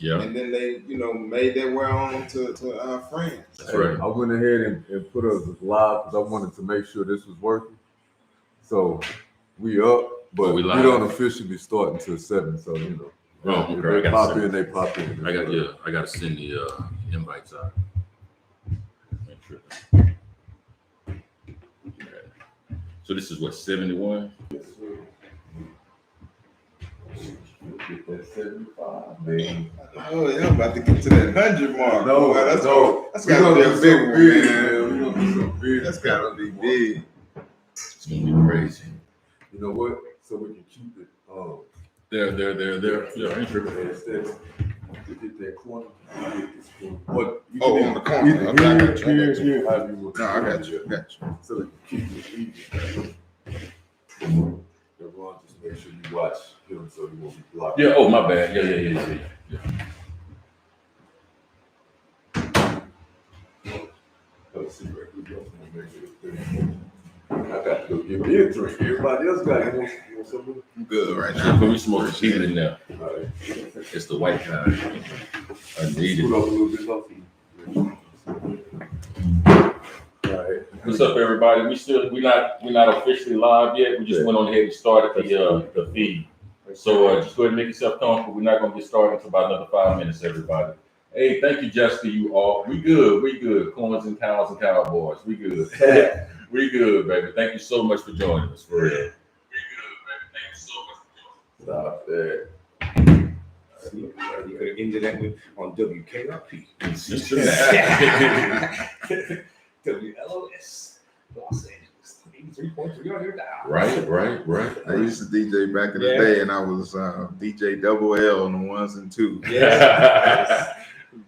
Yeah. And then they, made their way on to our friends. That's right. I went ahead and put us live because I wanted to make sure this was working. So we up, but we don't officially start until 7. So Oh, if okay. they pop in, they pop in. I got to send the invites out. So this is what 71. Get that 75, man. Oh yeah, I'm about to get to that 100 mark. No, that's gotta be a big one, man. We gonna do something big. That's gotta be big. It's gonna be crazy. You know what? So we can keep it. There. Yeah, instead of to get that corner. Get this corner. What? On the corner. Here. How you want? No, I got you. So we can keep it easy. Everyone, just make sure you watch him so he won't be blocked. Yeah. Oh, my bad. Yeah. Let's see where we go. I got to go get me a drink. Everybody else got it. Want something? I'm good right So now. we smoke the heat in there. All right. It's the white kind. I need Put it. up a little bit off. All right. What's up, everybody? We're not officially live yet. We just went on ahead and started the feed. So just go ahead and make yourself comfortable. We're not gonna get started until about another 5 minutes, everybody. Hey, thank you, Jessica. You all. We good. Coins and cows and cowboys. We good. We good, baby. Thank you so much for joining us, for real. We good, baby. Thank you so much for joining us. Stop that. You could have ended that with on WKRP. WLOS, Los Angeles, 83.3 on your dial. Right. I used to DJ back in the day, and I was DJ Double L on the 1s and 2s. Yes.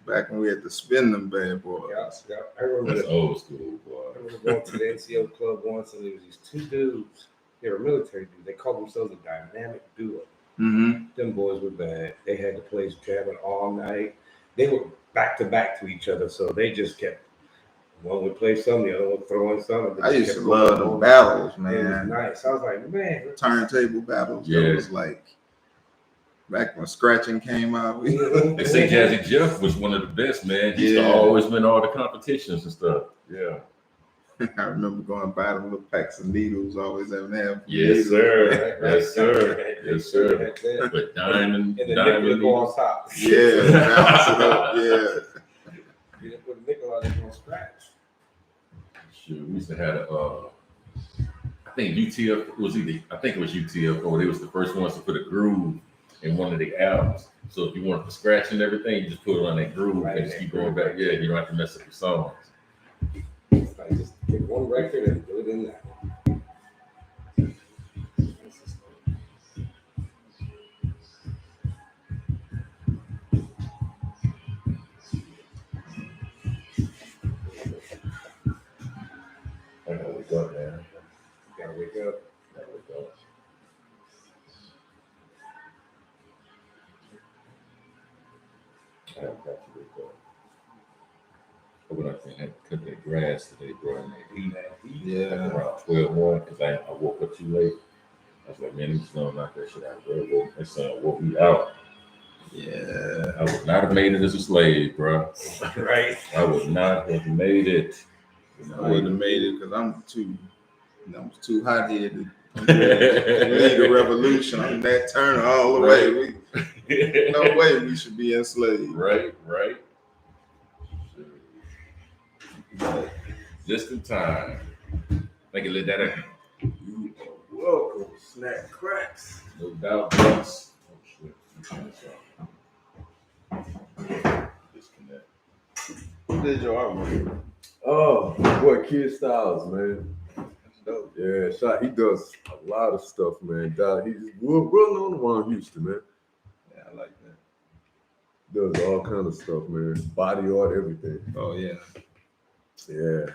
Back when we had to spin them bad boys. Yeah. I remember That's old school, boy. I remember going to the NCO club once, and there was these two dudes. They were military dudes. They called themselves a dynamic duo. Mm-hmm. Them boys were bad. They had the place jamming all night. They were back to back to each other, so they just kept. One would play some, the other would throw in some. I used to love the battles, man. It was nice. I was like, man. Turntable battles. Yeah. That was like back when scratching came out. They say Jazzy Jeff was one of the best, man. He used to always win all the competitions and stuff. Yeah. I remember going by them little packs of needles, always having to have. Yes, needles. sir. Yes, sir. But diamond, and the diamond nickel go on top. Yeah, balance it up. Yeah. You didn't put a nickel on it, on scratch. Shoot, we used to have I think UTF was I think it was UTF, or they was the first ones to put a groove in one of the albums. So if you wanted to scratch and everything, you just put it on that groove and just keep going back. Yeah, you don't have to mess up your songs. I just get one record and put it in that one. I gotta wake up, man. Gotta wake up. I have got to wake up. I went out there and had to cut that grass today, bro. And that heat. Yeah. Like around 12:01 because I woke up too late. I was like, man, these don't knock that shit out, bro. That son woke me out. Yeah. I would not have made it as a slave, bro. Right. I would not have made it. I wouldn't have made it because I'm too hot headed. Lead the revolution. I'm Nat Turner all the way. No way we should be enslaved. Right. Just in time. Thank you, let that in. You are welcome, Snack Cracks. No doubt, boss. Oh shit. Disconnect. Who did your artwork? Oh, boy, Kid Styles, man. That's dope. Yeah, he does a lot of stuff, man. He's well known around Houston, man. Yeah, I like that. Does all kind of stuff, man. Body art, everything. Oh yeah. Yeah.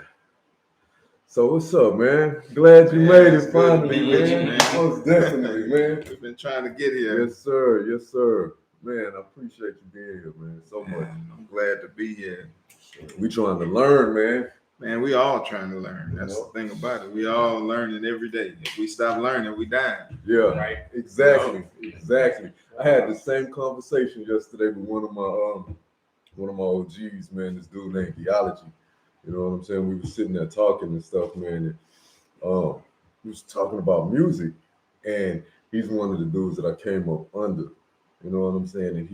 So what's up, man? Glad you made it finally, man. Most definitely, man. We've been trying to get here. Yes, sir. Man, I appreciate you being here, man. So much. I'm glad to be here. We trying to learn, man. Man, we all trying to learn. That's the thing about it. We all learning every day. If we stop learning, we die. Yeah, Right. exactly. I had the same conversation yesterday with one of my OGs, man. This dude named Theology. You know what I'm saying? We were sitting there talking and stuff, man. And he was talking about music, and he's one of the dudes that I came up under. You know what I'm saying? And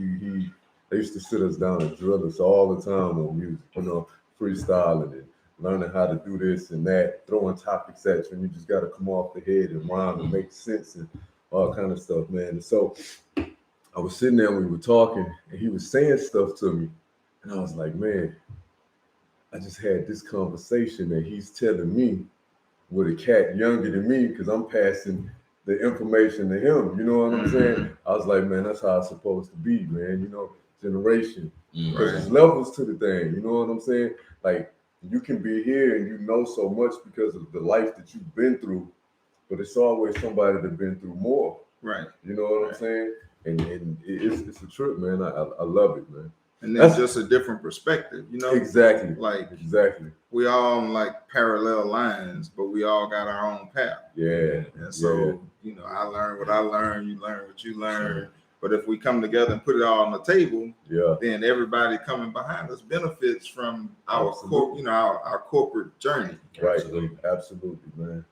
they used to sit us down and drill us all the time on music. You know, freestyling and learning how to do this and that, throwing topics at you, and you just got to come off the head and rhyme and make sense and all kind of stuff, man. And so I was sitting there and we were talking, and he was saying stuff to me, and I was like, man, I just had this conversation, and he's telling me with a cat younger than me because I'm passing the information to him. You know what I'm saying? I was like, man, that's how it's supposed to be, man. You know, generation. Because there's levels to the thing. You know what I'm saying? Like, you can be here and you know so much because of the life that you've been through, but it's always somebody that's been through more. Right. You know what I'm saying? And it's a trip, man. I love it, man. And that's just a different perspective, you know? Exactly. Like, exactly. We all on like parallel lines, but we all got our own path. Yeah. And so, you know, I learned what I learned, you learn what you learn. But if we come together and put it all on the table, then everybody coming behind us benefits from our our corporate journey. Right. Absolutely, man.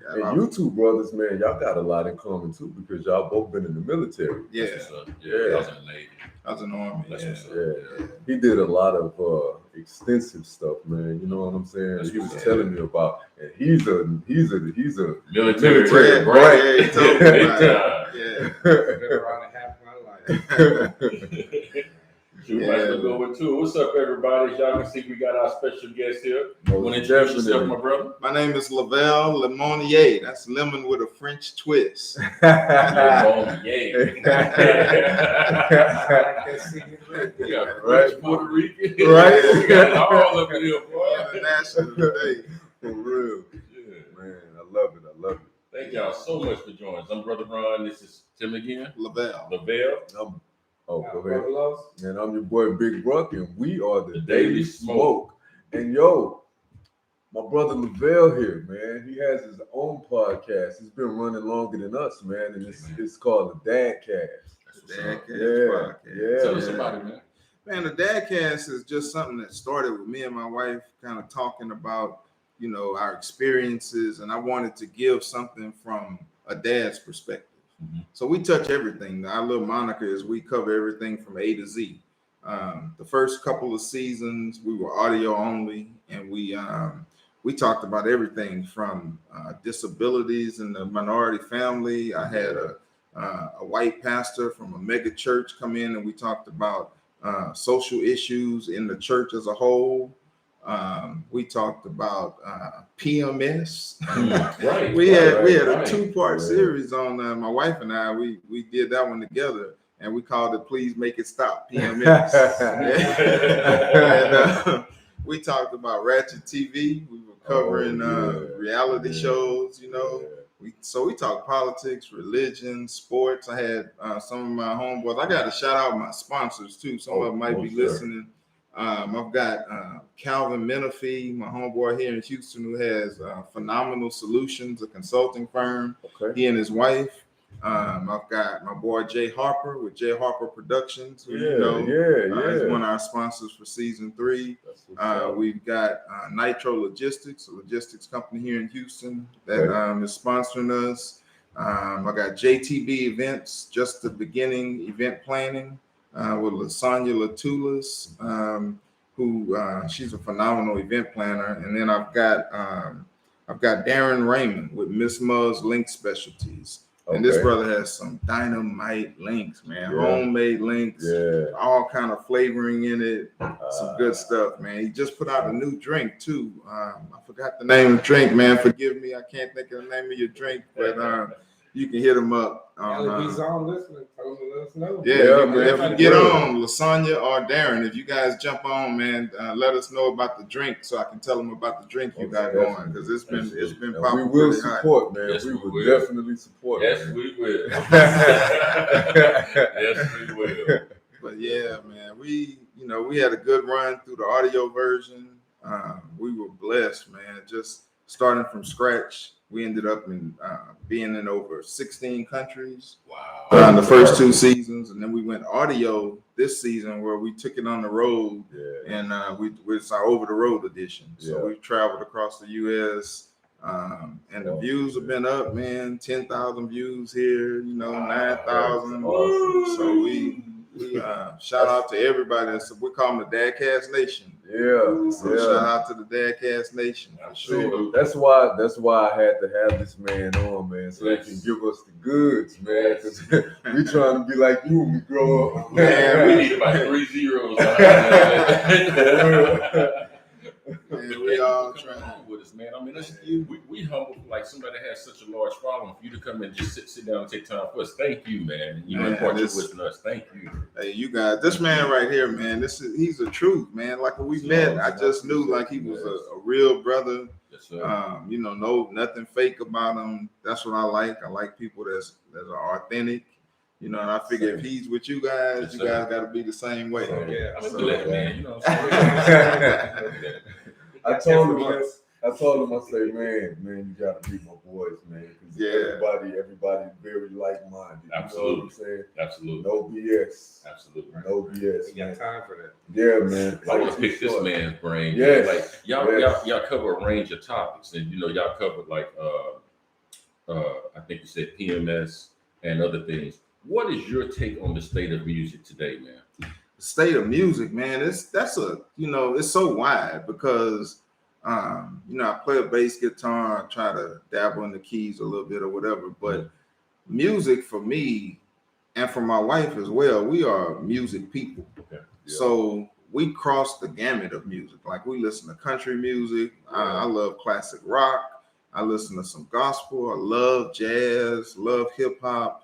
And you two brothers, man, y'all got a lot in common too because y'all both been in the military. Yeah. I was in the Navy. I was in the Army. Yeah. He did a lot of extensive stuff, man. You know what I'm saying? He was telling me about, and he's a military brat. Yeah, he told me about it. Been around half my life. Let's go with two. What's up, everybody? As y'all can see, we got our special guest here. You want to introduce yourself, my brother? My name is Lavelle Lemonier. That's lemon with a French twist. Lemonier. You got French, Puerto Rican. Right? You got it all up in here, boy. International today. For real. Yeah. Man, I love it. Thank y'all so much for joining us. I'm Brother Ron. This is Tim again. Lavelle. Go ahead. And I'm your boy Big Bruck, and we are the Daily Smoke. And yo, my brother Lavelle here, man. He has his own podcast. It's been running longer than us, man, and it's called the Dadcast. The Dadcast podcast. Yeah. Tell us about it, man. Man, the Dadcast is just something that started with me and my wife kind of talking about, you know, our experiences, and I wanted to give something from a dad's perspective. So we touch everything. Our little moniker is we cover everything from A to Z. The first couple of seasons we were audio only, and we talked about everything from disabilities in the minority family. I had a white pastor from a mega church come in, and we talked about social issues in the church as a whole. We talked about PMS. Right. We had a 2-part series on my wife and I. We did that one together, and we called it "Please Make It Stop" PMS. And we talked about Ratchet TV. We were covering reality shows. You know, we talked politics, religion, sports. I had some of my homeboys. I got to shout out my sponsors too. Some of them might be listening. I've got Calvin Menifee, my homeboy here in Houston, who has Phenomenal Solutions, a consulting firm. He and his wife. I've got my boy Jay Harper with Jay Harper Productions. Who he's one of our sponsors for season 3. We've got Nitro Logistics, a logistics company here in Houston that is sponsoring us. I got JTB Events, just the beginning event planning. With Lasagna Latulas, who she's a phenomenal event planner, and then I've got Darren Raymond with Miss Muzz Link Specialties, and this brother has some dynamite links, man, homemade links, all kind of flavoring in it, some good stuff, man. He just put out a new drink too. I forgot the name of the drink, man. Forgive me, I can't think of the name of your drink, but. You can hit him up. He's on listening. Tell him to let us know. If you get on Lasagna or Darren, if you guys jump on, man, let us know about the drink so I can tell them about the drink you got going because it's been popping. We will support, man. Yes, we will definitely support. Yes, we will. Yes, we will. But yeah, man, we had a good run through the audio version. we were blessed, man. Just starting from scratch, we ended up in being in over 16 countries. Wow. The first 2 seasons, and then we went audio this season where we took it on the road, and it's our over the road edition. So we've traveled across the U.S. And the views have been up, man. 10,000 views here, 9,000. Awesome. So we shout out to everybody. So we call them the Dadcast Nation. Yeah. So shout out to the Dadcast Nation for sure. That's why I had to have this man on, man, so they can give us the goods, man. Because we trying to be like you when we grow up. Man, we need about 3 zeros behind that. Man, we all trying with us, man. I mean, we humble. Like somebody has such a large following, for you to come and just sit down and take time for us. Thank you, man. You impart your wisdom to us. Thank you. Hey, you guys, this man right here, man. He's the truth, man. Like when we met, I just knew like he was a real brother. Yes, sir. Nothing fake about him. That's what I like. I like people that are authentic. And I figure if he's with you guys, you guys got to be the same way. I'm glad, man. You know what I'm saying? I told him, I say, man, you gotta meet my boys, man. Everybody very like-minded. Absolutely. You know what I'm saying? Absolutely. No BS. Absolutely. No BS. We got time for that. Yeah, man. I want to pick this man's brain. Yes. Like y'all cover a range of topics, and y'all covered like I think you said PMS and other things. What is your take on the state of music today, man? State of music, man. It's so wide because I play a bass guitar, I try to dabble in the keys a little bit or whatever, but music for me and for my wife as well, we are music people. Okay. Yeah. So we cross the gamut of music. Like we listen to country music. I love classic rock. I listen to some gospel. I love jazz, love hip hop.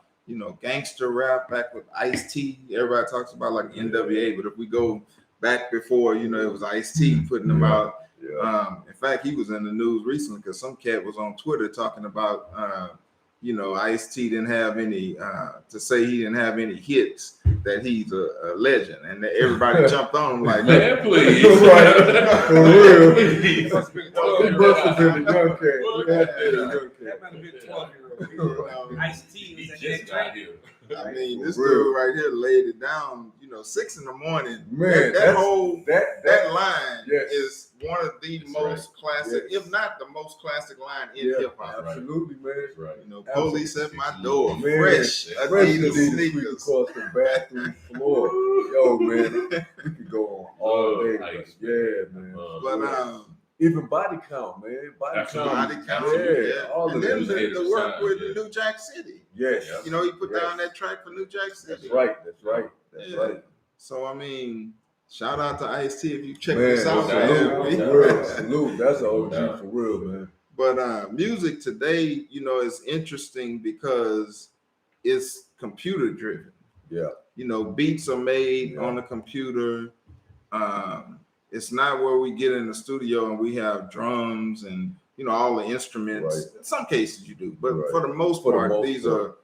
Gangster rap back with Ice-T. Everybody talks about like NWA, but if we go back before, it was Ice-T putting them out. Yeah. In fact, he was in the news recently because some cat was on Twitter talking about, Ice-T didn't have any, to say he didn't have any hits, that he's a legend. And everybody jumped on him like, man, please. Right. For real. He That must have been a young cat. might have been 12-year-old. Ice-T was a head drinker. I mean, this dude right here laid it down, 6 a.m. Man, that line yes. is one of the most classic, if not the most classic line in hip hop. Absolutely, man. That's right. Police at my door, Man, fresh Adidas sneakers. Across the bathroom floor. Yo, man, we could go on all day. Nice. Yeah, man. But even body count, man. Body count. Yeah. All And of then that. the work with New Jack City. Yes. He put down that track for New Jack City. That's right. So I mean, shout out to Ice-T if you check Man, this out. salute. That's an OG for real, man. But music today, is interesting because it's computer driven. Yeah. Beats are made on the computer. It's not where we get in the studio and we have drums and all the instruments. Right. In some cases you do, but Right. for the most part, these are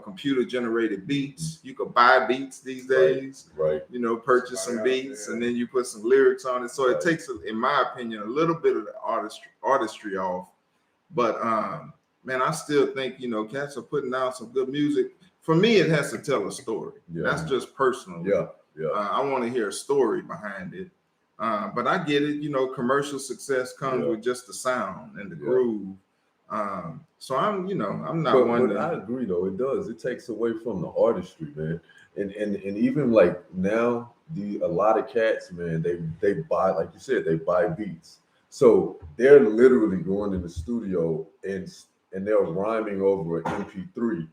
computer generated beats. You could buy beats these days. Right. Purchase some beats and then you put some lyrics on it. So it takes, in my opinion, a little bit of the artistry off. But man, I still think cats are putting out some good music. For me, it has to tell a story. Yeah. That's just personal. Yeah. I want to hear a story behind it. But I get it. Commercial success comes with just the sound and the groove. So I'm not one. But I agree though. It does. It takes away from the artistry, man. And even like now, a lot of cats, man, they buy, like you said, they buy beats. So they're literally going in the studio and they're rhyming over an MP3,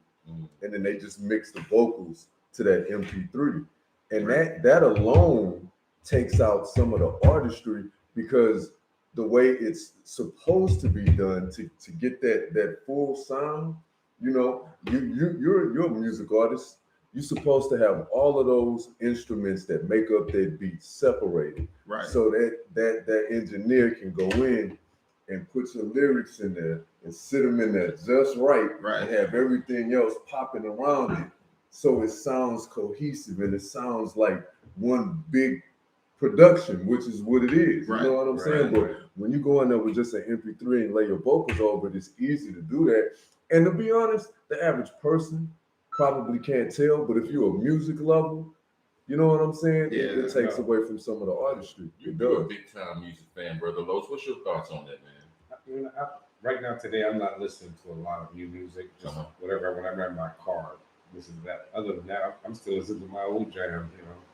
and then they just mix the vocals to that MP3, and that alone takes out some of the artistry, because the way it's supposed to be done to get that full sound, you're a music artist. You're supposed to have all of those instruments that make up that beat separated, right? So that engineer can go in and put your lyrics in there and sit them in there just right, and have everything else popping around it, so it sounds cohesive and it sounds like one big production, which is what it is. Right, You know what I'm saying? right. But when you go in there with just an MP3 and lay your vocals over it, it's easy to do that. And to be honest, the average person probably can't tell. But if you're a music lover, you know what I'm saying? Yeah, it takes away from some of the artistry. You're a big time music fan, brother Los. What's your thoughts on that, man? Right now, today, I'm not listening to a lot of new music. Just whatever. When I'm in my car, listen to that. Other than that, I'm still listening to my old jams.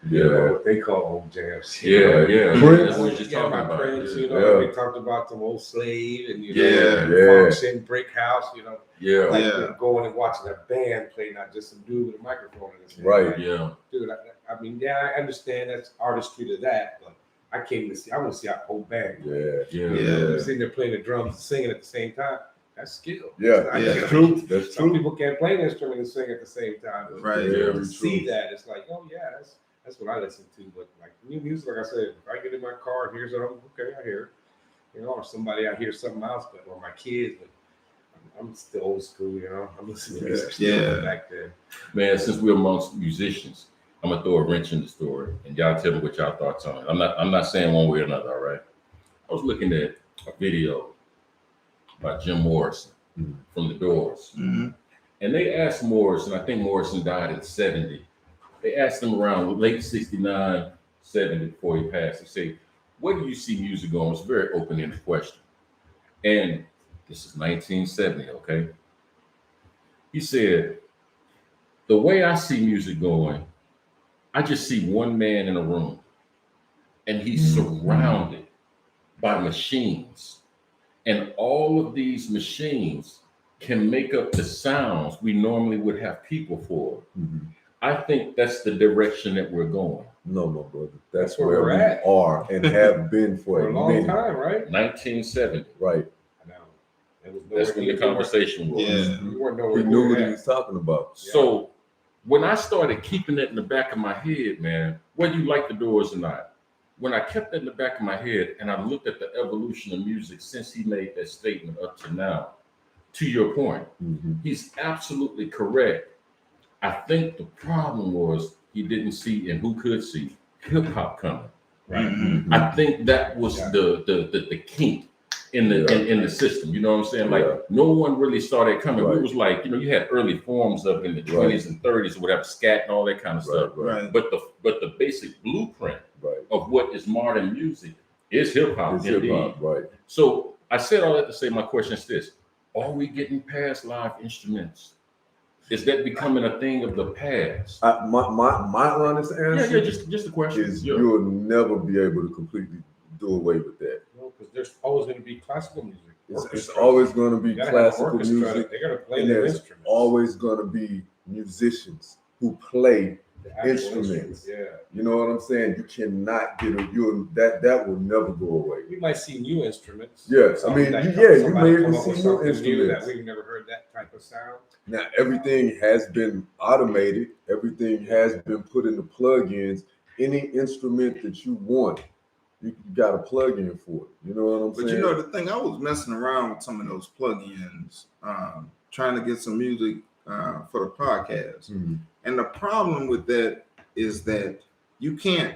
What they call old jams. Yeah. Prince. That's what we're just talking about. Prince, Yeah. we talked about the old Slave and Yeah. Function, Brick House. Like going and watching a band play, not just some dude with a microphone in his hand. Right. Like, dude, I mean, I understand that's artistry to that, but I came to see. I want to see a whole band. Yeah. Sitting there playing the drums and singing at the same time. That's skill. That's true. That's Some true. people can't play an instrument and sing at the same time. Right. To see that, it's like, oh yeah, that's what I listen to. But like new music, like I said, if I get in my car, here's what I hear. Or somebody I hear something else, or my kids. But I'm still old school. I'm listening to music still back then. Man, since we're amongst musicians, I'm gonna throw a wrench in the story, and y'all tell me what y'all thoughts on it. I'm not saying one way or another. All right. I was looking at a video by Jim Morrison from the Doors, and they asked Morrison. I think Morrison died at 70. They asked him around late 69, 70 before he passed. They say, "Where do you see music going?" It's a very open-ended question, and this is 1970. Okay, he said, "The way I see music going, I just see one man in a room, and he's surrounded by machines. And all of these machines can make up the sounds we normally would have people for." I think that's the direction that we're going. No, brother. That's where where we're we at. are and have been for a long time, right? 1970. Right. I know. That's when the conversation was. Yeah. We weren't He knew what he was talking about. So when I started keeping that in the back of my head, man, whether you like the Doors or not, when I kept that in the back of my head and I looked at the evolution of music since he made that statement up to now, to your point, he's absolutely correct. I think the problem was he didn't see, and who could see, hip hop coming. Right. I think that was the kink in the system. You know what I'm saying? Like no one really saw that coming. It was like, you had early forms of in the 20s and 30s or whatever, scat and all that kind of stuff. Right. But the basic blueprint of what is modern music is hip hop. Right. So I said all that to say my question is this: are we getting past live instruments? Is that becoming a thing of the past? My honest answer, just a question. is you'll never be able to completely do away with that. No, because there's always going to be classical music. It's always going to be classical music. They're going to play And the there's instruments. always going to be musicians who play The instruments. Yeah. You know what I'm saying? You cannot get that will never go away. We might see new instruments. Yes, I mean, you may even see new instruments that we've never heard that type of sound. Now everything has been automated. Everything has been put into plugins. Any instrument that you want, you got a plug-in for it. You know what I'm saying? But the thing, I was messing around with some of those plugins, trying to get some music for the podcast. And the problem with that is that you can't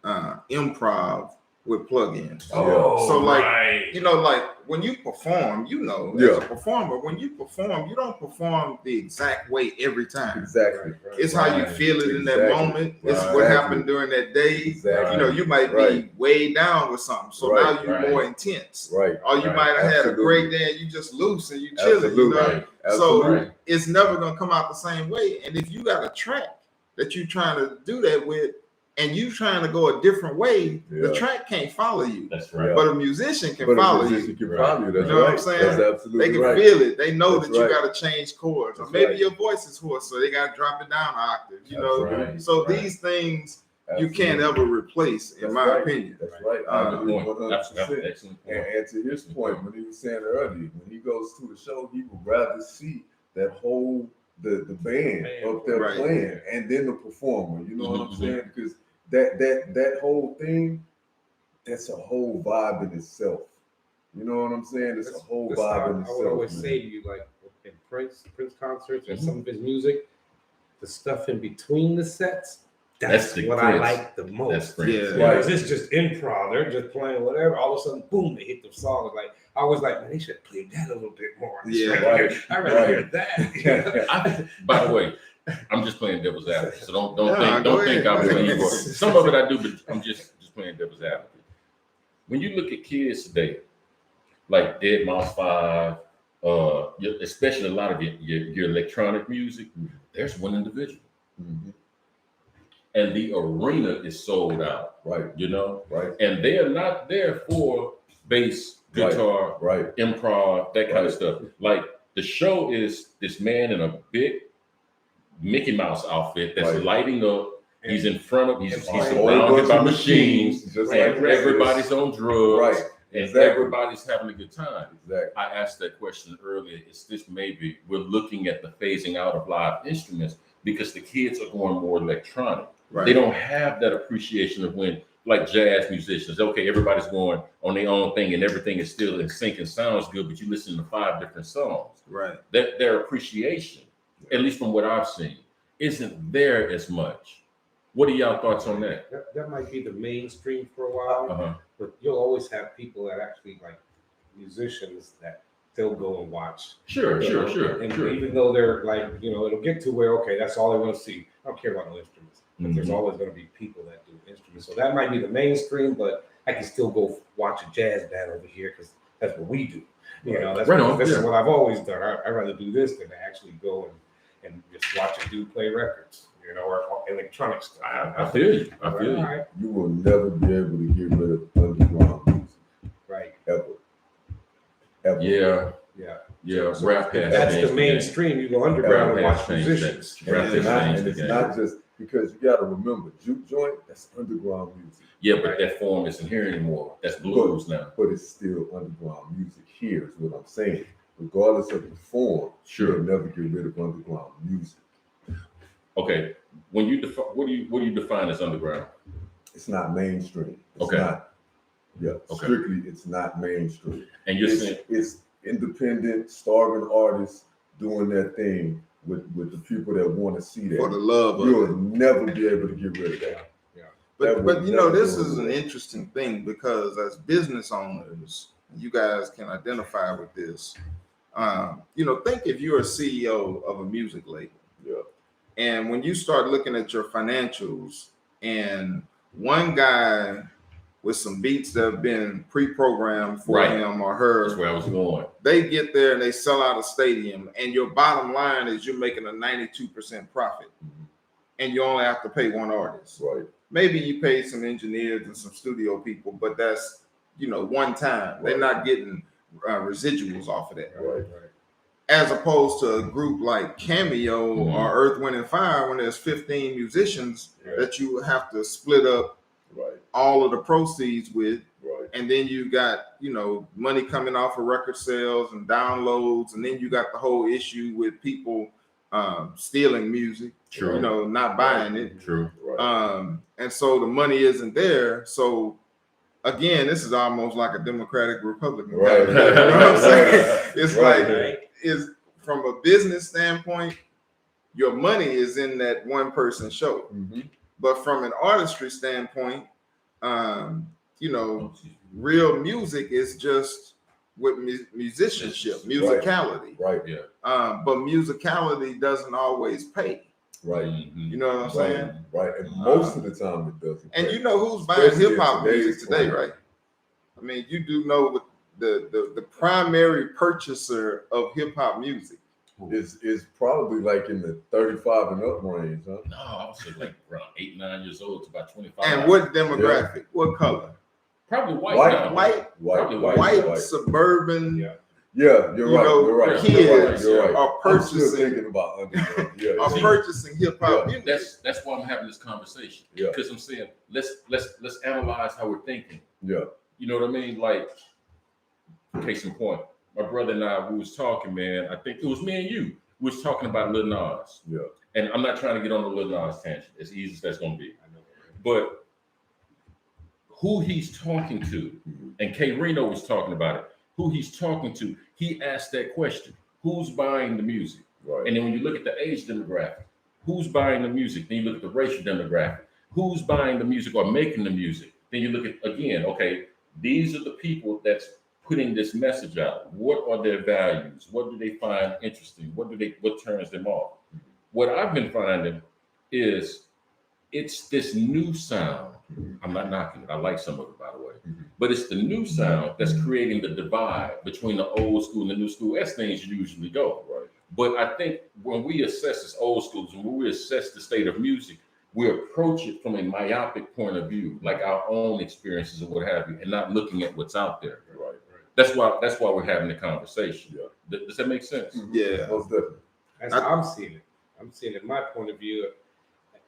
improv with plugins. So like when you perform, as a performer, when you perform, you don't perform the exact way every time. Exactly. It's how you feel it in that moment. It's what happened during that day. Exactly. You might be way down with something. So now you're more intense. Right. Or you might have had a great day and you just loose and you chilling. So it's never gonna come out the same way. And if you got a track that you're trying to do that with, and you trying to go a different way, the track can't follow you. That's right. But a musician can follow you. That's You know what I'm saying? That's absolutely they can right. feel it. They know That's that you right. got to change chords, or maybe your voice is hoarse, so they got to drop it down an octave. Right. So these things you can't ever replace, in my opinion. That's right. That's 100%. excellent point. And to his point, when he was saying earlier, when he goes to the show, he would rather see that whole the band up there playing, and then the performer. You know what I'm saying? Because that whole thing, that's a whole vibe in itself. You know what I'm saying? It's a whole vibe in itself. I would always say to you, like in Prince concerts and some of his music, the stuff in between the sets That's the what I Prince. like the most. That's Prince. Yeah. Because it's just improv. They're just playing whatever. All of a sudden, boom, they hit the song. Like I was like, man, they should play that a little bit more. Yeah, right, I rather hear that. By the way, I'm just playing devil's advocate, so don't go think ahead. I believe. Or, some of it I do, but I'm just playing devil's advocate. When you look at kids today, like Dead Mouse 5, especially a lot of your electronic music, there's one individual, and the arena is sold out. Right. You know, Right. and they are not there for bass, guitar, Right. improv, that kind of stuff. Like the show is this man in a big Mickey Mouse outfit that's Right. lighting up. He's in front of, he's And surrounded by machines, just and like everybody's on drugs, Right. and Exactly. everybody's having a good time. Exactly. I asked that question earlier. Is this maybe we're looking at the phasing out of live instruments because the kids are going more electronic? Right. They don't have that appreciation of when, like jazz musicians, okay, everybody's going on their own thing and everything is still in sync and sounds good, but you listen to 5 different songs. Right. That their appreciation, at least from what I've seen, isn't there as much. What are y'all thoughts on that? That might be the mainstream for a while, Uh-huh. but you'll always have people that actually like musicians that they'll go and watch. Sure. And even though they're like, it'll get to where, okay, that's all they want to see. I don't care about no instruments. But there's always going to be people that do instruments. So that might be the mainstream, but I can still go watch a jazz band over here because that's what we do. That's Right on, this yeah. is what I've always done. I'd rather do this than to actually go and just watch a dude play records, or electronic stuff. I feel you. I feel you. All right. You will never be able to get rid of underground music. Right. Ever. Yeah. So Rap if has that's changed the the game. mainstream. You go underground and Rap watch has changed musicians. that. Rap And has changed it's the game. not just because you got to remember, juke joint, that's underground music. Yeah, but that form isn't here anymore. That's blues now. But it's still underground music. Here's what I'm saying. Regardless of the form, Sure. you'll never get rid of underground music. Okay. When you what do you define as underground? It's not mainstream. It's Okay. not. Yeah, Okay. strictly, it's not mainstream. And you're saying It's independent, starving artists doing their thing with the people that want to see that. For the love of You'll it. never be able to get rid of that. But this That is would- an interesting thing because as business owners, you guys can identify with this. Think if you're a CEO of a music label. Yeah. And when you start looking at your financials and one guy with some beats that have been pre-programmed for Right. him or that's her, where I was going. they get there and they sell out a stadium and your bottom line is you're making a 92% profit and you only have to pay one artist. Right. Maybe you pay some engineers and some studio people, but that's, one time. They're not getting residuals off of that. Right. As opposed to a group like Cameo Mhm. or Earth, Wind, and Fire, when there's 15 musicians that you have to split up Right. all of the proceeds with. Right. And then you got, money coming off of record sales and downloads. And then you got the whole issue with people stealing music, True. not buying it. True. Right. And so the money isn't there. So again, this is almost like a Democratic Republican. Right. You know what I'm saying? It's Right. like, is from a business standpoint, your money is in that one person show. Mhm. But from an artistry standpoint, real music is just with musicianship, musicality. Right. Yeah. But musicality doesn't always pay. Right. Mhm. You know what I'm saying? Right. And most of the time it doesn't. And pay. you know who's buying Especially hip hop in today's music today, climate. right? I mean, you do know what the primary purchaser of hip hop music. is probably like in the 35 and up range, huh? No, I was like around 8, 9 years old to about 25. And what demographic? What color? Probably white. White. now. White, Probably white, suburban Yeah. Yeah, you're You right. know, You're right. kids You're right. are I'm still purchasing thinking about underground. Yeah. are yeah. purchasing hip hop Yeah. music. That's why I'm having this conversation. Yeah. Because I'm saying let's analyze how we're thinking. Yeah. You know what I mean? Like, case in point, my brother and I, we was talking, man. I think it was me and you. We was talking about Lil Nas. Yeah. And I'm not trying to get on the Lil Nas tangent, as easy as that's gonna be. But who he's talking to, and K Reno was talking about it, who he's talking to, he asked that question: who's buying the music? Right. And then when you look at the age demographic, who's buying the music? Then you look at the racial demographic. who's buying the music or making the music. Then you look at again, okay, these are the people that's putting this message out. What are their values? What do they find interesting? What turns them off? What I've been finding is it's this new sound. I'm not knocking it. I like some of it, by the way. But it's the new sound that's creating the divide between the old school and the new school, as things usually go. Right. But I think when we assess as old schools, when we assess the state of music, we approach it from a myopic point of view, like our own experiences and what have you, and not looking at what's out there. Right. That's why we're having the conversation. Yeah. Does that make sense? Yeah. Most definitely. That's how I'm seeing it. I'm seeing it my point of view.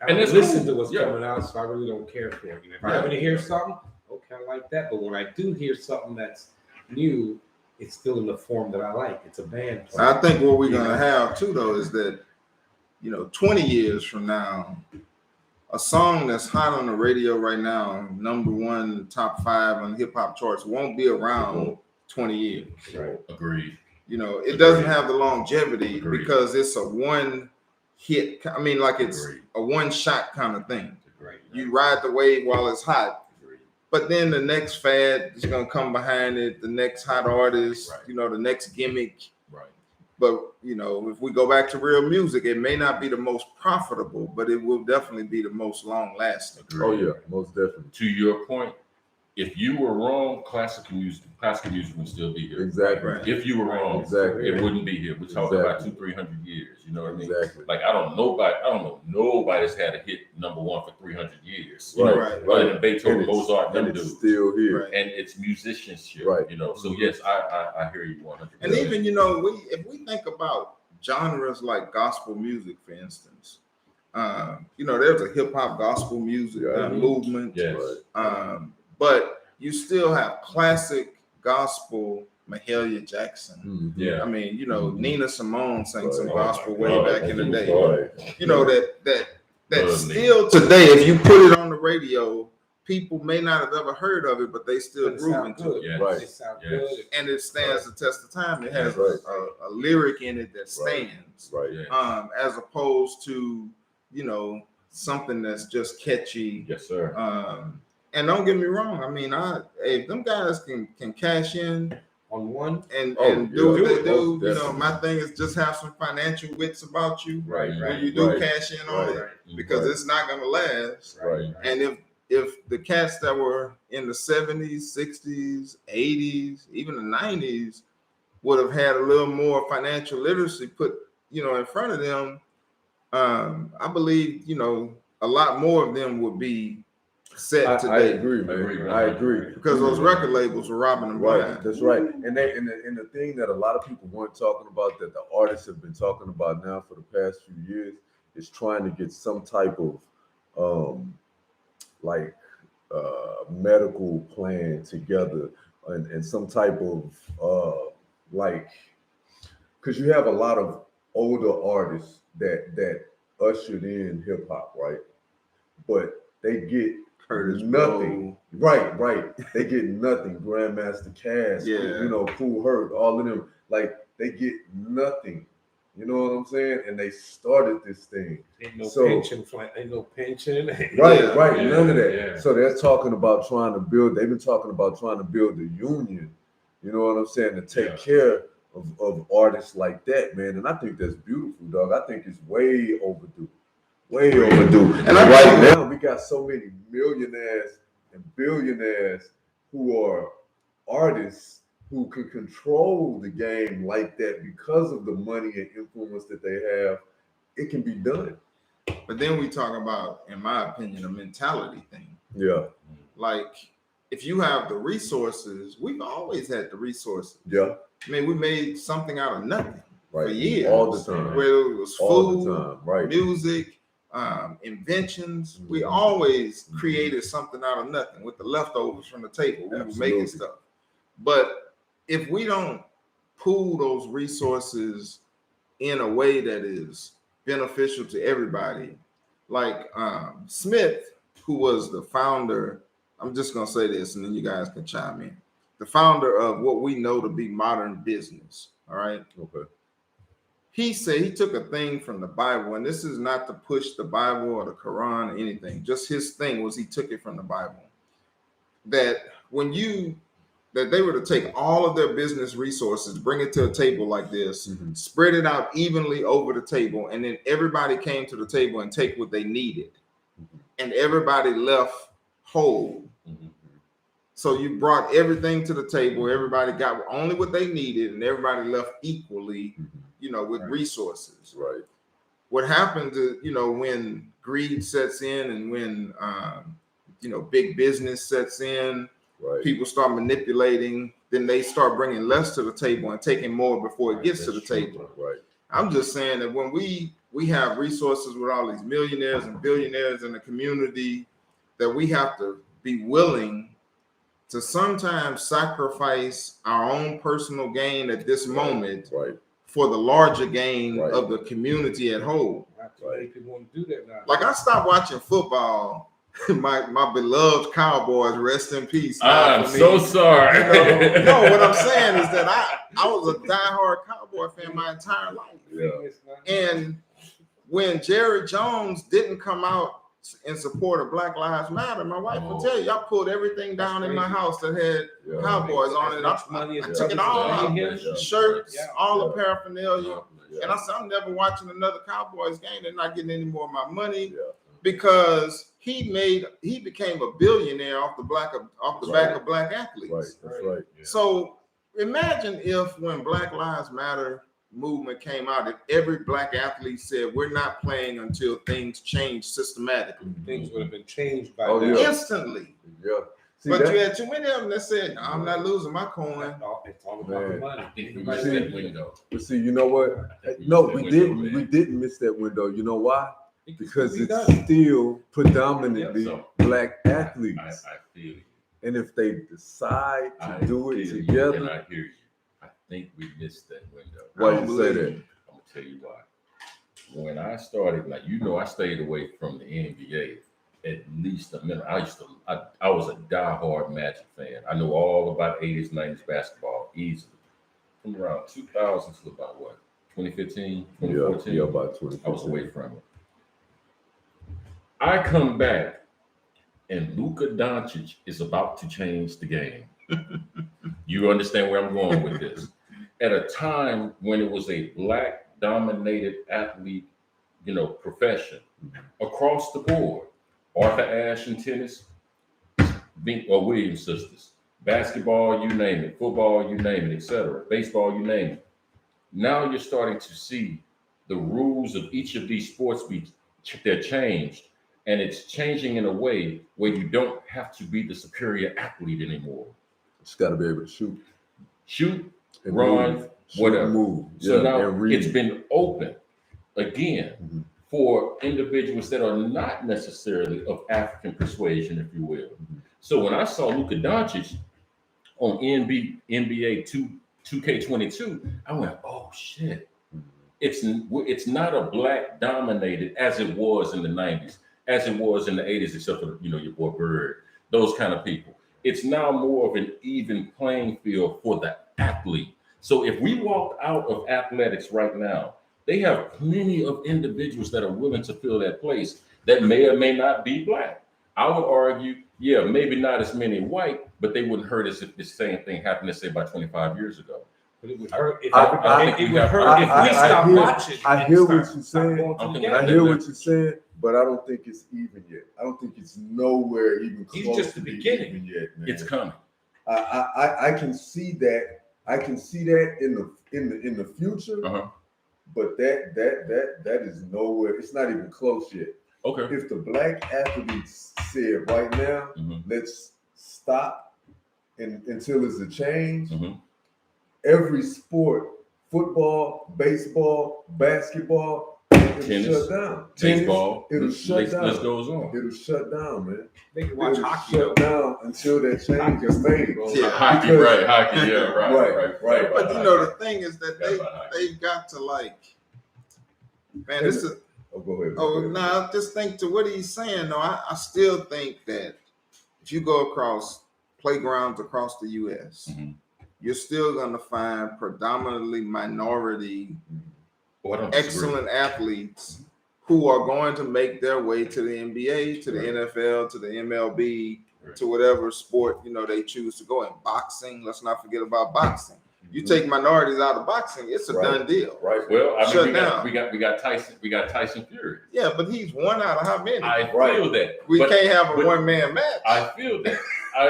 I And don't it's listen cool. to what's Yeah. coming out, so I really don't care for it. If I Yeah. happen to hear something, okay, I like that. But when I do hear something that's new, it's still in the form that I like. It's a band. I think what we're gonna have too, though, is that 20 years from now, a song that's hot on the radio right now, number one, top 5 on hip hop charts, won't be around 20 years. Right. Agreed. It doesn't have the longevity Agreed. because it's a one hit. I mean, like it's Agreed. a one shot kind of thing. Right. You ride the wave while it's hot, Agreed. but then the next fad is gonna come behind it. The next hot artist, Right. the next gimmick. Right. But if we go back to real music, it may not be the most profitable, but it will definitely be the most long lasting. Agreed. Oh yeah, most definitely. To your point, if you were wrong, classical music would still be here. Exactly. Right. If you were wrong, Exactly. it wouldn't be here. We're talking about Exactly. 200-300 years. You know what I mean? Exactly. Like I don't know nobody's had a hit number one for 300 years. Right. Other than Beethoven, And it's- Mozart, them and it's dudes. still here. Right. And it's musicianship. Right. So yes, I hear you 100%. And even if we think about genres like gospel music, for instance, there's a hip hop gospel music movement. Yes. But you still have classic gospel, Mahalia Jackson. Mhm. Yeah. I mean, Nina Simone sang some Right. gospel Oh, way my back God. in the day. Right. That Love still today, if you put it on the radio, people may not have ever heard of it, but they still But it groove sound into good. it. Yes. Right. It sounds Yes. good. And it stands the test of time. It has Right. a lyric in it that stands, Right. Yeah. as opposed to something that's just catchy. Yes, sir. And don't get me wrong. I mean, if them guys can cash in On one, and Oh, do what yeah. they do, Most definitely. my thing is just have some financial wits about you Right. when you do Right. cash in on Right. it, because Right. it's not gonna last. Right. And if the cats that were in the 70s, 60s, 80s, even the 90s would have had a little more financial literacy put, in front of them, I believe, a lot more of them would be set I today, agree, man. Agree. I agree. because those record labels were robbing them Right, blind. that's right. And the thing that a lot of people weren't talking about, that the artists have been talking about now for the past few years, is trying to get some type of medical plan together, and some type of because you have a lot of older artists that ushered in hip hop, right? But they get Curtis nothing. Right. They get nothing. Grandmaster Cass, Yeah. Cool Herc, all of them, like they get nothing. You know what I'm saying? And they started this thing. ain't no So- pension plan, ain't no pension. Right, Yeah. right, Yeah, none of that. yeah. So they're talking about trying to build, they've been talking about trying to build a union, you know what I'm saying, to take Yeah. care of artists like that, man. And I think that's beautiful, dog. I think it's way overdue. Way overdue. And right now we got so many millionaires and billionaires who are artists who can control the game like that because of the money and influence that they have. It can be done. But then we talk about, in my opinion, a mentality thing. Yeah. Like, if you have the resources, we've always had the resources. Yeah. I mean, we made something out of nothing Right. for years. All the time. Whether it was All food, the time. Right. music, inventions. We Mhm. always created something out of nothing with the leftovers from the table. We were making Absolutely. stuff. But if we don't pool those resources in a way that is beneficial to everybody, like Smith, who was the founder, I'm just going to say this and then you guys can chime in. The founder of what we know to be modern business. All right. Okay. he said he took a thing from the Bible, and this is not to push the Bible or the Quran or anything. Just his thing was he took it from the Bible. That that they were to take all of their business resources, bring it to a table like this, spread it out evenly over the table, and then everybody came to the table and take what they needed, and everybody left whole. So you brought everything to the table. Everybody got only what they needed, and everybody left equally, with resources. Right. What happens is, when greed sets in, and when big business sets in, Right. people start manipulating. Then they start bringing less to the table and taking more before it gets to the table. Right. I'm just saying that when we have resources with all these millionaires and billionaires in the community, that we have to be willing to sometimes sacrifice our own personal gain at this moment for the larger gain of the community at whole. Not too many people want to do that now. Like I stopped watching football. My beloved Cowboys, rest in peace. I'm so sorry. No, what I'm saying is that I was a diehard Cowboy fan my entire life. Yeah. And when Jerry Jones didn't come out in support of Black Lives Matter, my wife will tell you, I pulled everything down in my house that had Cowboys on it. I took it all out, shirts, all the paraphernalia. And I said, I'm never watching another Cowboys game. They're not getting any more of my money because he became a billionaire off the back of black athletes. Right. That's right. So imagine if when Black Lives Matter movement came out, if every black athlete said, we're not playing until things change systematically. Things would have been changed by instantly. Yeah. See, But you had too many of them that said, no, I'm not losing my coin. It's all about the money. But see, you know what? No, we didn't miss that window. You know why? Because it's still predominantly black athletes. I feel you. And if they decide to do it feel you, together, and I hear you. I think we missed that window. why you say that? I'm gonna tell you why. When I started, I stayed away from the NBA at least a minute. I was a diehard Magic fan. I know all about 80s, 90s basketball easily. From around 2000 to about 2015, 2014? Yeah, about 2015. I was away from it. I come back, and Luka Doncic is about to change the game. You understand where I'm going with this? At a time when it was a black-dominated athlete, profession across the board. Arthur Ashe in tennis, or Williams sisters, basketball, you name it, football, you name it, etc., baseball, you name it. Now you're starting to see the rules of each of these sports they're changed. And it's changing in a way where you don't have to be the superior athlete anymore. Just got to be able to shoot, and run, whatever. Move. So now it's been open again for individuals that are not necessarily of African persuasion, if you will. So when I saw Luka Doncic on NBA 2K22, I went, oh shit. It's not a black dominated as it was in the 90s. As it was in the 80s, except for, your boy Bird, those kind of people. It's now more of an even playing field for the athlete. So if we walk out of athletics right now, they have plenty of individuals that are willing to fill that place that may or may not be black. I would argue, maybe not as many white, but they wouldn't hurt us if the same thing happened, let's say, about 25 years ago. But it would hurt if we stopped watching. I hear what you're saying. I hear what you're saying, but I don't think it's even yet. I don't think it's nowhere even close. He's just the beginning. Even yet, man. It's coming. I can see that. I can see that in the future. But that is nowhere. It's not even close yet. Okay. If the black athletes said right now, let's stop until there's a change. Every sport, football, baseball, basketball, it'll shut down. Baseball, it'll shut down. List goes on. It'll shut down, man. They can watch hockey. Shut down until that change is made. Hockey, right? Hockey, right. But the thing is that they've got to man. This is. Oh, go ahead. Now just think to what he's saying. Though I still think that if you go across playgrounds across the U.S. You're still going to find predominantly minority Oh, I don't disagree. excellent athletes who are going to make their way to the NBA, to the NFL, to the MLB, to whatever sport they choose to go in. Boxing, let's not forget about boxing. You take minorities out of boxing, it's a done deal. Right. Well, I mean, Shut we down. got Tyson Fury. Yeah, but he's one out of how many? I feel that. We But- can't have a but- one-man match. I feel that. I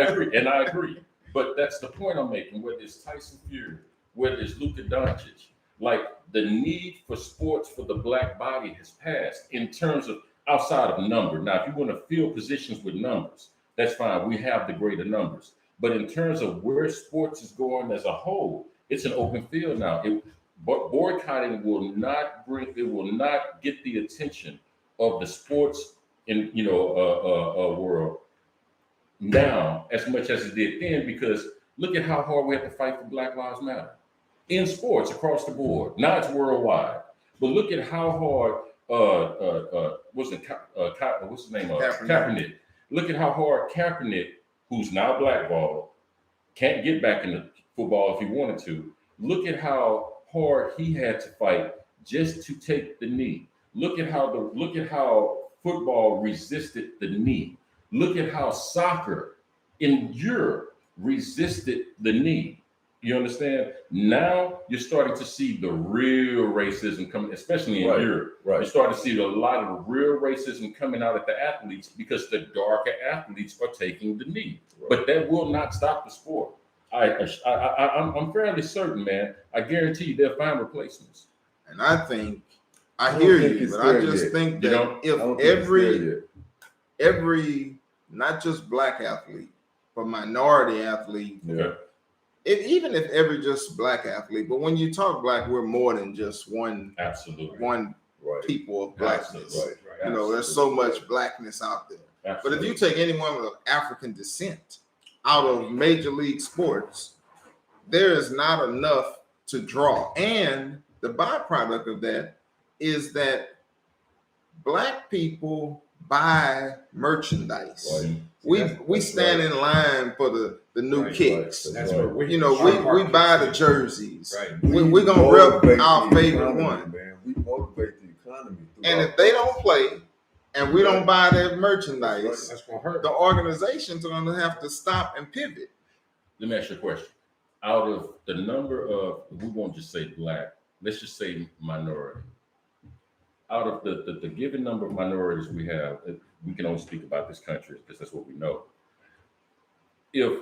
agree. But that's the point I'm making. Whether it's Tyson Fury, whether it's Luka Doncic, like the need for sports for the black body has passed in terms of outside of number. Now, if you want to fill positions with numbers, that's fine. We have the greater numbers. But in terms of where sports is going as a whole, it's an open field now. Boycotting will not get the attention of the sports in world now as much as it did then, because look at how hard we have to fight for Black Lives Matter in sports across the board. Now it's worldwide, but look at how hard what's his name? Kaepernick. Look at how hard Kaepernick, who's now blackballed, can't get back into football if he wanted to. Look at how hard he had to fight just to take the knee. Look at how football resisted the knee. Look at how soccer in Europe resisted the knee. You understand? Now you're starting to see the real racism coming, especially in Europe. Right. You're starting to see a lot of real racism coming out at the athletes because the darker athletes are taking the knee. Right. But that will not stop the sport. I'm fairly certain, man. I guarantee you they'll find replacements. And I think I hear you, but I just think that if every not just black athlete, but minority athlete, even if every just black athlete, but when you talk black, we're more than just one people of blackness. There's so much blackness out there. Absolutely. But if you take anyone of African descent out of major league sports, there is not enough to draw. And the byproduct of that is that black people buy merchandise. We stand in line for the new kicks. That's where we buy the jerseys. Right. We're gonna rep our favorite one. Man. We motivate the economy. And if they don't play and we don't buy their merchandise, that's gonna hurt. The organizations are gonna have to stop and pivot. Let me ask you a question. Out of the number of, we won't just say black, let's just say minority. Out of the given number of minorities we have, we can only speak about this country because that's what we know. If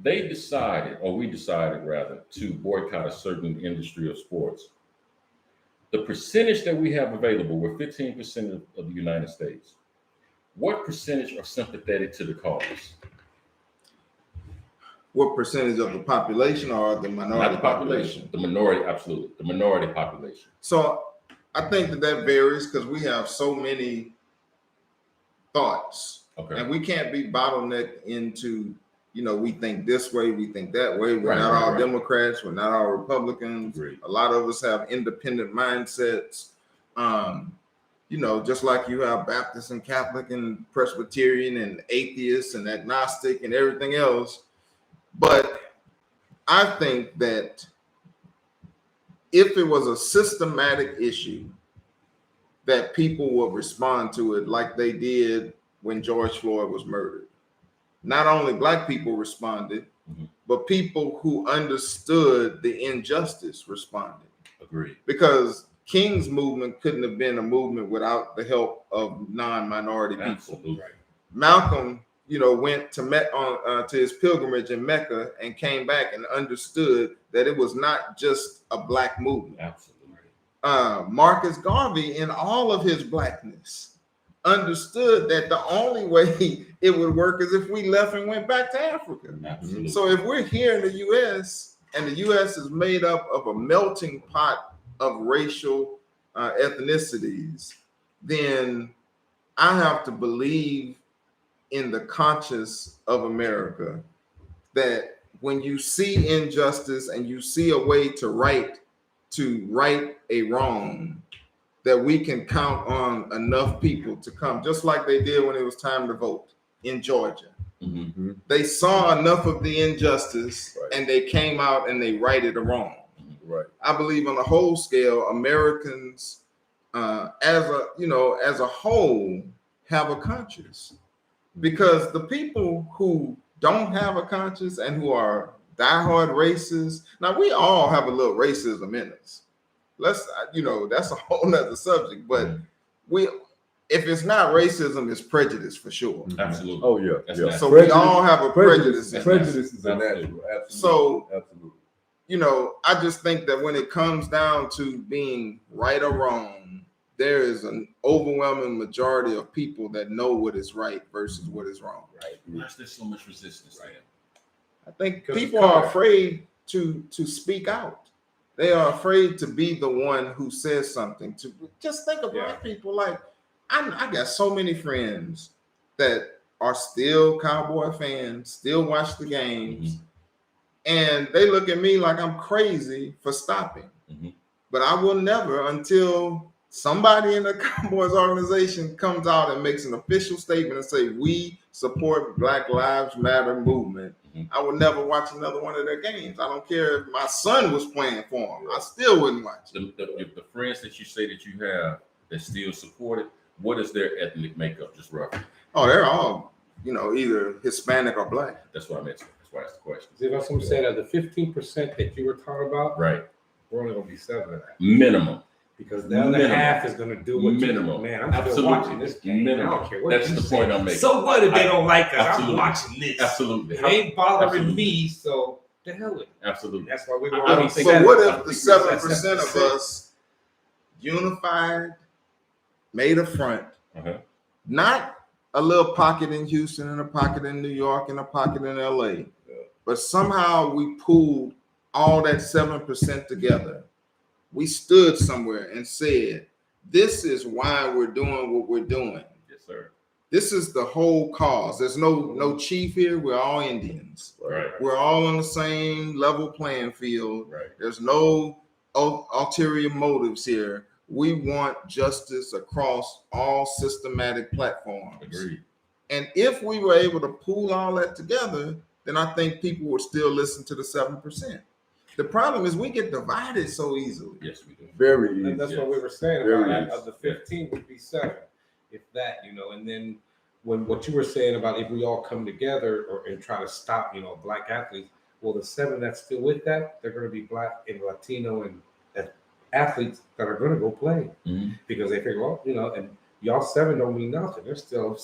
they decided, or we decided rather, to boycott a certain industry of sports, the percentage that we have available, we're 15% of the United States. What percentage are sympathetic to the cause? What percentage of the population or the minority? Not the population. The minority, absolutely. The minority population. So I think that varies because we have so many thoughts. Okay. And we can't be bottlenecked into, we think this way, we think that way. We're not all Democrats. We're not all Republicans. Agreed. A lot of us have independent mindsets. Just like you have Baptist and Catholic and Presbyterian and atheist and agnostic and everything else. But I think that if it was a systematic issue, that people would respond to it like they did when George Floyd was murdered. Not only black people responded, but people who understood the injustice responded. Agreed. Because King's movement couldn't have been a movement without the help of non-minority people. Absolutely. Malcolm, went to his pilgrimage in Mecca and came back and understood that it was not just a black movement. Absolutely. Marcus Garvey, in all of his blackness, understood that the only way it would work is if we left and went back to Africa. Absolutely. So if we're here in the U.S. and the U.S. is made up of a melting pot of racial ethnicities, then I have to believe in the conscience of America that when you see injustice and you see a way to right a wrong, that we can count on enough people to come, just like they did when it was time to vote in Georgia. They saw enough of the injustice and they came out and they righted a wrong. Right. I believe on a whole scale, Americans, as a whole, have a conscience, because the people who don't have a conscience and who are diehard racists. Now we all have a little racism in us. That's a whole nother subject. But if it's not racism, it's prejudice for sure. Absolutely. Oh yeah. Yeah. So we all have a prejudice. Prejudice is a natural. Absolutely. So absolutely. I just think that when it comes down to being right or wrong, there is an overwhelming majority of people that know what is right versus what is wrong. Right. Why is there so much resistance? Right. I think people are afraid to speak out. They are afraid to be the one who says something. To just think of black people. Like I got so many friends that are still Cowboy fans, still watch the games, and they look at me like I'm crazy for stopping. But I will never, until somebody in the Cowboys organization comes out and makes an official statement and say, we support Black Lives Matter movement. I would never watch another one of their games. I don't care if my son was playing for them. I still wouldn't watch it. The friends that you say that you have that still support it, what is their ethnic makeup, just roughly? Oh, they're all, either Hispanic or black. That's what I meant. That's why I asked the question. See, that's what I'm saying. Of the 15% that you were talking about, right? We're only going to be 7 of that. Minimum. Because the other half is going to do what minimum. Man, I'm still watching this game. Minimum. I don't care what That's the point I'm making. So what if they don't like us? I'm watching this. Absolutely. It ain't bothering me, so the hell with it. Absolutely. That's why we were. So what if the 7% of us unified, made a front, not a little pocket in Houston and a pocket in New York and a pocket in LA, but somehow we pooled all that 7% together. We stood somewhere and said, this is why we're doing what we're doing. Yes, sir. This is the whole cause. There's no chief here. We're all Indians. Right. We're all on the same level playing field. Right. There's no ulterior motives here. We want justice across all systematic platforms. Agreed. And if we were able to pool all that together, then I think people would still listen to the 7%. The problem is we get divided so easily. Yes, we do. Very easy. And that's what we were saying about that. Of the 15 would be 7, if that, and then when what you were saying about if we all come together and try to stop, black athletes, well, the 7 that's still with that, they're going to be black and Latino and athletes that are going to go play because they figure, well, and y'all 7 don't mean nothing. There's still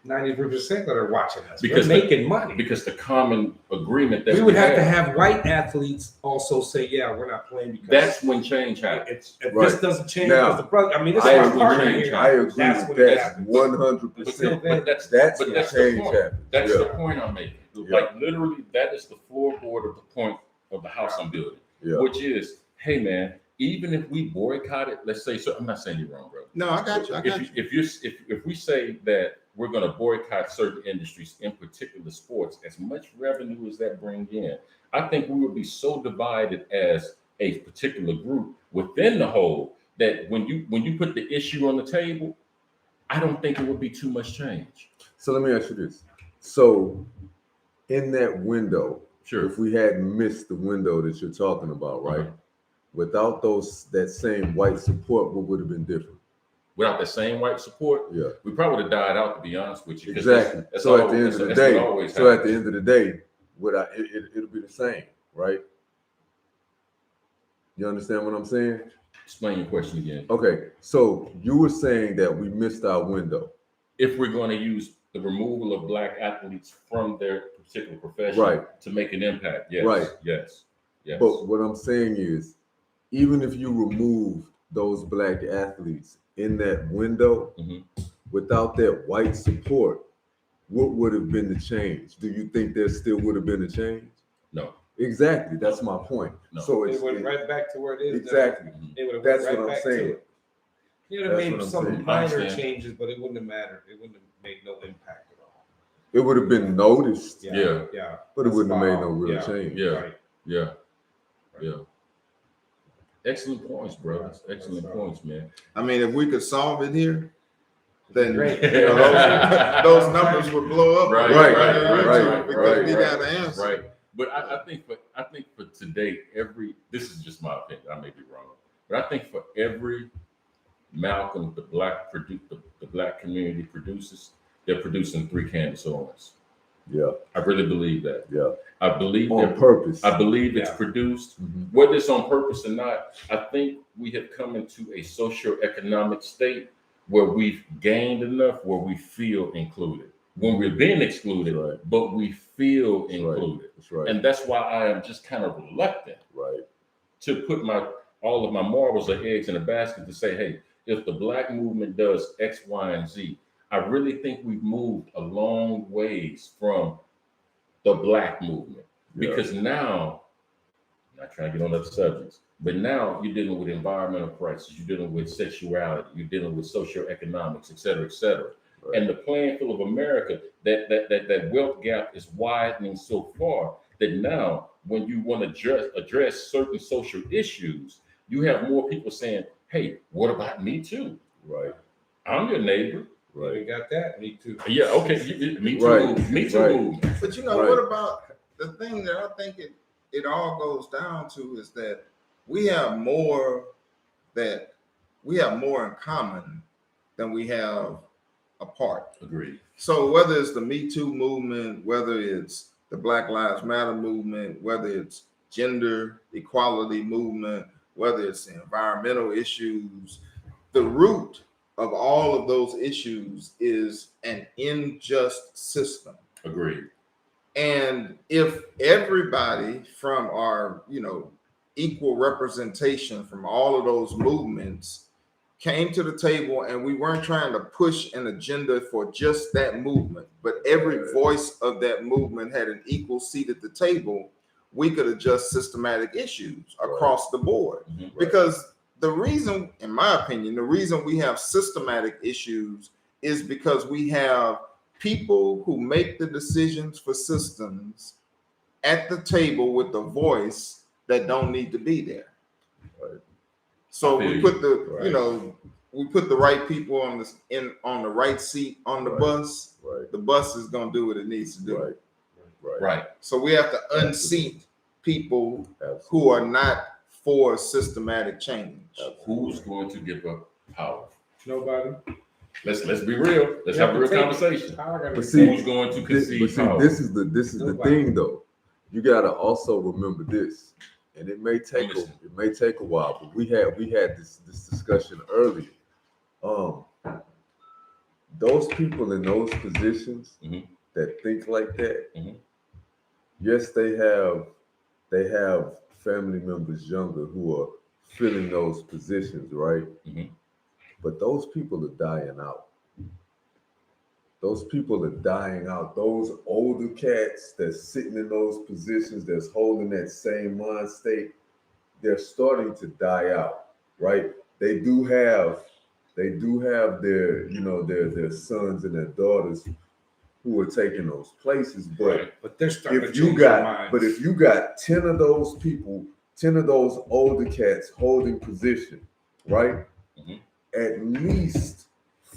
93% that are watching us. Because we're making money. Because the common agreement that we would have to have white athletes also say, yeah, we're not playing because that's when change happens. If this doesn't change, now, the brother, this is I my agree, partner here. I agree That's with when it that happens. 100%. But that's when the change point. happens. That's the point I'm making. Like literally, that is the floorboard of the point of the house I'm building, which is, hey man, even if we boycotted, let's say, so I'm not saying you're wrong, bro. No, I got you. If we say that we're going to boycott certain industries, in particular sports, as much revenue as that brings in, I think we would be so divided as a particular group within the whole that when you put the issue on the table, I don't think it would be too much change. So let me ask you this. So in that window, if we hadn't missed the window that you're talking about, right? Without that same white support, what would have been different? Without the same white support, we probably would have died out, to be honest with you. Exactly. So at the end of the day, it'll be the same, right? You understand what I'm saying? Explain your question again. Okay, so you were saying that we missed our window. If we're going to use the removal of black athletes from their particular profession to make an impact, yes, yes. But what I'm saying is, even if you remove those black athletes in that window, without that white support, what would have been the change? Do you think there still would have been a change? No. Exactly. That's my point. No. So it went right back to where it is. Exactly. That's what I'm saying. You would have made some minor changes, but it wouldn't have mattered. It wouldn't have made no impact at all. It would have been noticed. Yeah. But it wouldn't have made no real change. Yeah. Excellent points, bro. Excellent points, man. I mean, if we could solve it here, then those numbers would blow up. Right. Because we got the answer. Right. But I think for today, this is just my opinion. I may be wrong, but I think for every Malcolm the black community produces, they're producing 3 Candace Owens. Yeah. I really believe that. Yeah. I believe on purpose. I believe it's produced, whether it's on purpose or not. I think we have come into a socio-economic state where we've gained enough where we feel included. When we're being excluded, but we feel included. That's right. And that's why I am just kind of reluctant to put all of my marbles or eggs in a basket to say, hey, if the black movement does X, Y, and Z, I really think we've moved a long ways from the black movement. Because now, I'm not trying to get on other subjects, but now you're dealing with environmental crisis, you're dealing with sexuality, you're dealing with socioeconomics, et cetera, et cetera. And the playing field of America, that wealth gap is widening so far that now when you want to address certain social issues, you have more people saying, hey, what about me too? Right. I'm your neighbor. Right. You got that? Me too. Yeah, okay. Me too. Me too. But you know, what about the thing that I think it all goes down to is that we have more in common than we have apart. Agreed. So whether it's the Me Too movement, whether it's the Black Lives Matter movement, whether it's gender equality movement, whether it's environmental issues, the root of all of those issues is an unjust system. Agreed. And if everybody from our, equal representation from all of those movements came to the table and we weren't trying to push an agenda for just that movement, but every voice of that movement had an equal seat at the table, we could adjust systematic issues across the board. Because the reason, in my opinion, the reason we have systematic issues is because we have people who make the decisions for systems at the table with the voice that don't need to be there. So we put we put the right people on the right seat on the bus. The bus is gonna do what it needs to do. Right. So we have to unseat people who are not for systematic change. Who's going to give up power? Nobody. Let's be real. Let's have a real conversation. But see, who's going to concede power? This is the thing though. You gotta also remember this, and it may take a while, but we had this discussion earlier. Those people in those positions that think like that, yes, they have family members younger who are filling those positions, right? But those people are dying out. Those people are dying out. Those older cats that's sitting in those positions, that's holding that same mind state, they're starting to die out, right? They do have their, their sons and their daughters who are taking those places, but they're starting if you got 10 of those people, 10 of those older cats holding position, right? At least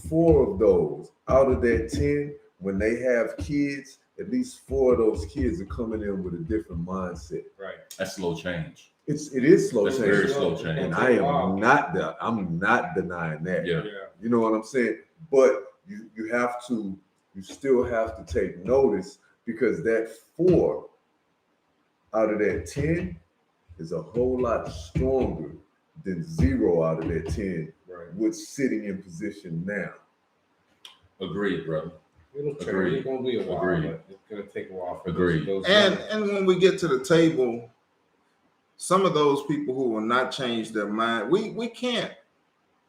4 of those out of that 10, when they have kids, at least 4 of those kids are coming in with a different mindset. Right. That's slow change. It is slow change. Very slow change. And I'm not denying that. Yeah. You know what I'm saying? But you still have to take notice, because that 4 out of that 10 is a whole lot stronger than 0 out of that 10 what's sitting in position now. Agreed, brother. It'll turn. It's gonna be a while, but it's gonna take a while for those and when we get to the table, some of those people who will not change their mind, we can't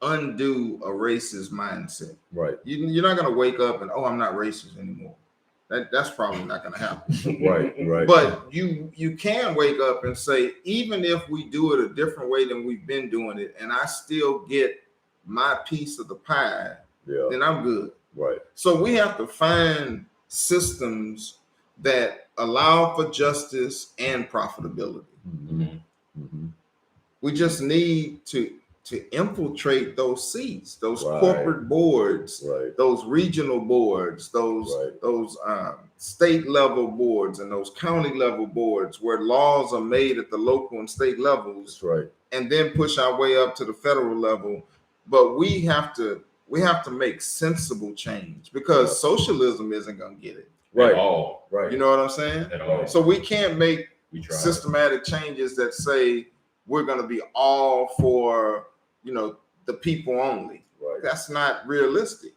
undo a racist mindset. Right. You're not gonna wake up and I'm not racist anymore. That's probably not gonna happen. Right. But you can wake up and say, even if we do it a different way than we've been doing it, and I still get my piece of the pie, then I'm good. Right. So we have to find systems that allow for justice and profitability. We just need to to infiltrate those seats, those Right. corporate boards, Right. those regional boards, those state level boards, and those county level boards, where laws are made at the local and state levels. That's right. And then push our way up to the federal level. But we have to make sensible change, because socialism isn't going to get it. Right. At all. Right. You know what I'm saying? At all. So we can't make systematic changes that say we're going to be all for, the people only. Right. That's not realistic,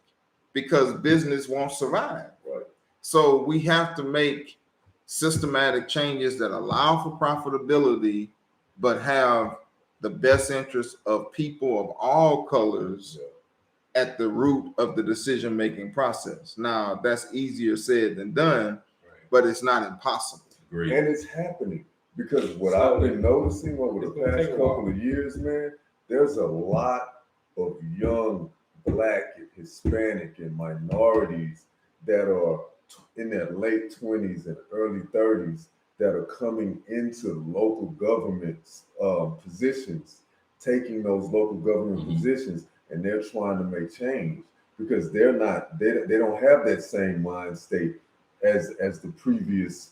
because business won't survive. Right. So we have to make systematic changes that allow for profitability, but have the best interest of people of all colors at the root of the decision-making process. Now, that's easier said than done, but it's not impossible. Great. And it's happening, because what I've been noticing over the past couple of years, man, there's a lot of young Black, Hispanic, and minorities that are in their late 20s and early 30s that are coming into local government positions, taking those local government positions, and they're trying to make change, because they don't have that same mind state as the previous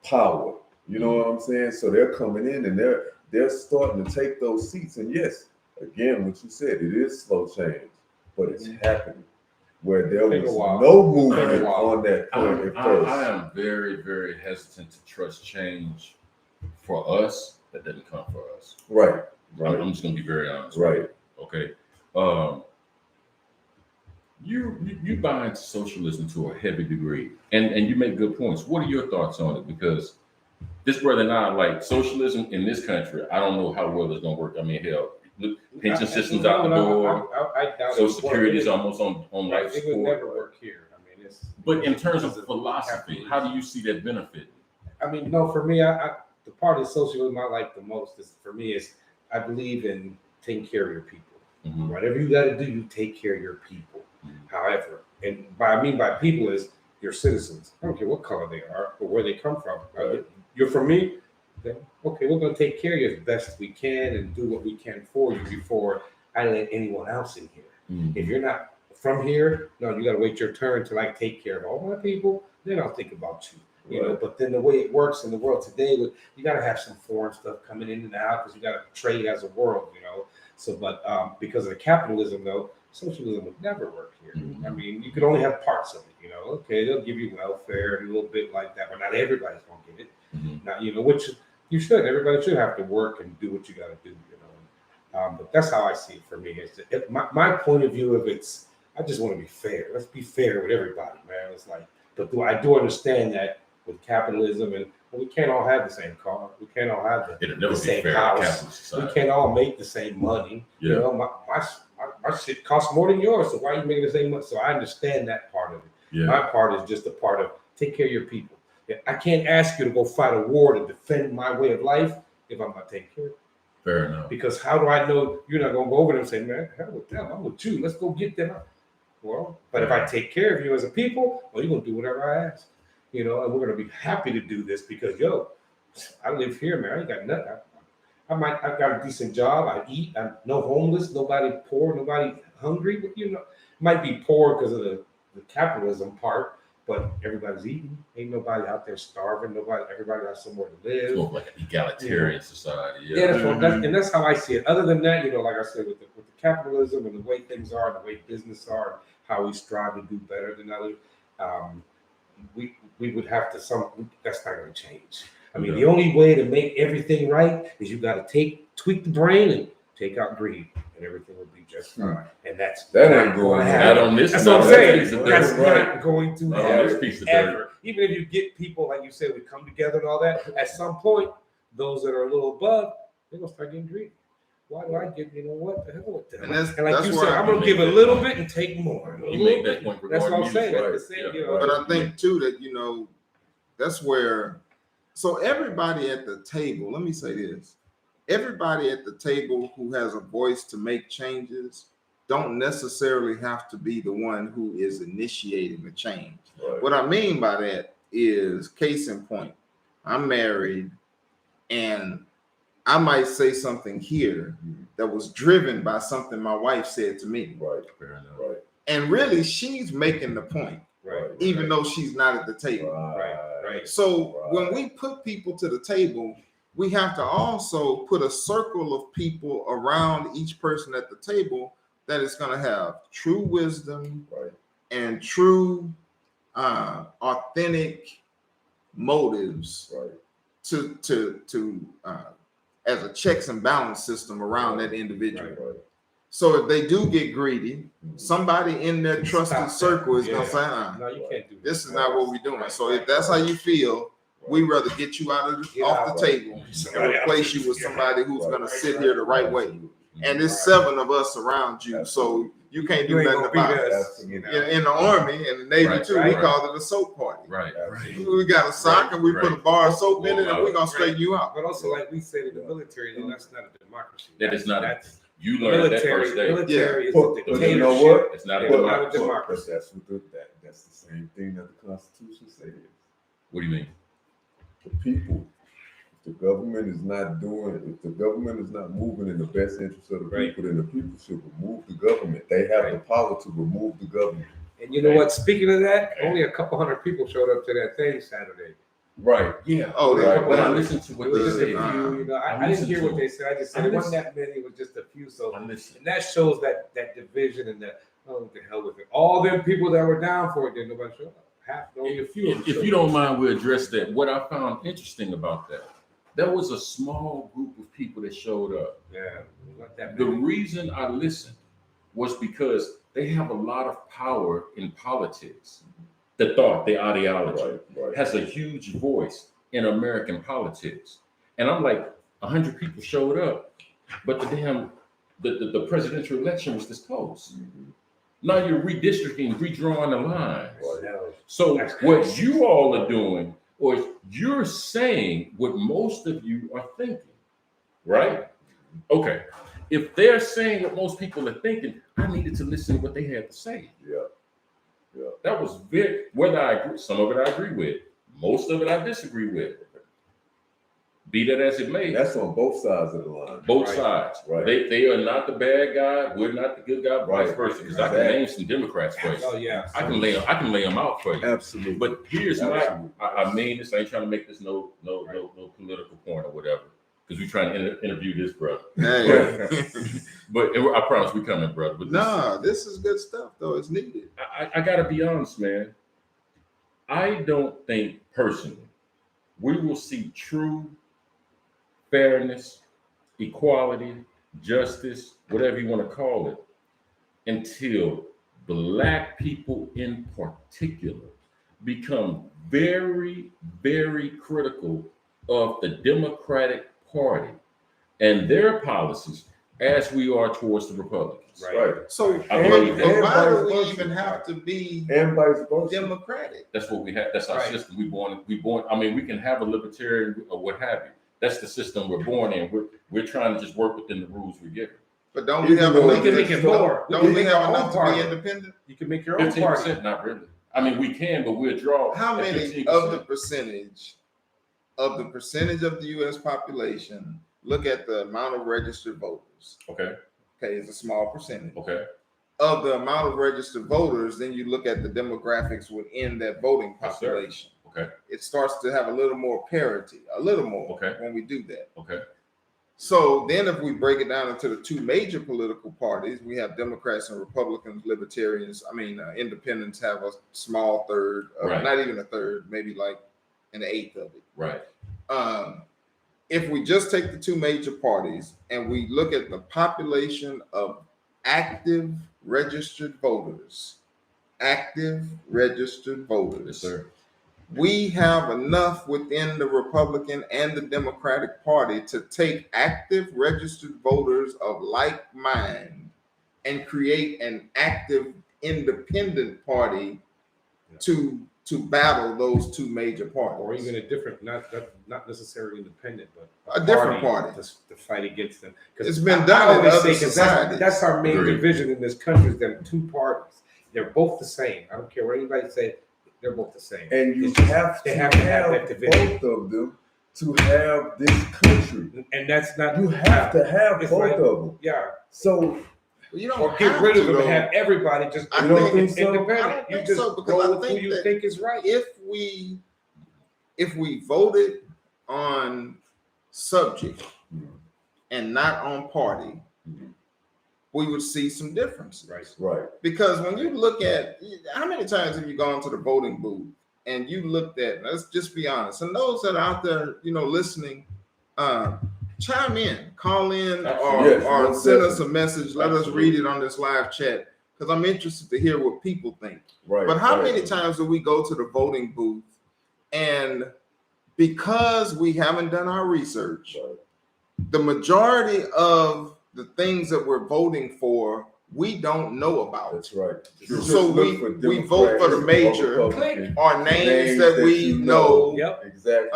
power. You know what I'm saying? So they're coming in and they're starting to take those seats. And yes, again, what you said, it is slow change, but it's happening. Where there was no movement on that point at first. I am very, very hesitant to trust change for us that doesn't come for us. Right. Right. I'm just gonna be very honest. Right. Okay. You buy into socialism to a heavy degree, and you make good points. What are your thoughts on it? Because this brother and I, like, socialism in this country, I don't know how well it's gonna work. I mean, hell, pension systems out the door. I doubt Social Security is almost on life support. It would never work here. I mean, But in terms of philosophy, how do you see that benefit? I mean, no, for me, the part of socialism I like the most is I believe in taking care of your people. Mm-hmm. Whatever you got to do, you take care of your people. Mm-hmm. However, and by people is your citizens. I don't care what color they are or where they come from. Right. You're from me, then okay, we're going to take care of you as best we can and do what we can for you before I let anyone else in here. Mm-hmm. If you're not from here, no, you got to wait your turn till I take care of all my people. Then I'll think about you. You know, but then the way it works in the world today, you got to have some foreign stuff coming in and out because you got to trade as a world, So, but because of the capitalism, though, socialism would never work here. Mm-hmm. I mean, you could only have parts of it, Okay, they'll give you welfare and a little bit like that, but not everybody's going to get it. Mm-hmm. Now, which you should. Everybody should have to work and do what you got to do, But that's how I see it for me. My point of view of I just want to be fair. Let's be fair with everybody, man. It's like, but I do understand that. With capitalism, and we can't all have the same car. We can't all have the same house. We can't all make the same money. Yeah. My shit costs more than yours. So why are you making the same money? So I understand that part of it. Yeah. My part is just a part of take care of your people. I can't ask you to go fight a war to defend my way of life if I'm not taking care of it. Fair enough. Because how do I know you're not going to go over there and say, man, hell with them, I'm with you. Let's go get them. Well, but if I take care of you as a people, well, you're going to do whatever I ask. And we're going to be happy to do this because, I live here, man. I ain't got nothing. I've got a decent job. I eat. I'm no homeless, nobody poor, nobody hungry. But, might be poor because of the capitalism part, but everybody's eating. Ain't nobody out there starving. Everybody got somewhere to live. It's more like an egalitarian society. Yeah, that's how I see it. Other than that, like I said, with the capitalism and the way things are, and the way business are, and how we strive to do better than others, we would have to that's not going to change. I mean, the only way to make everything right is you got to tweak the brain and take out greed, and everything will be just fine. And that ain't going to happen. Not on this. That's what I'm saying. That's not going to happen piece of ever. Even if you get people, like you said, we come together and all that, at some point, those that are a little above, they're going to start getting greedy. Why do I get, what the hell with that? And like you said, I'm going to give a little bit and take more. You make that point. That's what I'm saying. Right. But I think, too, that, that's where, so everybody at the table, let me say this, everybody at the table who has a voice to make changes don't necessarily have to be the one who is initiating the change. Right. What I mean by that is, case in point, I'm married and I might say something here that was driven by something my wife said to me. Right. Fair enough. Right. And really, she's making the point, Right. even though she's not at the table. Right. So when we put people to the table, we have to also put a circle of people around each person at the table that is going to have true wisdom and true authentic motives to as a checks and balance system around that individual. So if they do get greedy, somebody in their trusted circle is going to say, no, you can't do this is not what we're doing. So if that's how you feel, we'd rather get you out of off the table and replace you with somebody who's going to sit here the right way. And there's 7 of us around you, so you can't do nothing about it. In the Army and the Navy too, we call it a soap party. Right. We got a sock and we put a bar of soap in it, and we're gonna straighten you out. But also, like we said in the military, that's not a democracy. That is not. You learned that first day. Military is a But dictatorship. you know what? It's not a democracy. That's the same thing that the Constitution says. What do you mean? The people. If the government is not moving in the best interest of the people, then the people should remove the government. They have the power to remove the government. And you know what? Speaking of that, only a couple hundred people showed up to that thing Saturday. Right. Yeah. Oh, right. But I listened to what they just a said. few, you know, I didn't hear what they said. I just said it wasn't that many. It was just a few. So, and that shows that division and that, what the hell with it. All them people that were down for it, didn't nobody show up. Only a few. If you don't mind, we'll address that. What I found interesting about that, there was a small group of people that showed up. Yeah. Not that The many. reason I listened was because they have a lot of power in politics. The thought, the ideology has a huge voice in American politics. And I'm like, 100 people showed up, but the presidential election was this close. Now you're redistricting, redrawing the lines. So what you all are doing, or you're saying what most of you are thinking, right? Okay. If they're saying what most people are thinking, I needed to listen to what they had to say. Yeah. That was very, whether I agree, some of it I agree with, most of it I disagree with. Be that as it may. That's on both sides of the line. Both sides. Right. They are not the bad guy. We're not the good guy. Vice versa. Because I can name some Democrats for you. Oh yeah. I can lay them out for you. Absolutely. But here's I mean this. I ain't trying to make this no political point or whatever. Because we're trying to interview this brother. Hey. But I promise we coming, brother. But this is good stuff though. It's needed. I gotta be honest, man. I don't think personally we will see true fairness, equality, justice, whatever you want to call it, until Black people in particular become very, very critical of the Democratic Party and their policies as we are towards the Republicans. Right. So I believe that. why do we even have to be and vice versa? Democratic? That's what we have. That's our system. We born. I mean, we can have a libertarian or what have you. That's the system we're born in. We're trying to just work within the rules we're given. But don't we have We can make it more. Don't we have our own enough to party. be independent? You can make your own party. 15%, not really. I mean, we can, but we'll draw. How at many 15%. of the percentage of the U.S. population? Look at the amount of registered voters. Okay. Okay, it's a small percentage. Okay. Of the amount of registered voters, then you look at the demographics within that voting population. Okay. It starts to have a little more parity, a little more when we do that. Okay. So then if we break it down into the two major political parties, we have Democrats and Republicans, libertarians. I mean, independents have a small third, not even a third, maybe like an eighth of it. Right. If we just take the two major parties and we look at the population of active registered voters, Yes, sir. we have enough within the Republican and the Democratic Party to take active registered voters of like mind and create an active independent party to battle those two major parties. Or even a different, not necessarily independent, but a different party to fight against them. It's been done in other societies. That's our main division in this country, is them two parties. They're both the same. I don't care what anybody say, they're both the same. And you have to have that division. both of them to have this country. And that's not. You have to have It's both like- of them. Yeah. So You don't Or get have rid of to, them though. and have everybody just I don't think- think so. independent. I don't You think just so, because roll I with who think you that think is right. if we voted on subject and not on party, we would see some differences. right. Because when you look at how many times have you gone to the voting booth and you looked at, let's just be honest, and those that are out there, listening, chime in, call in, Absolutely. or Yes, send most us a message. Let us read it on this live chat because I'm interested to hear what people think. Right. But how right. many times do we go to the voting booth and because we haven't done our research, the majority of the things that we're voting for, we don't know about. That's right. So we vote for the major or names that we know. Yep. Exactly.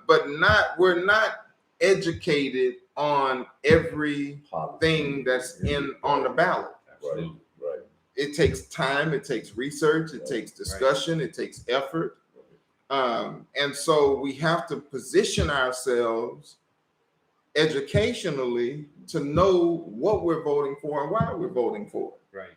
But we're not educated on everything that's on the ballot. Right. Right. It takes time, it takes research, it takes discussion, it takes effort. And so we have to position ourselves educationally to know what we're voting for and why we're voting for it. Right.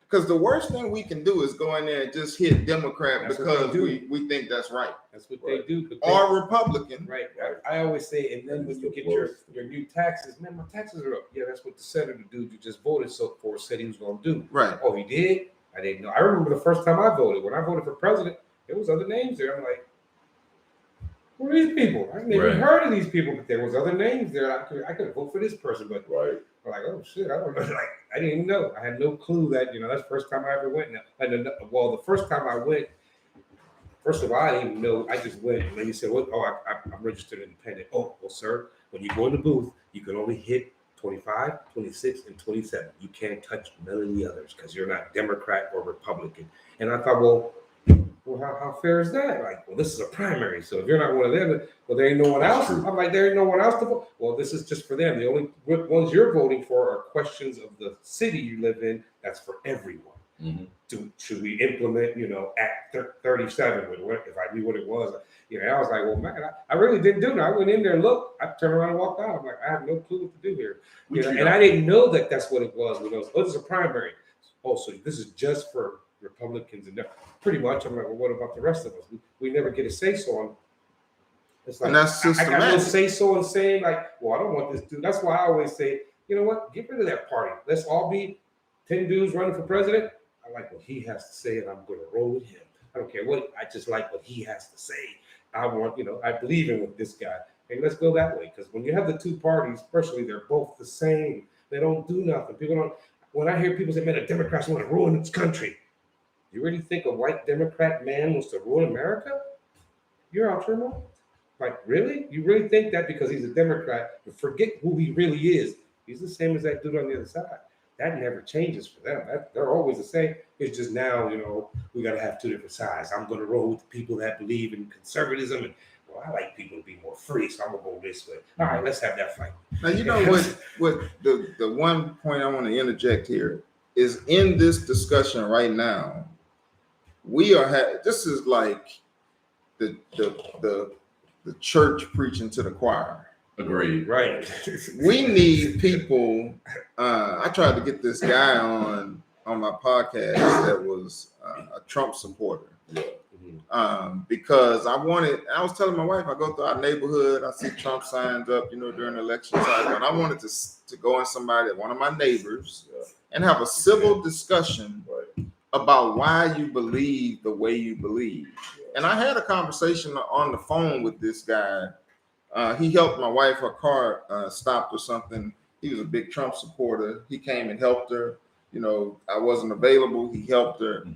Because the worst thing we can do is go in there and just hit Democrat That's what because they do. we think that's right. That's what they do. But Or Republican. right. I always say, and then when you get your new taxes, man, my taxes are up. Yeah, that's what the senator dude you just voted for said he was going to do. Right. Oh, he did? I didn't know. I remember the first time I voted. When I voted for president, there was other names there. I'm like, who are these people? I never Right. heard of these people, but there was other names there. I could vote for this person, but Right. I'm like, oh shit, I don't know. Like, I didn't even know. I had no clue that that's the first time I ever went. Well, the first time I went, first of all, I didn't even know. I just went, and then he said, "What? Oh, I'm registered independent." Oh, well, sir, when you go in the booth, you can only hit 25, 26, and 27. You can't touch none of the others because you're not Democrat or Republican. And I thought, well, how fair is that? Like, well, this is a primary, so if you're not one of them, well, there ain't no one else. I'm like, there ain't no one else to vote. Well, this is just for them. The only ones you're voting for are questions of the city you live in. That's for everyone. Mm-hmm. Should we implement, Act 37? If I knew what it was, I was like, well, man, I really didn't do that. I went in there and looked. I turned around and walked out. I'm like, I have no clue what to do here. And I didn't know that that's what it was. Oh, this is a primary. Oh, so this is just for Republicans and pretty much. I'm like, well, what about the rest of us? We never get a say so on. It's like, And that's I got no systematic. say so in saying like, well, I don't want this dude. That's why I always say, you know what? Get rid of that party. Let's all be 10 dudes running for president. I like what he has to say, and I'm going to roll with him. I don't care what. I just like what he has to say. I want, I believe in with this guy. And let's go that way. Because when you have the two parties, especially, they're both the same. They don't do nothing. People don't. When I hear people say, man, the Democrats want to ruin this country. You really think a white Democrat man wants to ruin America? You're out your mind. Like, really? You really think that because he's a Democrat, you forget who he really is? He's the same as that dude on the other side. That never changes for them. They're always the same. It's just now, we got to have two different sides. I'm going to roll with the people that believe in conservatism. And, well, I like people to be more free, so I'm going to go this way. All right, let's have that fight. Now, you know what the one point I want to interject here is in this discussion right now, we are this is like the church preaching to the choir. Agreed. Right. We need people. I tried to get this guy on my podcast that was a Trump supporter. Because I was telling my wife, I go through our neighborhood, I see Trump signs up, during the election cycle, and I wanted to go in one of my neighbors, and have a civil discussion about why you believe the way you believe. And I had a conversation on the phone with this guy. He helped my wife, her car stopped or something. He was a big Trump supporter. He came and helped her. I wasn't available. He helped her.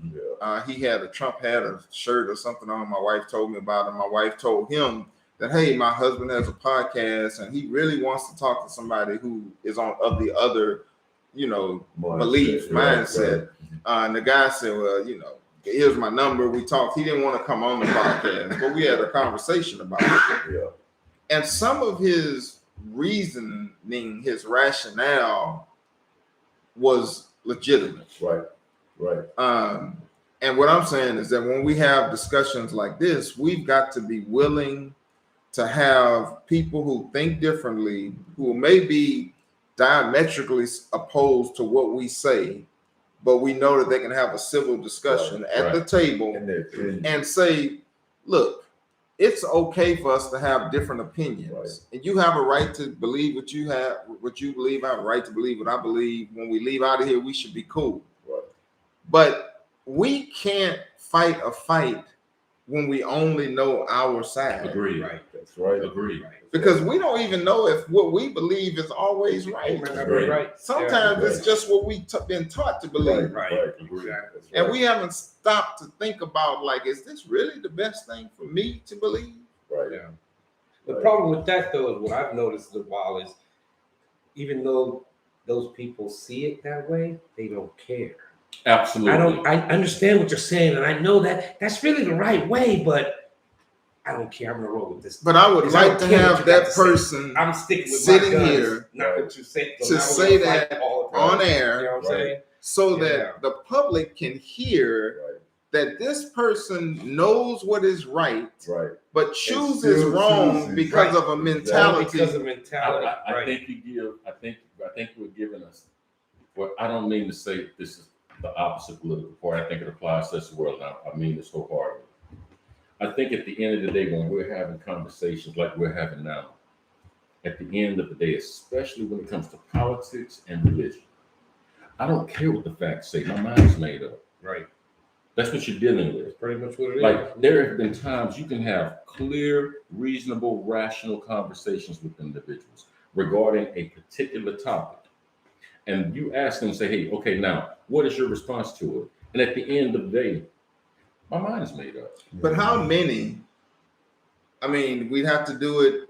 He had a Trump hat or shirt or something on. My wife told me about it. My wife told him that, hey, my husband has a podcast and he really wants to talk to somebody who is of the other, mindset. And the guy said, well, here's my number. We talked. He didn't want to come on the podcast, but we had a conversation about it. And some of his reasoning, his rationale was legitimate. Right. And what I'm saying is that when we have discussions like this, we've got to be willing to have people who think differently, who may be diametrically opposed to what we say, but we know that they can have a civil discussion at the table and say, look, it's okay for us to have different opinions. And you have a right to believe what you believe. I have a right to believe what I believe. When we leave out of here, we should be cool. But we can't fight a fight when we only know our side. Agree. Right. That's right. Agree. Because we don't even know if what we believe is always right. Right. Sometimes it's just what we've been taught to believe. Right. Agree. And we haven't stopped to think about, like, is this really the best thing for me to believe? Right. Yeah. The problem with that, though, is what I've noticed a while is, even though those people see it that way, they don't care. Absolutely. I understand what you're saying, and I know that that's really the right way, but I don't care. I'm gonna roll with this. But I would like to have that person I'm sticking with sitting my guns, here not what you say, to say that on air, you know what I'm saying? so that the public can hear that this person knows what is right, but chooses wrong because of a mentality. Because of mentality. I think you were giving us. Well, I don't mean to say this is the opposite political party. I think it applies to the world now. I mean this wholeheartedly. I think at the end of the day, when we're having conversations like we're having now, at the end of the day, especially when it comes to politics and religion, I don't care what the facts say. My mind is made up. Right. That's what you're dealing with. That's pretty much what it is. Like, there have been times you can have clear, reasonable, rational conversations with individuals regarding a particular topic. And you ask them, say, hey, okay, now, what is your response to it? And at the end of the day, my mind is made up. But how many? I mean, we'd have to do it,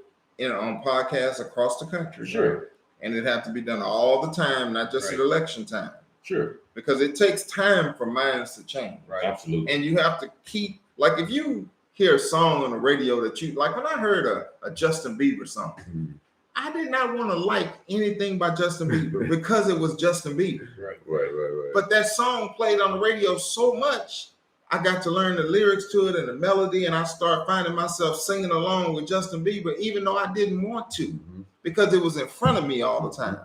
on podcasts across the country. Sure. Right? And it'd have to be done all the time, not just at election time. Sure. Because it takes time for minds to change. Right. Absolutely. And you have to keep, like, if you hear a song on the radio that you like, when I heard a Justin Bieber song, I did not want to like anything by Justin Bieber because it was Justin Bieber. Right. But that song played on the radio so much, I got to learn the lyrics to it and the melody, and I start finding myself singing along with Justin Bieber, even though I didn't want to, because it was in front of me all the time.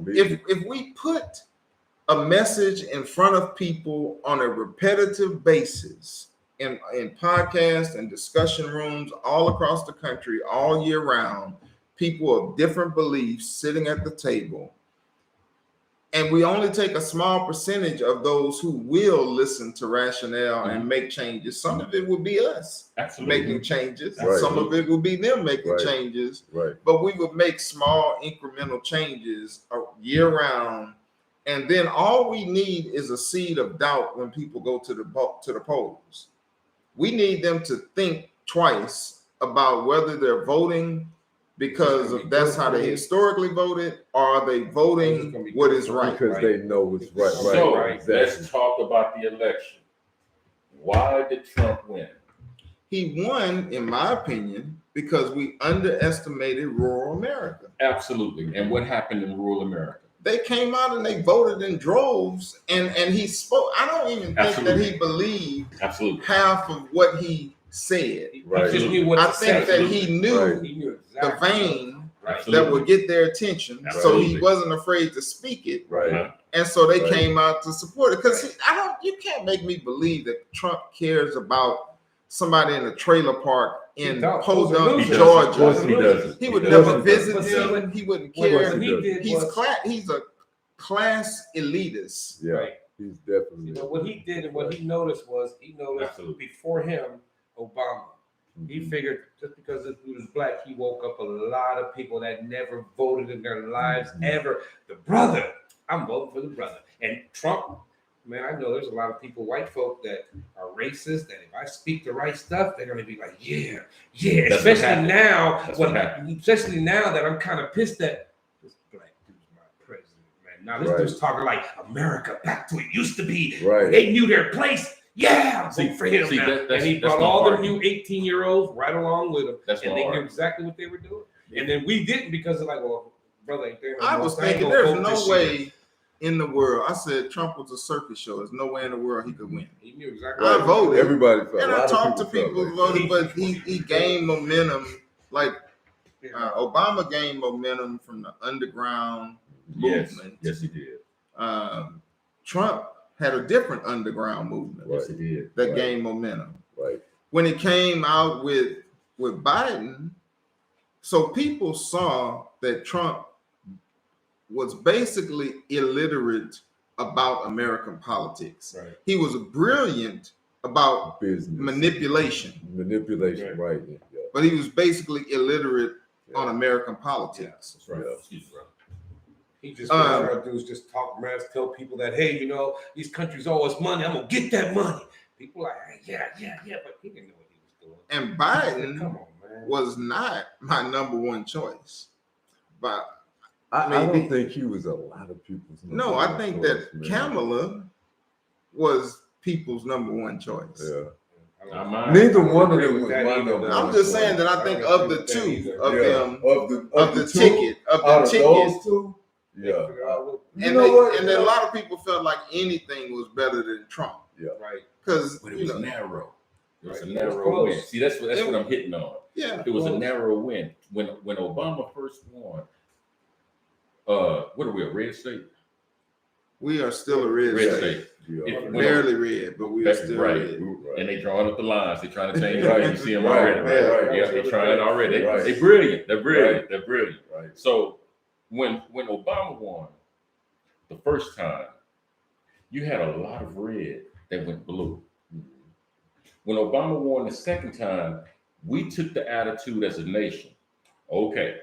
If we put a message in front of people on a repetitive basis in podcasts and discussion rooms all across the country all year round, people of different beliefs sitting at the table, and we only take a small percentage of those who will listen to rationale and make changes. Some of it will be us making changes. Some of it will be them making changes. But we will make small incremental changes year round. And then all we need is a seed of doubt when people go to the polls. We need them to think twice about whether they're voting because that's how they historically voted, or are they voting what is right? Because they know it's right. So let's talk about the election. Why did Trump win? He won, in my opinion, because we underestimated rural America. Absolutely. And what happened in rural America? They came out and they voted in droves, and he spoke. I don't even think that he believed half of what he said. I think that he knew the vein that would get their attention, so he wasn't afraid to speak it. And so they came out to support it. Because you can't make me believe that Trump cares about somebody in a trailer park in Podunk, Georgia. He would never visit them. He wouldn't care. He's a class elitist. He's definitely. What he did and what he noticed before him, Obama. He figured just because he was black, he woke up a lot of people that never voted in their lives ever. The brother, I'm voting for the brother. And Trump, man, I know there's a lot of people, white folk, that are racist, that if I speak the right stuff, they're going to be like, yeah. Especially now that I'm kind of pissed that this black dude's my president, man. Now this dude's talking like America back to what it used to be. They knew their place. Yeah, I'm voting for him now. And he brought all the new 18-year-olds right along with him. And they knew exactly what they were doing. And then we didn't, because of like, well, brother, ain't there no I was thinking there's no way in the world. I said Trump was a circus show. There's no way in the world he could win. He knew exactly. I voted. Everybody felt. And I talked to people who voted, but he gained momentum like Obama gained momentum from the underground movement. Yes, he did. Trump had a different underground movement. Yes, he did. That gained momentum. Right. When it came out with Biden, so people saw that Trump was basically illiterate about American politics. Right. He was brilliant about Business manipulation, right? Yeah. but he was basically illiterate on American politics. That's right. Yeah. Excuse me, bro. He just trying to do is just talk mess, tell people that, hey, these countries owe us money. I'm gonna get that money. People like, yeah, but he didn't know what he was doing. And Biden Come on, man. was not my number one choice. But I don't think he was a lot of people's number no, one I think choice, that man. Kamala was people's number one choice. Yeah. Neither one of them was my number one. I'm just saying that I think of the two of them, of the ticket, those two, yeah. And then a lot of people felt like anything was better than Trump. Yeah. Right. Because But it was narrow. It was a Right. narrow It was win. See, that's what I'm hitting on. Yeah. It was a narrow win. When Obama first won, what are we, a red state? We are still a red state. Yeah. Barely red, but we are still right. red. And they drawing up the lines. They're trying to change it. Right. You see them Right. already, right? Right. Yeah, they're trying already. Right. They're brilliant. They're brilliant. Right. They're brilliant. Right. So when Obama won the first time, you had a lot of red that went blue. When Obama won the second time, we took the attitude as a nation. Okay,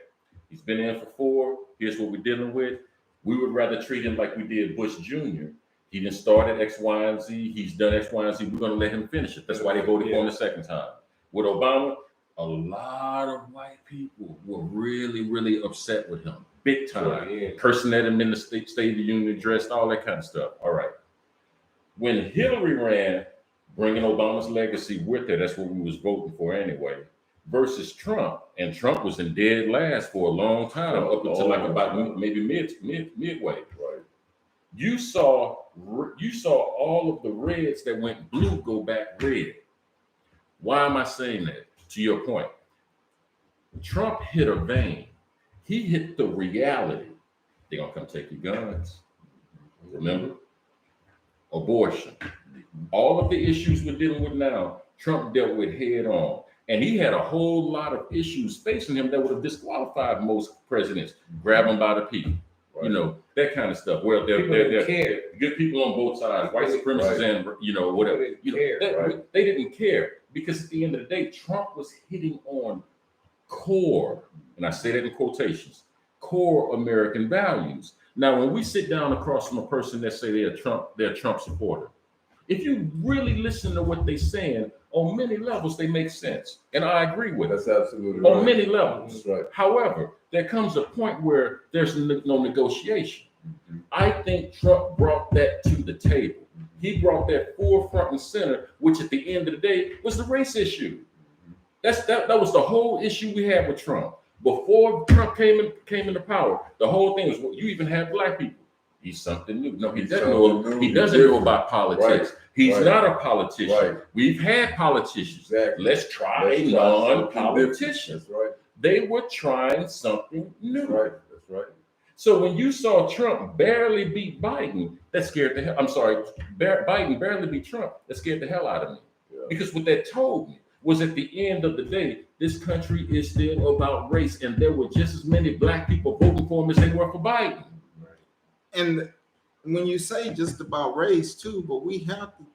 he's been in for 4. Here's what we're dealing with. We would rather treat him like we did Bush Jr. He didn't start at X, Y, and Z. He's done X, Y, and Z. We're going to let him finish it. That's why they voted for him the second time. With Obama, a lot of white people were really, really upset with him. Big time. Cursing at him in the State of the Union address, all that kind of stuff. All right. When Hillary ran, bringing Obama's legacy with her, that's what we was voting for anyway, versus Trump. And Trump was in dead last for a long time, up until like about maybe midway. Right. You saw all of the reds that went blue go back red. Why am I saying that? To your point, Trump hit a vein. He hit the reality. They're gonna come take your guns. Remember? Abortion. All of the issues we're dealing with now, Trump dealt with head on. And he had a whole lot of issues facing him that would have disqualified most presidents. Grab them by the peak. Right. That kind of stuff. Well, they're good people on both sides, white supremacists and whatever. They didn't care, because at the end of the day, Trump was hitting on core, and I say that in quotations, core American values. Now, when we sit down across from a person that say they're a Trump supporter, if you really listen to what they're saying, on many levels, they make sense. And I agree with it. That's absolutely right. On many levels. That's right. However, there comes a point where there's no negotiation. I think Trump brought that to the table. He brought that forefront and center, which at the end of the day was the race issue. That was the whole issue we had with Trump. Before Trump came into power, the whole thing was, you even had black people. He's something new. No, he doesn't know about politics. Right. He's not a politician. Right. We've had politicians. Exactly. Let's try non-politicians. That's right. They were trying something new. That's right. That's right. So when you saw Trump barely beat Biden, that scared the hell. I'm sorry, Biden barely beat Trump. That scared the hell out of me. Yeah. Because what that told me was, at the end of the day, this country is still about race, and there were just as many black people voting for him as they were for Biden. And when you say just about race too, but we have to,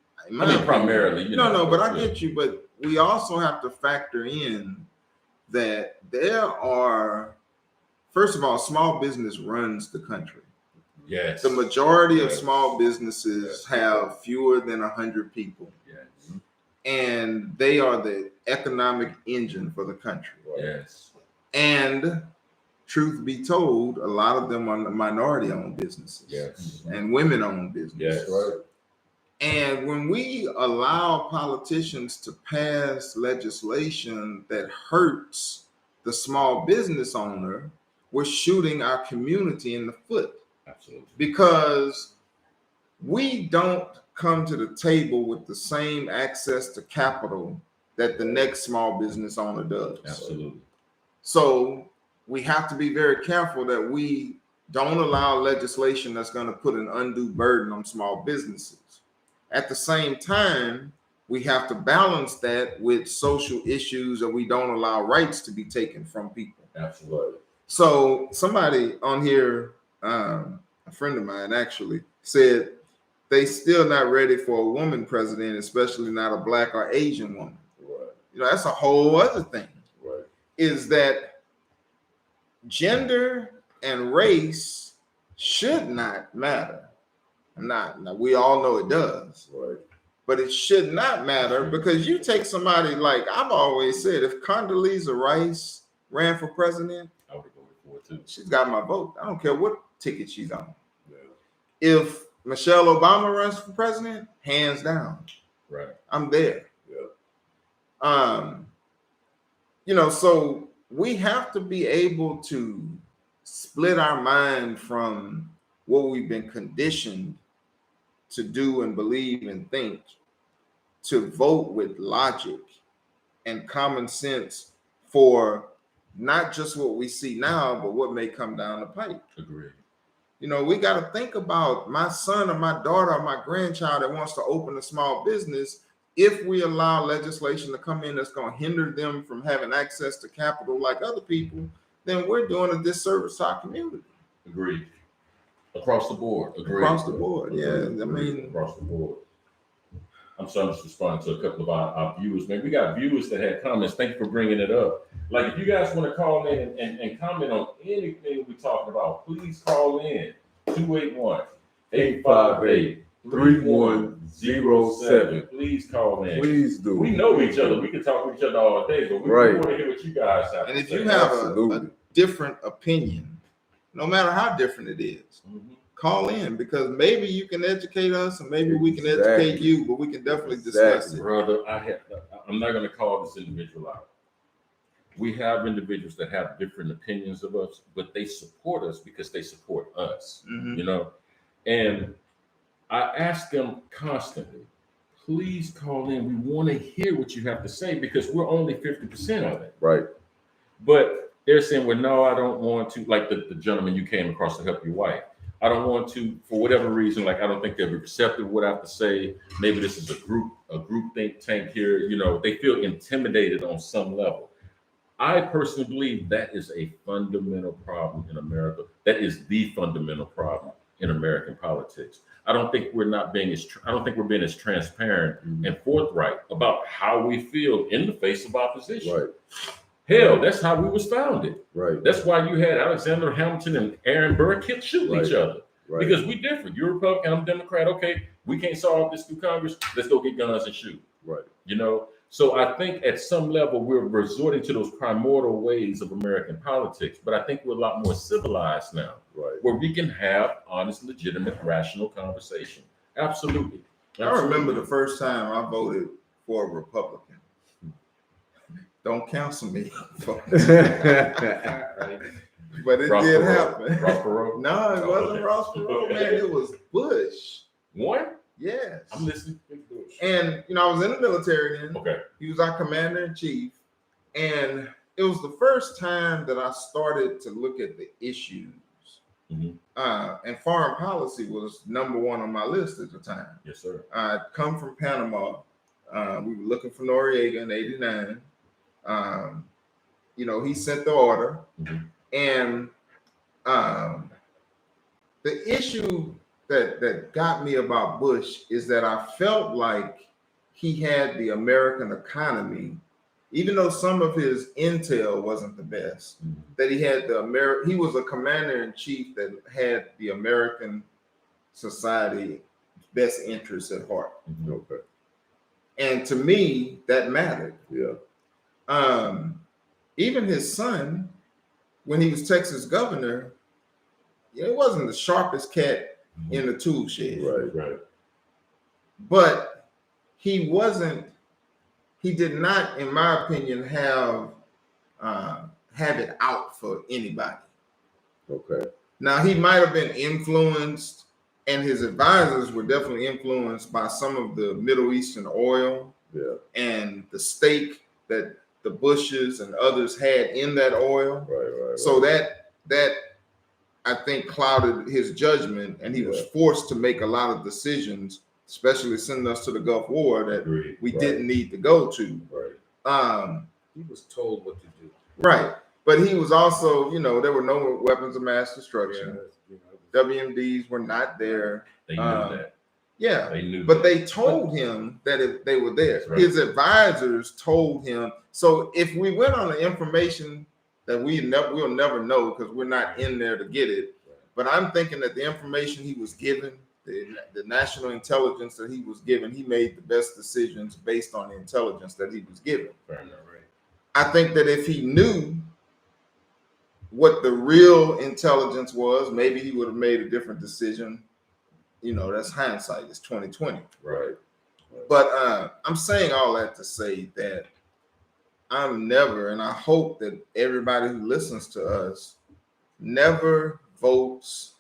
primarily, but I get you, but we also have to factor in that there are, first of all, small business runs the country. Yes. The majority of small businesses have fewer than 100 people. Yes. And they are the economic engine for the country. Yes. And truth be told, a lot of them are minority-owned businesses. Yes. And women-owned businesses. Yes. Right. And when we allow politicians to pass legislation that hurts the small business owner, we're shooting our community in the foot. Absolutely. Because we don't come to the table with the same access to capital that the next small business owner does. Absolutely. So we have to be very careful that we don't allow legislation that's going to put an undue burden on small businesses. At the same time, we have to balance that with social issues that we don't allow rights to be taken from people. Absolutely. So somebody on here, a friend of mine actually said they still not ready for a woman president, especially not a Black or Asian woman. Right. You know, that's a whole other thing. Right. Is that gender and race should not matter. Now, we all know it does. Right. But it should not matter, because you take somebody like, I've always said, if Condoleezza Rice ran for president, I would go for it too. she's got my vote. I don't care what ticket she's on. Yeah. If Michelle Obama runs for president, hands down, Right. I'm there. Yeah. You know, so we have to be able to split our mind from what we've been conditioned to do and believe and think, to vote with logic and common sense for not just what we see now, but what may come down the pipe. Agreed. You know, we got to think about my son or my daughter or my grandchild that wants to open a small business. If we allow legislation to come in that's going to hinder them from having access to capital like other people, then we're doing a disservice to our community. Agreed. Across the board. Agreed. Across the board, yeah. I mean, across the board. I'm sorry, I'm just responding to a couple of our viewers. Man, we got viewers that had comments. Thank you for bringing it up. Like, if you guys want to call in and comment on anything we're talking about, please call in 281-858-3107. Please call in. Please do. We know each other. We can talk with each other all day, but we want to hear what you guys have and to if say. you have Absolutely. a different opinion, no matter how different it is, call in, because maybe you can educate us and maybe we can educate you, but we can definitely discuss it. Brother, I'm not going to call this individual out. We have individuals that have different opinions of us, but they support us because they support us, you know? And I ask them constantly, please call in. We want to hear what you have to say, because we're only 50% of it. Right. But they're saying, well, no, I don't want to, like the gentleman you came across to help your wife. I don't want to, for whatever reason, like, I don't think they'll be receptive to what I have to say. Maybe this is a group think tank here. You know, they feel intimidated on some level. I personally believe that is a fundamental problem in America. That is the fundamental problem in American politics. I don't think we're being as transparent and forthright about how we feel in the face of opposition. Right. Hell, that's how we was founded. Right. That's why you had Alexander Hamilton and Aaron Burr shooting each other. Right. Because we different. You're Republican, I'm Democrat. Okay, we can't solve this through Congress. Let's go get guns and shoot. Right. You know? So I think at some level we're resorting to those primordial ways of American politics, but I think we're a lot more civilized now, Right. where we can have honest, legitimate, rational conversation. Absolutely. I remember the first time I voted for a Republican. Don't counsel me, but it did happen. Ross Perot? No, it wasn't Ross Perot, man. It was Bush. One? Yes. I'm listening. And, you know, I was in the military then. Okay. He was our commander in chief. And it was the first time that I started to look at the issues. And foreign policy was number one on my list at the time. Yes, sir. I'd come from Panama. We were looking for Noriega in '89. You know, he sent the order. And the issue that got me about Bush is that I felt like he had the American economy, even though some of his intel wasn't the best, that he had he was a commander in chief that had the American society best interests at heart. Okay. And to me, that mattered. Yeah. Even his son, when he was Texas governor, it wasn't the sharpest cat in the tool shed. Right. But he did not, in my opinion, have it out for anybody. Okay. Now, he might have been influenced, and his advisors were definitely influenced by some of the Middle Eastern oil Yeah. and the stake that the Bushes and others had in that oil. Right. So that I think clouded his judgment, and he was forced to make a lot of decisions, especially sending us to the Gulf War that we didn't need to go to. Right. He was told what to do. Right. But he was also, there were no weapons of mass destruction. WMDs were not there. They knew that. Yeah, they knew but that. they told him that if they were there. Right. His advisors told him. So if we went on the information that we'll never know because we're not in there to get it. But I'm thinking that the information he was given, the national intelligence that he was given, he made the best decisions based on the intelligence that he was given. Fair enough, right. I think that if he knew what the real intelligence was, maybe he would have made a different decision. That's hindsight. It's 2020. Right. But I'm saying all that to say that I'm never, and I hope that everybody who listens to us never votes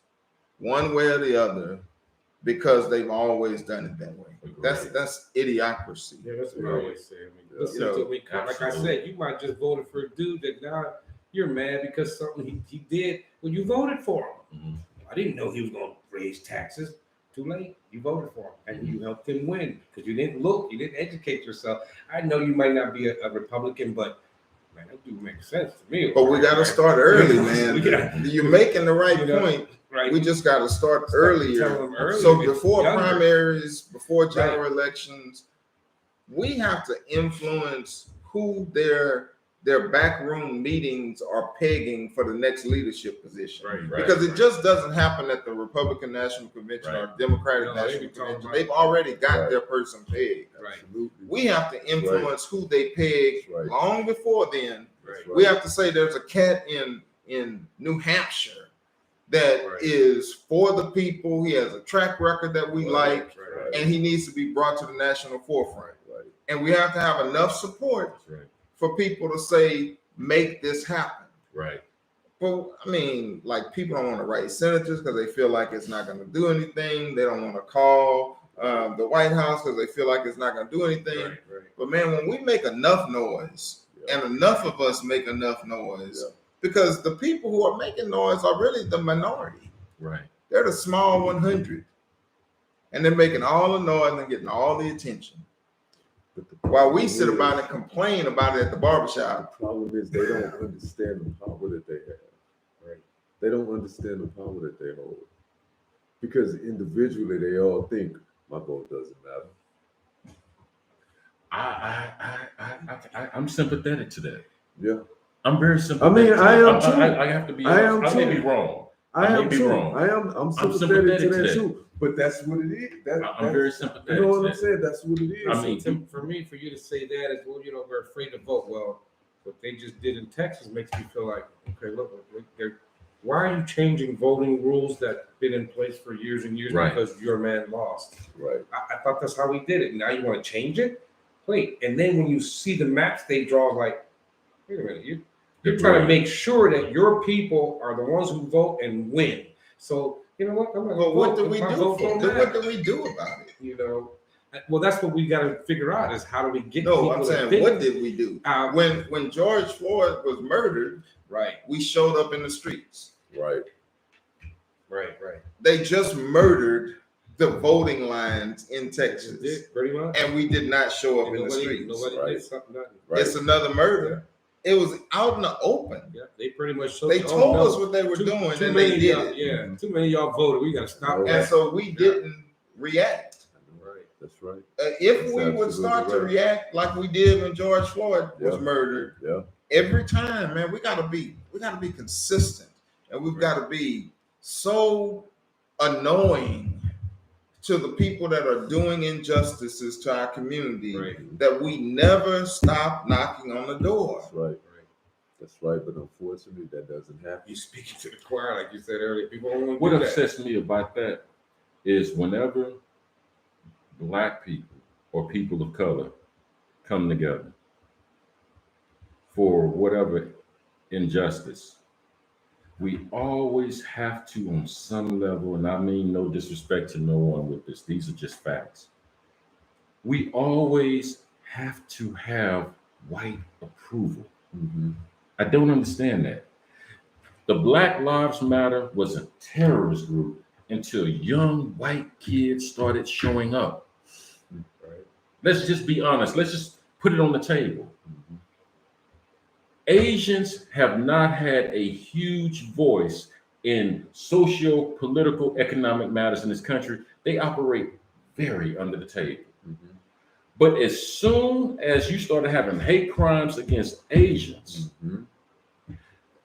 one way or the other because they've always done it that way. That's idiocracy. Yeah, that's what I always say. Like I said, you might just voted for a dude that now you're mad because something he did when you voted for him. Mm-hmm. I didn't know he was going to raise taxes. Too late. You voted for him, and you helped him win because you didn't educate yourself. I know you might not be a Republican, but man, that do make sense to me. But we got to start early, man. You're making the right point. Right. We just got to start earlier. So before primaries, before general elections, we have to influence who their backroom meetings are pegging for the next leadership position. Because it just doesn't happen at the Republican National Convention or Democratic National Convention. They've already got their person pegged. We have to influence who they peg long before then. We have to say there's a cat in New Hampshire that is for the people. He has a track record that we like, and he needs to be brought to the national forefront. And we have to have enough support for people to say, make this happen. Right. Well, I mean, like, people don't want to write senators because they feel like it's not going to do anything. They don't want to call the White House because they feel like it's not going to do anything. But man, when we make enough noise and enough of us make enough noise, because the people who are making noise are really the minority. Right. They're the small 100. And they're making all the noise and getting all the attention. While we sit about and complain about it at the barbershop. The problem is they don't understand the power that they have. Right? They don't understand the power that they hold. Because individually they all think my vote doesn't matter. I'm sympathetic to that. Yeah. I'm very sympathetic. I mean, I am too. I have to be honest. I may be wrong. I'm sympathetic to that too. But that's what it is. I'm very sympathetic. You know what I'm saying? That's what it is. I mean, for you to say that is, well, we're afraid to vote. Well, what they just did in Texas makes me feel like, okay, look, why are you changing voting rules that been in place for years and years because your man lost? Right. I thought that's how we did it. Now you want to change it? Wait. And then when you see the maps they draw, like, wait a minute, you're trying to make sure that your people are the ones who vote and win. So, you know what? Well, what do we do? What do we do about it? Well, that's what we got to figure out is how do we get? No, I'm saying, what did we do? When George Floyd was murdered, we showed up in the streets. Right. They just murdered the voting lines in Texas, pretty much, and we did not show up in the streets. Nobody did something. It's another murder. It was out in the open. Yeah, they pretty much they told us what they were doing, and they did it. Yeah, too many of y'all voted. We got to stop. And so we didn't react. Right, that's right. If we would start to react like we did when George Floyd was murdered, every time, man, we gotta be consistent, and we've got to be so annoying to the people that are doing injustices to our community that we never stop knocking on the door. That's right. But unfortunately, that doesn't happen. You speaking to the choir, like you said earlier. People don't want to What upsets me about that is whenever Black people or people of color come together for whatever injustice, we always have to, on some level, and I mean no disrespect to no one with this, these are just facts. We always have to have white approval. Mm-hmm. I don't understand that. The Black Lives Matter was a terrorist group until young white kids started showing up. Right. Let's just be honest. Let's just put it on the table. Mm-hmm. Asians have not had a huge voice in socio political, economic matters in this country. They operate very under the table. Mm-hmm. But as soon as you started having hate crimes against Asians, Mm-hmm.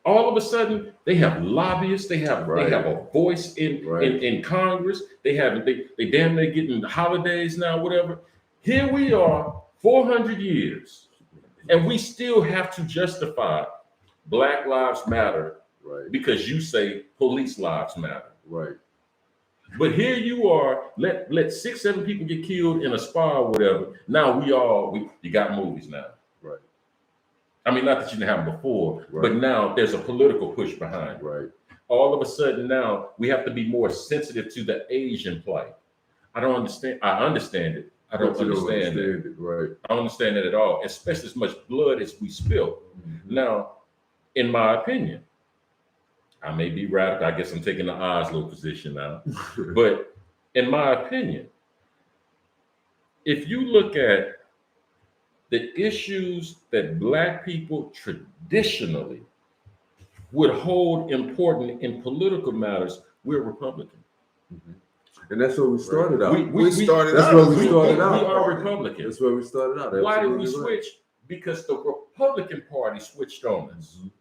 all of a sudden they have lobbyists, they have Right. a voice in Congress, they damn near getting holidays now, whatever. Here we are, 400 years. And we still have to justify Black Lives Matter Right. because you say police lives matter. Right. But here you are, let 6-7 people get killed in a spa or whatever. Now you got movies now. Right. I mean, not that you didn't have them before, Right. but now there's a political push behind it. Right. All of a sudden now we have to be more sensitive to the Asian plight. I don't understand. I understand it. I don't But you understand it. Right. I don't understand it at all, especially as much blood as we spill. Mm-hmm. Now, in my opinion, I may be radical. I guess I'm taking the Oslo position now. But in my opinion, if you look at the issues that Black people traditionally would hold important in political matters, we're Republican. Mm-hmm. And that's where we started out. We started That's out. where we started We out. are Republicans. That's where we started out. Why did we Absolutely right. switch? Because the Republican Party switched on us. Mhm.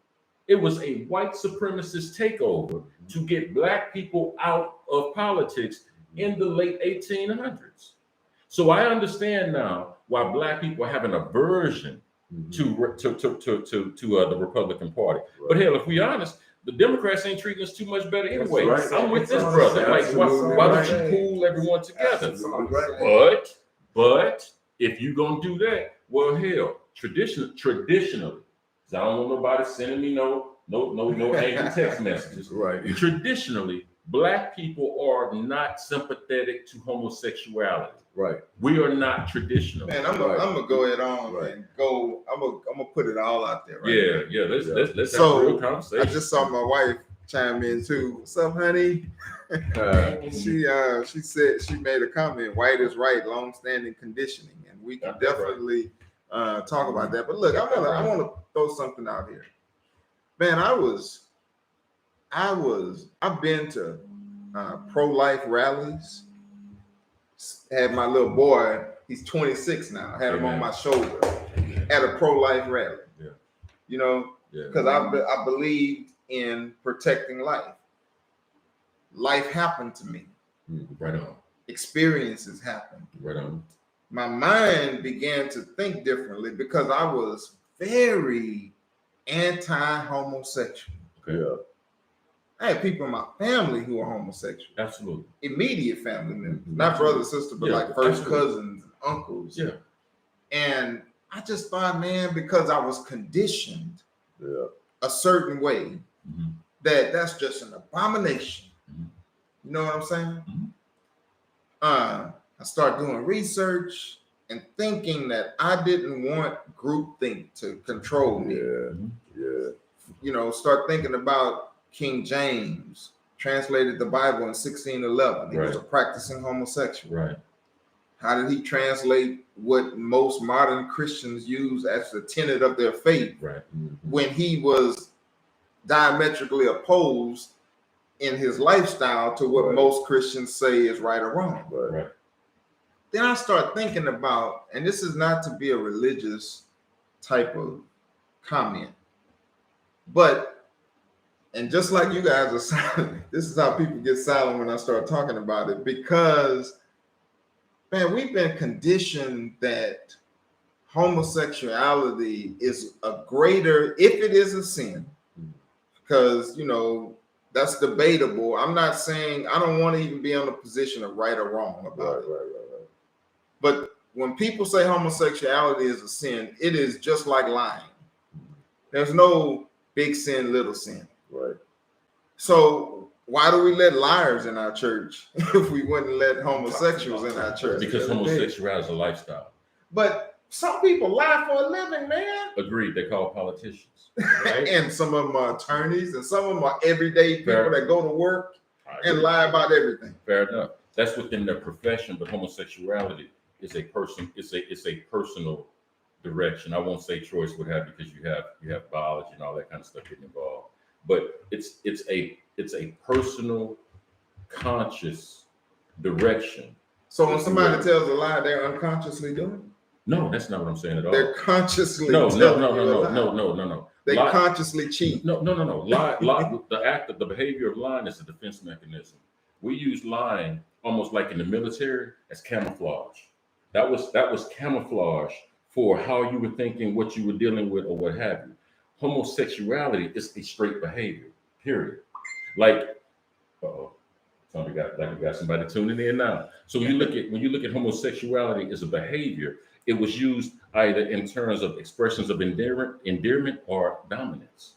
It was a white supremacist takeover to get Black people out of politics in the late 1800s. So I understand now why Black people have an aversion Mhm. to the Republican Party. Right. But hell, if we honest, the Democrats ain't treating us too much better anyway. right. I'm with this That's brother. Like, absolutely why right. don't you pull everyone together? Absolutely right. But if you gonna do that, well, hell, traditionally, 'cause I don't want nobody sending me no angry text messages. Right. Traditionally, Black people are not sympathetic to homosexuality. Right. We are not traditional. Man, I'm gonna go ahead on and go. I'm gonna put it all out there. Right Yeah. Let's So, have a real conversation. I just saw my wife chime in too. What's up, honey? She said she made a comment. White is right, long-standing conditioning, and we can definitely talk about that. But look, I want to throw something out here. Man, I've been to pro-life rallies. Had my little boy, he's 26 now. Had him on my shoulder at a pro-life rally. Yeah. You know, because I believed in protecting life. Life happened to me. Right on. Experiences happened. Right on. My mind began to think differently because I was very anti-homosexual. Okay. Yeah. I had people in my family who are homosexual. Absolutely. Immediate family members, Mhm. not brother, sister, but Yeah, like first absolutely. cousins and uncles. Yeah. And I just thought, man, because I was conditioned Yeah. a certain way, Mhm. that's just an abomination. Mhm. You know what I'm saying? Mhm. I started doing research and thinking that I didn't want groupthink to control me. Yeah. Yeah. You know, start thinking about King James translated the Bible in 1611. He was Right. a practicing homosexual. Right. How did he translate what most modern Christians use as the tenet of their faith Right. when he was diametrically opposed in his lifestyle to what Right. most Christians say is right or wrong? Right. Then I start thinking about, and this is not to be a religious type of comment, but, and just like you guys are silent, this is how people get silent when I start talking about it, because, man, we've been conditioned that homosexuality is a greater, if it is a sin, because, you know, that's debatable. I'm not saying, I don't want to even be in a position of right or wrong about it. Right. But when people say homosexuality is a sin, it is just like lying. There's no big sin, little sin. Right. So why do we let liars in our church if we wouldn't let homosexuals in our church? Because homosexuality is a lifestyle. But some people lie for a living, man. Agreed. They call politicians. Right? And some of them are attorneys, and some of them are everyday people Fair. that go to work I and agree. lie about everything. Fair enough. That's within their profession, but homosexuality is a person. It's a personal direction. I won't say choice, what have you, because you have biology and all that kind of stuff getting involved. But it's a personal, conscious direction. So when somebody tells a lie, they're unconsciously doing it. No, that's not what I'm saying at all. They're consciously No. telling you a lie. No. They Lie- consciously cheat. No. Lie. The behavior of lying is a defense mechanism. We use lying almost like in the military as camouflage. That was camouflage for how you were thinking, what you were dealing with, or what have you. Homosexuality is a straight behavior. Period. Like, we got somebody tuning in now. So when you look at homosexuality as a behavior, it was used either in terms of expressions of endearment or dominance.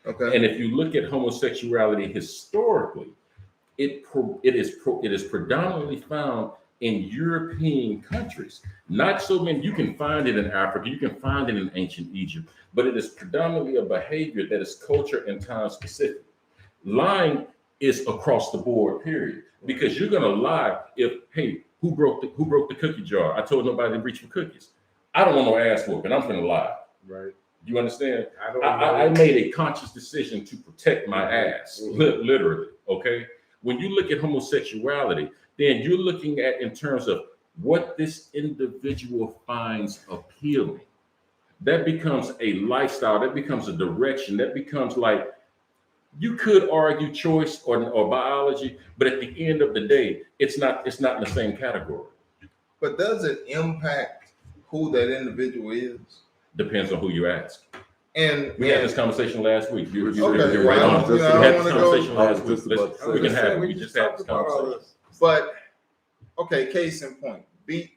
Okay. And if you look at homosexuality historically, it is predominantly found in European countries. Not so many. You can find it in Africa. You can find it in ancient Egypt, but it is predominantly a behavior that is culture and time specific. Lying is across the board. Period. Because you're gonna lie if, hey, who broke the cookie jar? I told nobody to reach for cookies. I don't want no ass whooping. I'm finna lie. Right. You understand? I I made a conscious decision to protect my ass, literally. Okay. When you look at homosexuality, then you're looking at in terms of what this individual finds appealing. That becomes a lifestyle. That becomes a direction. That becomes like, you could argue choice or biology, but at the end of the day, it's not in the same category. But does it impact who that individual is? Depends on who you ask. And We had this conversation last week. You're Okay, right well, on. you know, We I had don't this wanna go- conversation last week. just about to say We can that. have it. We just had this conversation. but okay, case in point, Pete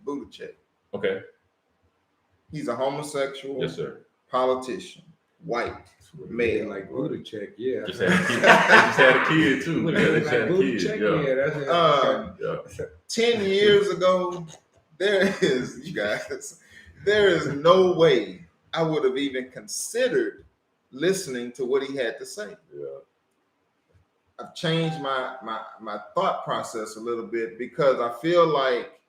Buttigieg. Okay. He's a homosexual Yes, sir. politician, white, male. like booty check, yeah. Just had a kid too. Like Yeah, they just had a booty kid. check, Yeah. yeah. That's it. Yeah. 10 years ago, there is no way I would have even considered listening to what he had to say. Yeah. I've changed my thought process a little bit because I feel like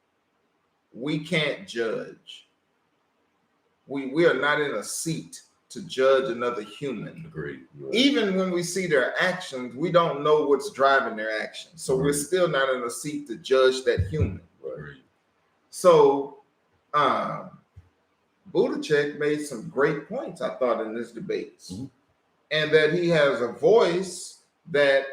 we can't judge. We are not in a seat to judge another human. Agreed. Even when we see their actions, we don't know what's driving their actions. So we're still not in a seat to judge that human. Agreed. So Buttigieg made some great points, I thought, in this debate. Mm-hmm. And that he has a voice that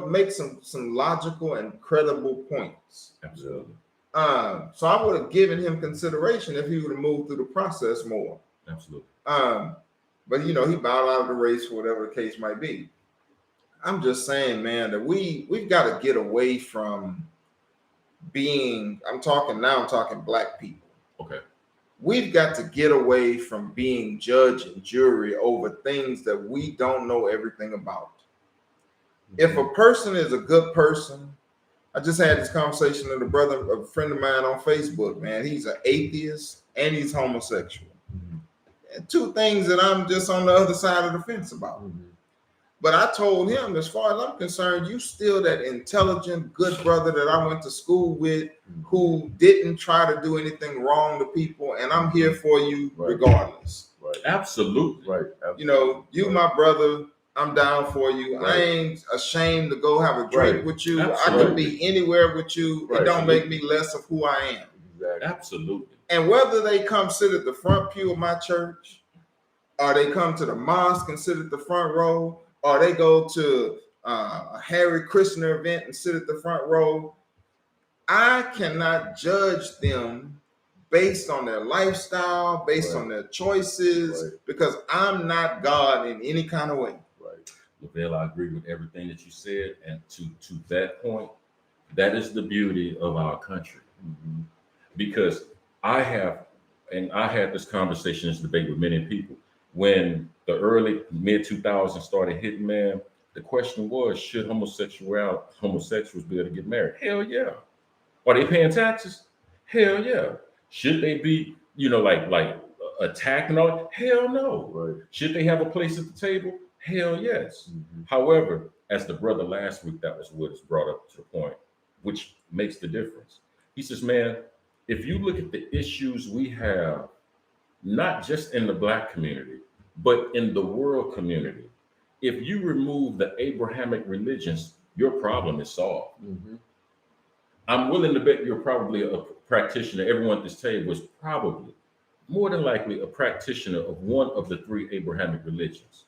makes some logical and credible points. Absolutely. So I would have given him consideration if he would have moved through the process more. Absolutely. But he bowed out of the race for whatever the case might be. I'm just saying, man, that we've got to get away from being. I'm talking Black people. Okay. We've got to get away from being judge and jury over things that we don't know everything about. If a person is a good person, I just had this conversation with a friend of mine on Facebook, man. He's an atheist and he's homosexual. And two things that I'm just on the other side of the fence about. But I told him, as far as I'm concerned, you still that intelligent, good brother that I went to school with who didn't try to do anything wrong to people. And I'm here for you regardless. Right. Absolutely. Right. Absolutely. You my brother. I'm down for you. Right. I ain't ashamed to go have a drink with you. Absolutely. I could be anywhere with you. Right. It don't make me less of who I am. Exactly. Absolutely. And whether they come sit at the front pew of my church, or they come to the mosque and sit at the front row, or they go to a Hare Krishna event and sit at the front row, I cannot judge them based on their lifestyle, based on their choices, because I'm not God in any kind of way. Lavelle, I agree with everything that you said. And to that point, that is the beauty of our country. Because I had this conversation, this debate with many people. When the early mid-2000s started hitting, man, the question was, should homosexuals be able to get married? Hell yeah. Are they paying taxes? Hell yeah. Should they be, like attacked and all? Hell no. Right. Should they have a place at the table? Hell yes. Mm-hmm. However, as the brother last week that was with us brought up to the point, which makes the difference. He says, man, if you look at the issues we have, not just in the Black community, but in the world community, if you remove the Abrahamic religions, your problem is solved. Mm-hmm. I'm willing to bet you're probably a practitioner. Everyone at this table is probably more than likely a practitioner of one of the 3 Abrahamic religions.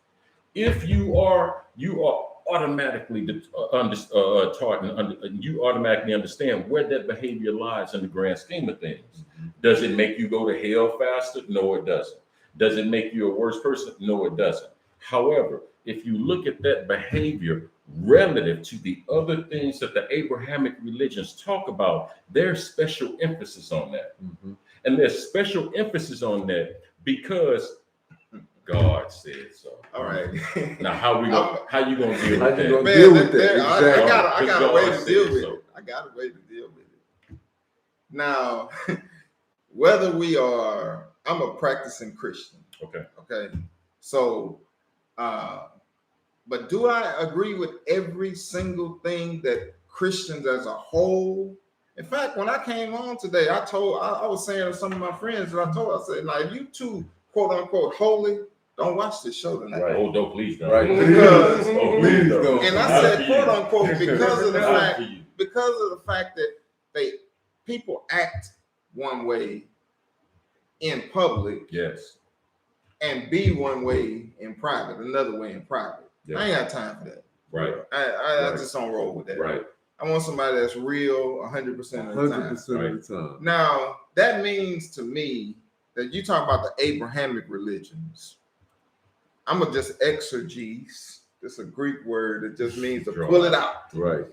If you are automatically taught and you automatically understand where that behavior lies in the grand scheme of things. Does it make you go to hell faster? No, it doesn't. Does it make you a worse person? No, it doesn't. However, if you look at that behavior relative to the other things that the Abrahamic religions talk about, there's special emphasis on that. Mm-hmm. And there's special emphasis on that because God said so. All right. Now, how you gonna deal How with you that? gonna Man, deal with that? I Exactly. got a way to God deal said with so. it. I got a way to deal with it. Now, whether we are, I'm a practicing Christian. Okay. So, but do I agree with every single thing that Christians as a whole? In fact, when I came on today, I was saying to some of my friends that I said, like, you too, quote unquote, holy, don't watch this show tonight. Right. Oh, don't please don't. Right. Because- Please don't. And I said, quote unquote, because of the fact that people act one way in public Yes. and be one way in private, another way in private. Yeah. I ain't got time for that. Right. I just don't roll with that. Right. I want somebody that's real 100% of the time. 100% of the time. Now, that means to me that you talk about the Abrahamic religions. I'm going to just exegese. It's a Greek word that just means to pull it out. Right.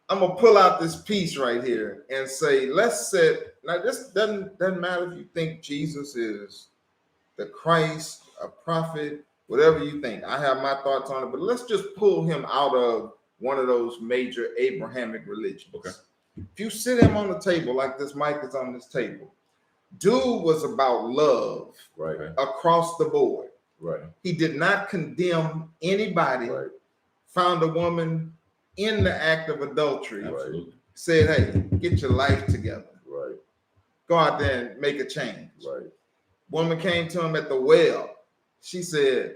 I'm going to pull out this piece right here and say, let's set, now this doesn't matter if you think Jesus is the Christ, a prophet, whatever you think. I have my thoughts on it, but let's just pull him out of one of those major Abrahamic religions. Okay. If you sit him on the table like this mic is on this table, dude was about love Right. across the board. Right. He did not condemn anybody, Right. found a woman in the act of adultery, Absolutely. said, hey, get your life together. Right. Go out there and make a change. Right. Woman came to him at the well. He said,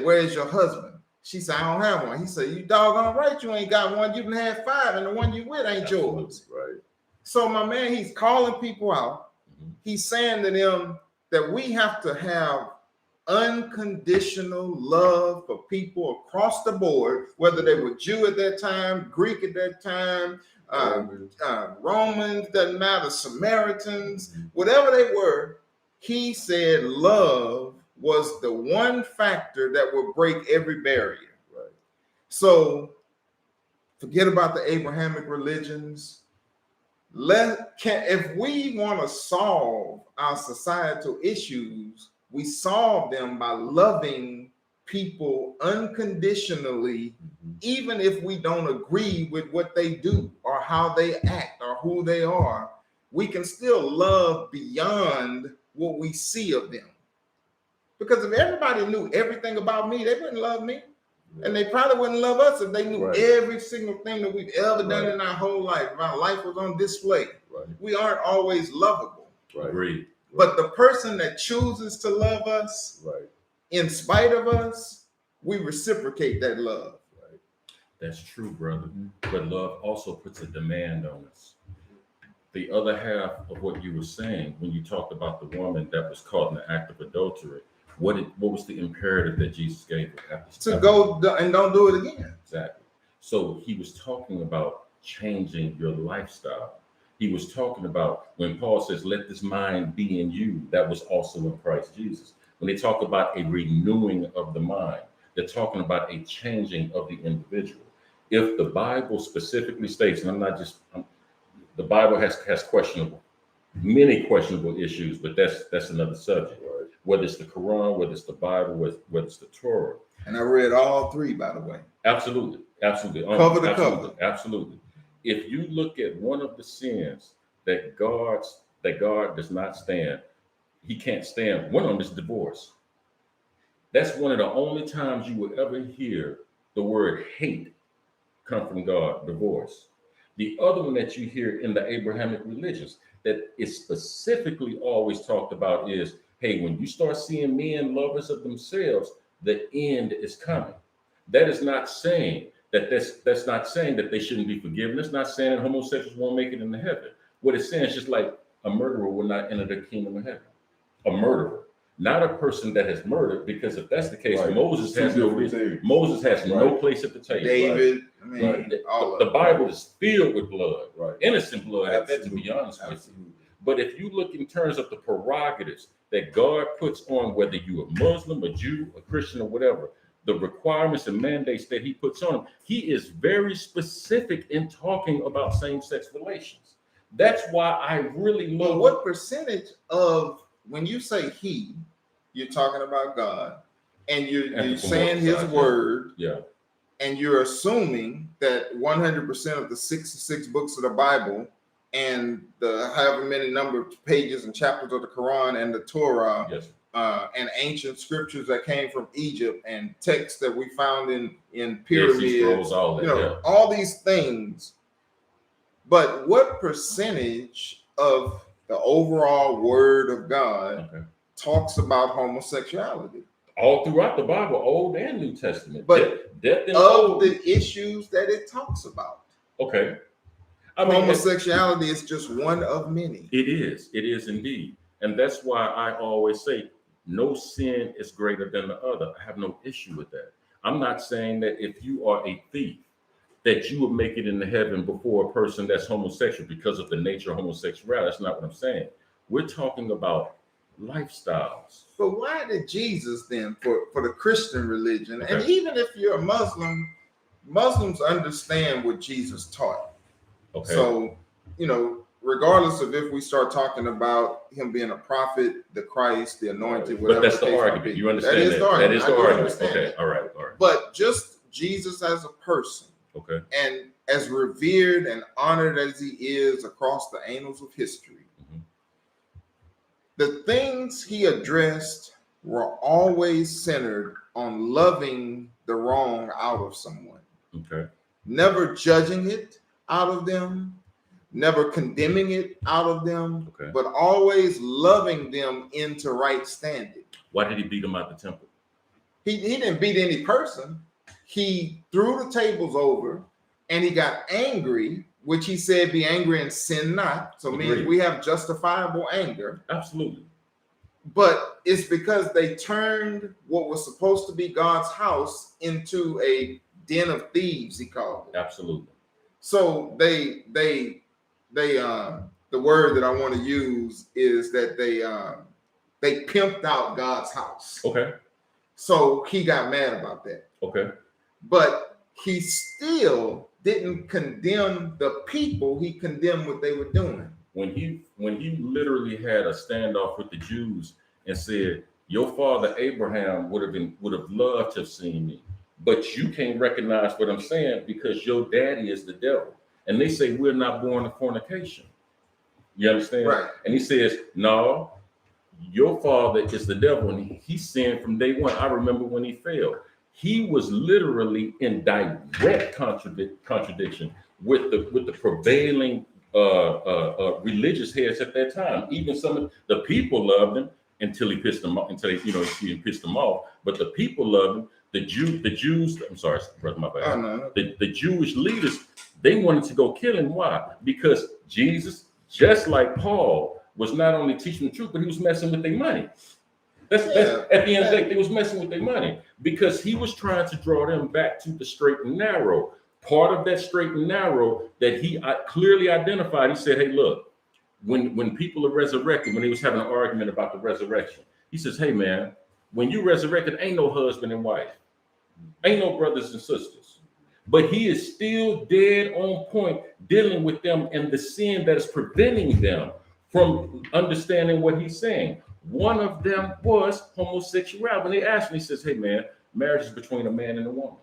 where's your husband? She said, I don't have one. He said, you doggone right, you ain't got one. You can have 5, and the one you with ain't yours. Right. So my man, he's calling people out. Mhm. He's saying to them that we have to have unconditional love for people across the board, whether they were Jew at that time, Greek at that time, Romans, doesn't matter, Samaritans, whatever they were. He said love was the one factor that would break every barrier. Right. So forget about the Abrahamic religions. If we want to solve our societal issues, we solve them by loving people unconditionally, even if we don't agree with what they do or how they act or who they are. We can still love beyond what we see of them. Because if everybody knew everything about me, they wouldn't love me. And they probably wouldn't love us if they knew every single thing that we've ever done in our whole life. If our life was on display. Right. We aren't always lovable. Right. Agreed. But the person that chooses to love us, Right. in spite of us, we reciprocate that love. Right. That's true, brother. But love also puts a demand on us. The other half of what you were saying when you talked about the woman that was caught in the act of adultery, what was the imperative that Jesus gave her? To go and don't do it again. Exactly. So he was talking about changing your lifestyle. He was talking about when Paul says, let this mind be in you, that was also in Christ Jesus. When they talk about a renewing of the mind, they're talking about a changing of the individual. If the Bible specifically states, and the Bible has many questionable issues, but that's another subject. Right. Whether it's the Quran, whether it's the Bible, whether it's the Torah. And I read all 3, by the way. Absolutely. Cover to cover. Absolutely. If you look at one of the sins that God does not stand. He can't stand. One of them is divorce. That's one of the only times you will ever hear the word hate come from God, divorce. The other one that you hear in the Abrahamic religions that is specifically always talked about is, hey, when you start seeing men lovers of themselves, the end is coming. That is not saying that's not saying that they shouldn't be forgiven. It's not saying that homosexuals won't make it into heaven. What it's saying is just like a murderer will not enter the kingdom of heaven. A murderer, not a person that has murdered, because if that's the case, Right. Moses has no place at the table. David, Right. I mean, The Bible is filled with blood, Right. innocent blood, at that, to be honest with you. But if you look in terms of the prerogatives that God puts on, whether you're a Muslim, a Jew, a Christian, or whatever, the requirements and mandates that he puts on them, he is very specific in talking about same-sex relations. That's why I really love. Well, what percentage of, when you say he, you're talking about God, and you're saying his word, yeah, and you're assuming that 100% of the 66 books of the Bible and the however many number of pages and chapters of the Quran and the Torah, yes, and ancient scriptures that came from Egypt and texts that we found in pyramids, Scrolls, all that, all these things. But what percentage of the overall word of God talks about homosexuality? All throughout the Bible, Old and New Testament. But death and of the issues that it talks about. Okay. I mean, homosexuality is just one of many. It is indeed. And that's why I always say no sin is greater than the other. I have no issue with that. I'm not saying that if you are a thief, that you would make it into heaven before a person that's homosexual because of the nature of homosexuality. That's not what I'm saying. We're talking about lifestyles. But why did Jesus then, for the Christian religion, and even if you're a Muslim, Muslims understand what Jesus taught. Okay. So, regardless of if we start talking about him being a prophet, the Christ, the anointed, whatever. But that's the argument. You understand that? Is the argument. That is the argument. Okay. All right. But just Jesus as a person. Okay. And as revered and honored as he is across the annals of history, the things he addressed were always centered on loving the wrong out of someone. Okay. Never judging it out of them, never condemning it out of them, but always loving them into right standing. Why did he beat them out the temple? He didn't beat any person. He threw the tables over and he got angry, which he said, be angry and sin not. So means we have justifiable anger. Absolutely. But it's because they turned what was supposed to be God's house into a den of thieves, he called it. Absolutely. So the word that I want to use is that they pimped out God's house. Okay. So he got mad about that. Okay. But he still didn't condemn the people. He condemned what they were doing. When he literally had a standoff with the Jews and said, your father Abraham would have loved to have seen me, but you can't recognize what I'm saying because your daddy is the devil. And they say we're not born of fornication. You understand? Right. And he says, no, your father is the devil, and he sinned from day one. I remember when he failed. He was literally in direct contradiction with the prevailing religious heads at that time. Even some of the people loved him until he pissed them off. He pissed them off. But the people loved him. The Jews. I'm sorry, brother, my bad. Oh, no. The Jewish leaders, they wanted to go kill him. Why? Because Jesus, just like Paul, was not only teaching the truth, but he was messing with their money. That's at the end of the day, they was messing with their money because he was trying to draw them back to the straight and narrow. Part of that straight and narrow that he clearly identified, he said, hey, look, when people are resurrected, when he was having an argument about the resurrection, he says, hey, man, when you resurrected, ain't no husband and wife, ain't no brothers and sisters. But he is still dead on point dealing with them and the sin that is preventing them from understanding what he's saying. One of them was homosexuality. When they asked me, he says, hey, man, marriage is between a man and a woman.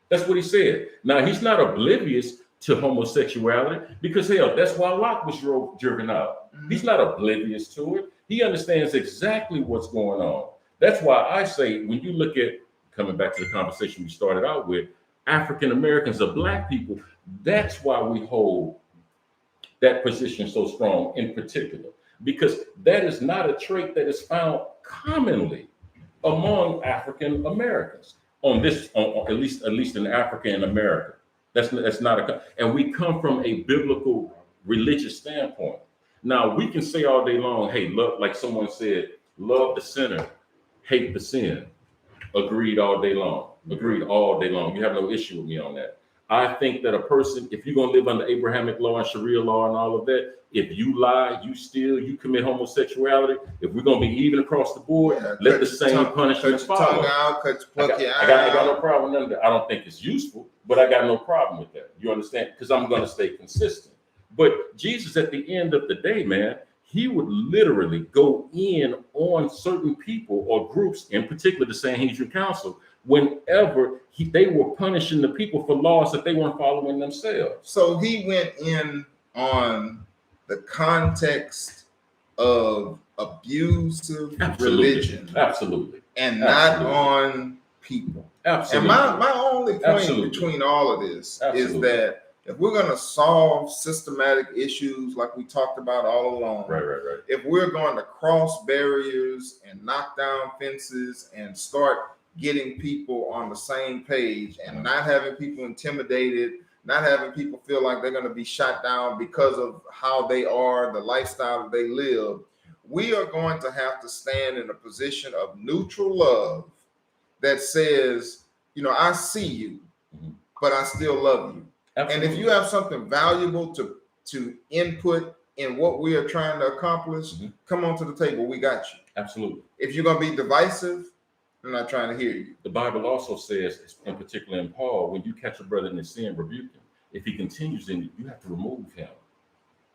That's what he said. Now, he's not oblivious to homosexuality, because hell, that's why Locke was driven out. He's not oblivious to it. He understands exactly what's going on. That's why I say, when you look at, coming back to the conversation we started out with, African Americans or Black people, that's why we hold that position so strong in particular, because that is not a trait that is found commonly among African Americans at least in Africa and America. That's not and we come from a biblical religious standpoint. Now we can say all day long, hey, love, like someone said, love the sinner, hate the sin. Agreed all day long. Agreed all day long. You have no issue with me on that. I think that a person, if you're going to live under Abrahamic law and Sharia law and all of that, if you lie, you steal, you commit homosexuality, if we're going to be even across the board, let the same punishment follow. I got no problem with none of that. I don't think it's useful, but I got no problem with that. You understand? Because I'm going to stay consistent. But Jesus, at the end of the day, man, he would literally go in on certain people or groups, in particular the Sanhedrin Council, whenever they were punishing the people for laws that they weren't following themselves. So he went in on the context of abusive religion. Absolutely. And not on people. Absolutely. And my only point between all of this is that if we're going to solve systematic issues like we talked about all along, right. If we're going to cross barriers and knock down fences and start getting people on the same page and not having people intimidated, not having people feel like they're going to be shot down because of how they are, the lifestyle that they live, we are going to have to stand in a position of neutral love that says, I see you, but I still love you. Absolutely. And if you have something valuable to input in what we are trying to accomplish, come on to the table. We got you. Absolutely. If you're going to be divisive, I'm not trying to hear you. The Bible also says, in particular in Paul, when you catch a brother in his sin, rebuke him. If he continues in it, you have to remove him.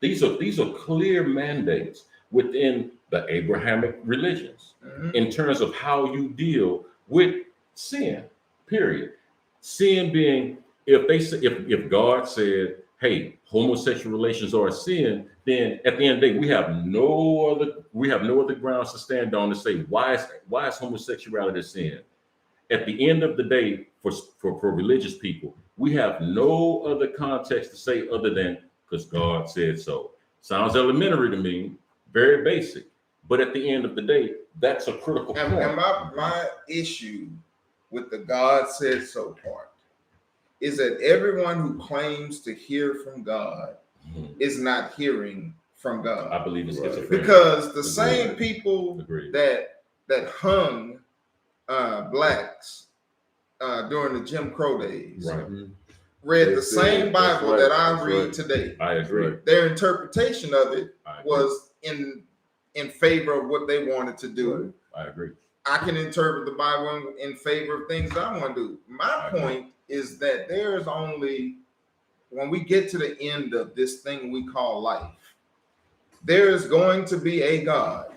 These are clear mandates within the Abrahamic religions in terms of how you deal with sin, period. Sin being, if God said, hey, homosexual relations are a sin, then at the end of the day, we have no other grounds to stand on to say why is homosexuality a sin. At the end of the day, for religious people, we have no other context to say other than because God said so. Sounds elementary to me, very basic, but at the end of the day, that's a critical point. And my issue with the God said so part is that everyone who claims to hear from God is not hearing from God. I believe it's schizophrenia. Because the same people that hung blacks during the Jim Crow days read the same Bible that I read today. I agree. Their interpretation of it was in favor of what they wanted to do. I agree. I can interpret the Bible in favor of things that I want to do. My point is that there is only, when we get to the end of this thing we call life, there is going to be a God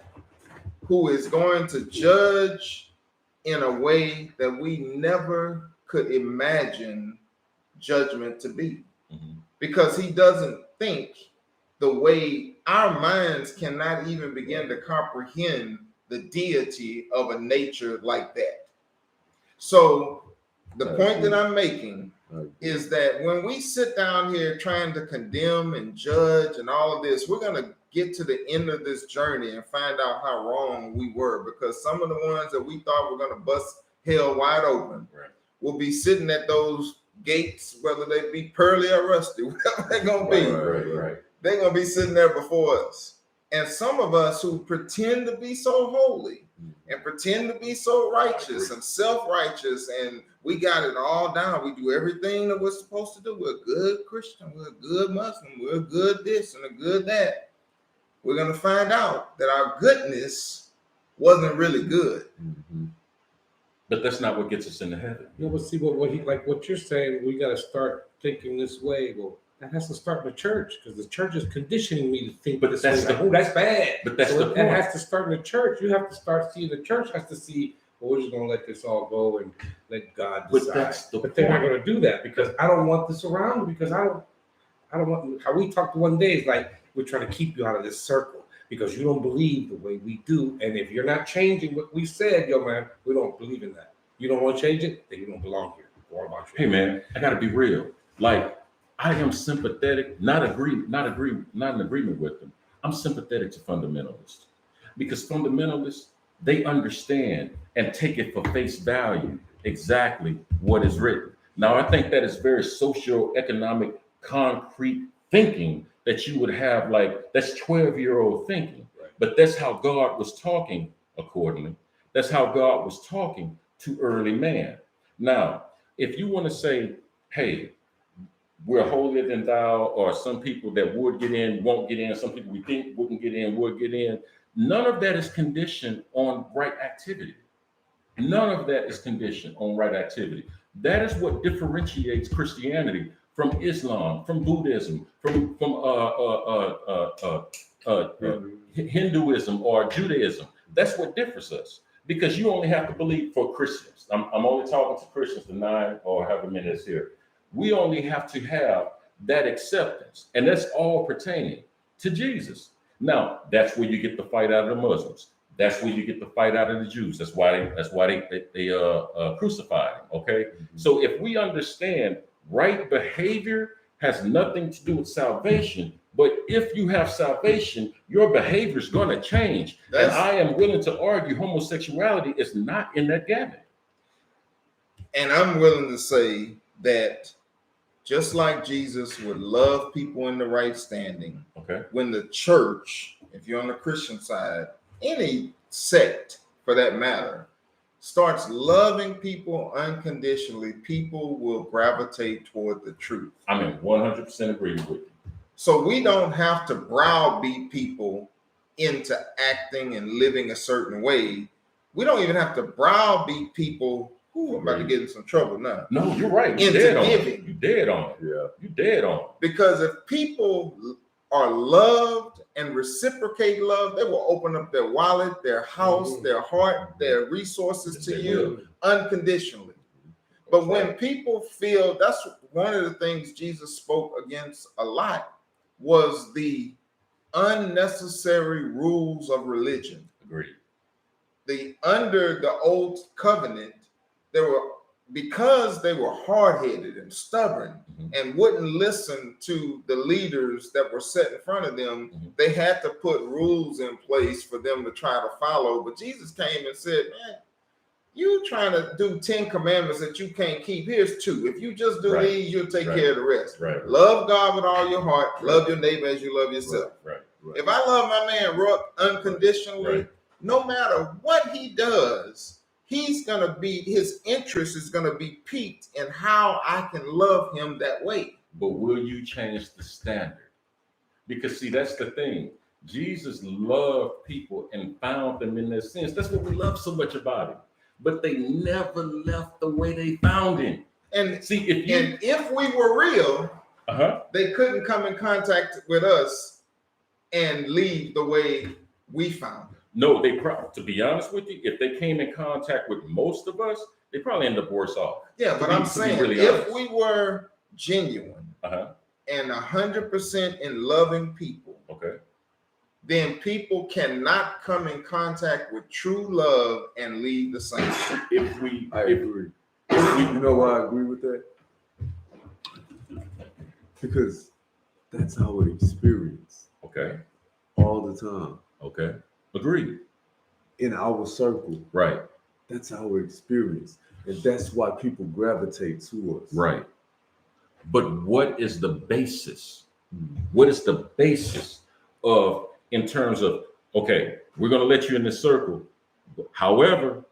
who is going to judge in a way that we never could imagine judgment to be. Because he doesn't think the way our minds cannot even begin to comprehend the deity of a nature like that. So the point that I'm making is that when we sit down here trying to condemn and judge and all of this, we're going to get to the end of this journey and find out how wrong we were, because some of the ones that we thought were going to bust hell wide open will be sitting at those gates, whether they be pearly or rusty, whatever they're going to be. They're going to be sitting there before us. And some of us who pretend to be so holy and pretend to be so righteous and self-righteous, and we got it all down. We do everything that we're supposed to do. We're a good Christian. We're a good Muslim. We're a good this and a good that. We're going to find out that our goodness wasn't really good. But that's not what gets us into heaven. Yeah, but see what you're saying, we got to start thinking this way. Well, that has to start in the church, because the church is conditioning me to think this way. That's bad. But that's the point. That has to start in the church. You have to start seeing, the church has to see, well, we're just going to let this all go and let God decide. But they're not going to do that, because I don't want this around, because I I don't want how we talked one day is like we're trying to keep you out of this circle because you don't believe the way we do. And if you're not changing what we said, yo man, we don't believe in that. You don't want to change it, then you don't belong here. What about you? Hey man, I gotta be real. Like I am sympathetic, not in agreement with them. I'm sympathetic to fundamentalists because fundamentalists, they understand and take it for face value exactly what is written. Now, I think that is very socio-economic, concrete thinking that you would have, like that's 12-year-old thinking. Right. But that's how God was talking accordingly. That's how God was talking to early man. Now, if you want to say, hey, we're holier than thou, or some people that would get in won't get in, some people we think wouldn't get in would get in, none of that is conditioned on right activity. None of that is conditioned on right activity. That is what differentiates Christianity from Islam, from Buddhism, from Hinduism or Judaism. That's what differs us. Because you only have to believe for Christians. I'm only talking to Christians, the 9 or however many is here. We only have to have that acceptance, and that's all pertaining to Jesus. Now, that's where you get the fight out of the Muslims. That's where you get the fight out of the Jews. That's why they crucified him. Okay, so if we understand right behavior has nothing to do with salvation, but if you have salvation, your behavior is going to change. And I am willing to argue homosexuality is not in that gamut. And I'm willing to say that just like Jesus would love people in the right standing, okay, when the church, if you're on the Christian side, any sect for that matter, starts loving people unconditionally, people will gravitate toward the truth. I'm in 100% agreement with you. So we don't have to browbeat people into acting and living a certain way. We don't even have to browbeat people. Ooh, I'm about to get in some trouble now. No, you're right. Into giving. You dead on it. Yeah. You dead on it. Because if people are loved and reciprocate love, they will open up their wallet, their house, their heart, their resources to you unconditionally. But when people feel, that's one of the things Jesus spoke against a lot, was the unnecessary rules of religion. Agreed. Under the old covenant, because they were hard-headed and stubborn and wouldn't listen to the leaders that were set in front of them, they had to put rules in place for them to try to follow. But Jesus came and said, man, you trying to do 10 commandments that you can't keep. Here's 2. If you just do these, you'll take care of the rest. Right. Love God with all your heart. Love your neighbor as you love yourself. Right. If I love my man Rook unconditionally, no matter what he does, his interest is going to be piqued in how I can love him that way. But will you change the standard? Because see, that's the thing. Jesus loved people and found them in their sins. That's what we love so much about him. But they never left the way they found him. And see, if we were real, they couldn't come in contact with us and leave the way we found them. No, to be honest with you, if they came in contact with most of us, they probably end up worse off. Yeah, but I'm saying really if we were genuine and 100% in loving people, then people cannot come in contact with true love and leave the same. I agree. You know why I agree with that? Because that's our experience. All the time. Agreed. In our circle. Right. That's our experience. And that's why people gravitate to us. Right. But what is the basis? What is the basis of, in terms of, okay, we're going to let you in this circle. However,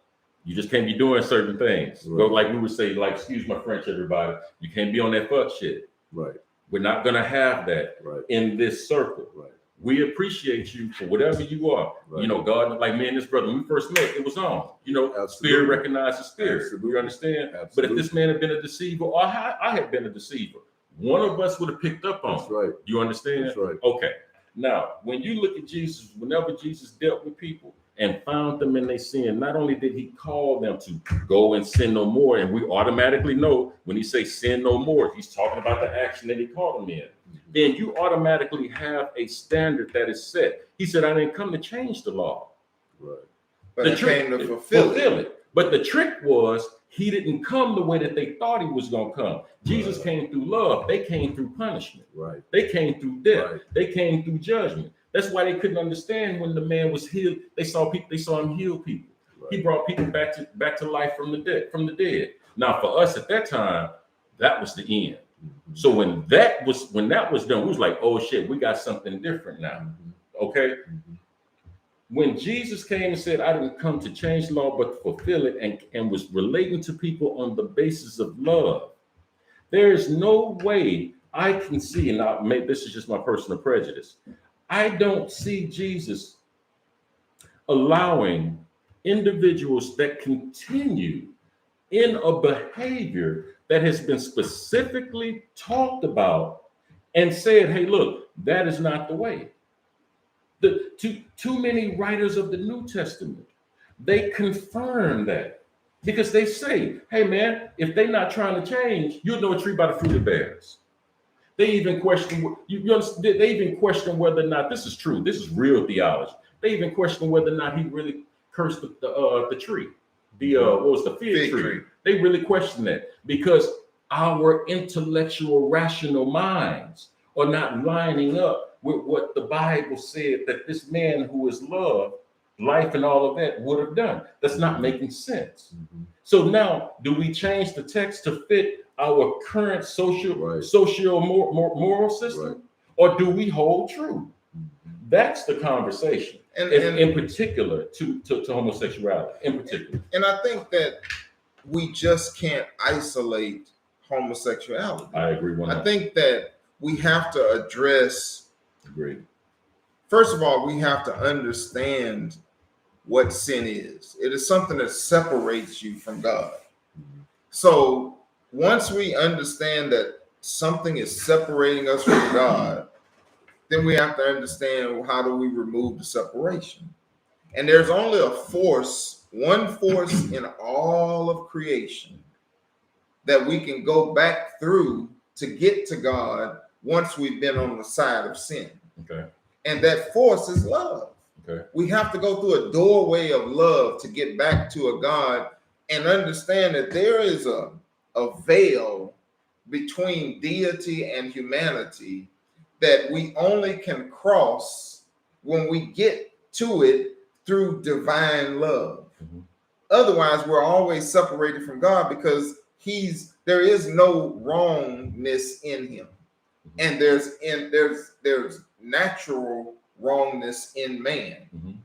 you just can't be doing certain things. Right. Like we would say, like, excuse my French, everybody, you can't be on that fuck shit. Right. We're not going to have that in this circle. Right. We appreciate you for whatever you are. Right. You know, God, like me and this brother, when we first met, it was on. You know, Absolutely. Spirit recognizes spirit. Absolutely. You understand? Absolutely. But if this man had been a deceiver, or I had been a deceiver, one of us would have picked up on it. Right. You understand? That's right. Okay. Now, when you look at Jesus, whenever Jesus dealt with people and found them in their sin, not only did he call them to go and sin no more, and we automatically know when he says sin no more, he's talking about the action that he called them in. then you automatically have a standard that is set. He said, I didn't come to change the law. Right. But The it trick- came to fulfill it. But the trick was he didn't come the way that they thought he was going to come. Jesus Right. came through love. They came through punishment. Right. They came through death. Right. They came through judgment. That's why they couldn't understand when the man was healed. They saw him heal people. Right. He brought people back to life from the dead. Now for us at that time, that was the end. Mhm. So when that was done, we was like, oh shit, we got something different now. Okay. Mhm. When Jesus came and said, I didn't come to change the law, but to fulfill it, and was relating to people on the basis of love, there is no way I can see, and this is just my personal prejudice, I don't see Jesus allowing individuals that continue in a behavior that has been specifically talked about and said, hey, look, that is not the way. Too many writers of the New Testament, they confirm that because they say, hey man, if they're not trying to change, you'll know a tree by the fruit it bears. They even question they even question whether or not this is true. This is real theology. They even question whether or not he really cursed the tree. What was the fig tree? They really question that because our intellectual, rational minds are not lining up with what the Bible said that this man who is love, life, and all of that would have done. That's not making sense. Mhm. So now, do we change the text to fit our current Right. moral system, Right. or do we hold true? Mhm. That's the conversation, And in particular to homosexuality. In particular, And I think that we just can't isolate homosexuality. I agree. I think that we have to address, Agree. first of all, we have to understand what sin is. It is something that separates you from God. Mhm. So once we understand that something is separating us from God, then we have to understand how do we remove the separation. And there's only one force in all of creation that we can go back through to get to God once we've been on the side of sin. Okay. And that force is love. Okay. We have to go through a doorway of love to get back to a God and understand that there is a veil between deity and humanity that we only can cross when we get to it through divine love. Mhm. Otherwise, we're always separated from God because there is no wrongness in him. And there's natural wrongness in man. Mhm.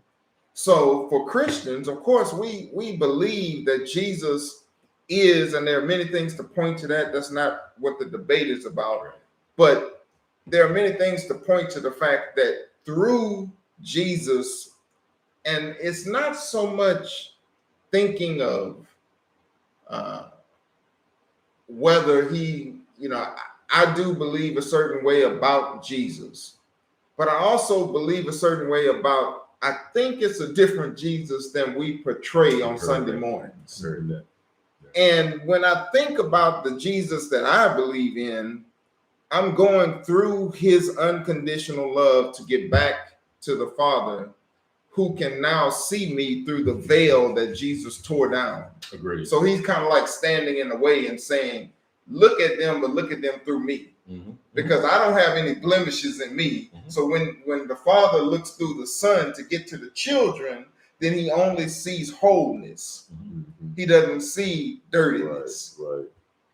So for Christians, of course, we believe that Jesus is, and there are many things to point to that. That's not what the debate is about. But there are many things to point to the fact that through Jesus, and it's not so much thinking of whether he, I do believe a certain way about Jesus, but I also believe a certain way about, I think it's a different Jesus than we portray on Sunday mornings. Heard that. And when I think about the Jesus that I believe in, I'm going through his unconditional love to get back to the Father, who can now see me through the veil that Jesus tore down. Agreed. So he's kind of like standing in the way and saying, look at them, but look at them through me. Mm-hmm. Because I don't have any blemishes in me. Mhm. So when the Father looks through the Son to get to the children, then he only sees wholeness. Mhm. He doesn't see dirtiness. Right.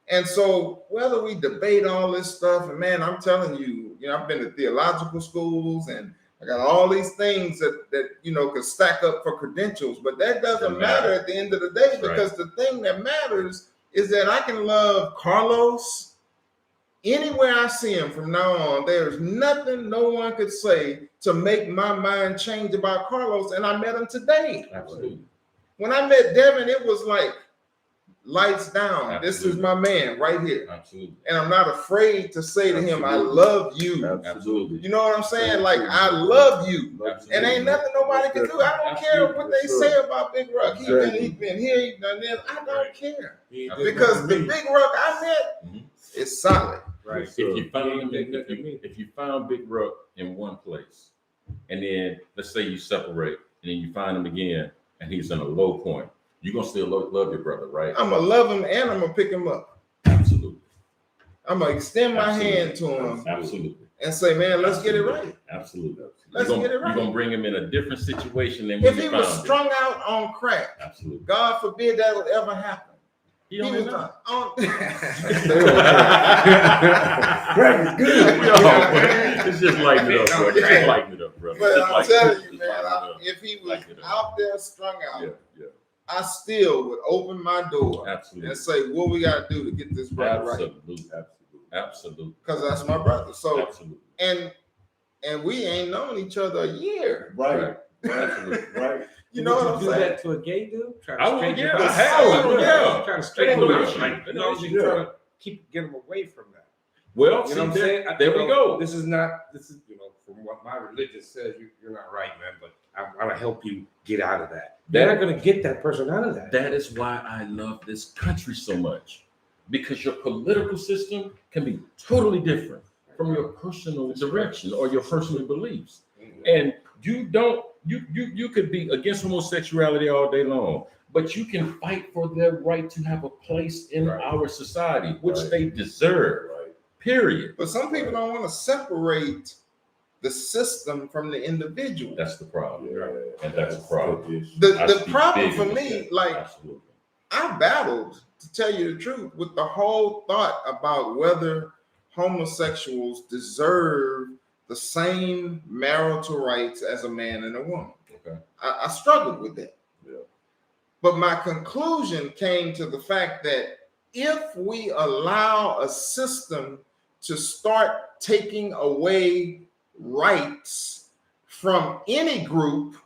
And so whether we debate all this stuff, and man, I'm telling you, I've been to theological schools and I got all these things that could stack up for credentials, but that doesn't matter at the end of the day, because the thing that matters is that I can love Carlos anywhere I see him from now on. There's nothing no one could say to make my mind change about Carlos, and I met him today. Absolutely. When I met Devin, it was like lights down. Absolutely. This is my man right here. Absolutely. And I'm not afraid to say to him, I Absolutely. love you. Absolutely. You know what I'm saying? Like, I love you. Absolutely. And ain't nothing nobody can do. I don't care what they say about Big Rock. He's been here, he's done this. I don't care. Because the Big Rock I met is solid. Right. Yes, If sir. you found him, He ain't nothing if you found Big Ruck in one place, and then let's say you separate, and then you find him again, and he's in a low point, you're gonna still love your brother, right? I'm gonna love him and I'm gonna pick him up. Absolutely. I'm gonna extend my Absolutely. hand to him Absolutely. and say, man, let's get it right. Absolutely. Let's get it right. You're gonna bring him in a different situation than when If he you was found him. strung out on crack, Absolutely. God forbid that would ever happen. He He don't was even know. on. Crack is good. It's just lighten it up, bro. It's just lighten it up, bro. But Just I'm lighten it telling up. you, Just man, lighten it up. if he was Lighten it up. out there strung out, Yeah. I still would open my door Absolutely. and say, what we got to do to get this brother right? Absolutely. Absolutely. Because that's my brother. So, Absolutely. and we ain't known each other a year. Right. Absolutely. Right. You know what I'm do saying? that to a gay dude? Try to I would, straighten yeah, him I out? have, yeah. Trying to straighten him Ain't no out. issue. Like, Ain't no you issue. trying to get him away from that. Well, You know what I'm see, saying? there we go. This is, from what my religion says, you're not right, man, but I'm going to help you get out of that. You're not going to get that person out of that. That is why I love this country so much, because your political system can be totally different from your personal direction or your personal beliefs. And you could be against homosexuality all day long, but you can fight for their right to have a place in our society, which they deserve. Period. But some people don't want to separate the system from the individual. That's the problem. Yeah. And that's the problem. The problem for big me, with that. like, Absolutely. I battled, to tell you the truth, with the whole thought about whether homosexuals deserve the same marital rights as a man and a woman. Okay. I struggled with that. Yeah. But my conclusion came to the fact that if we allow a system to start taking away rights from any group,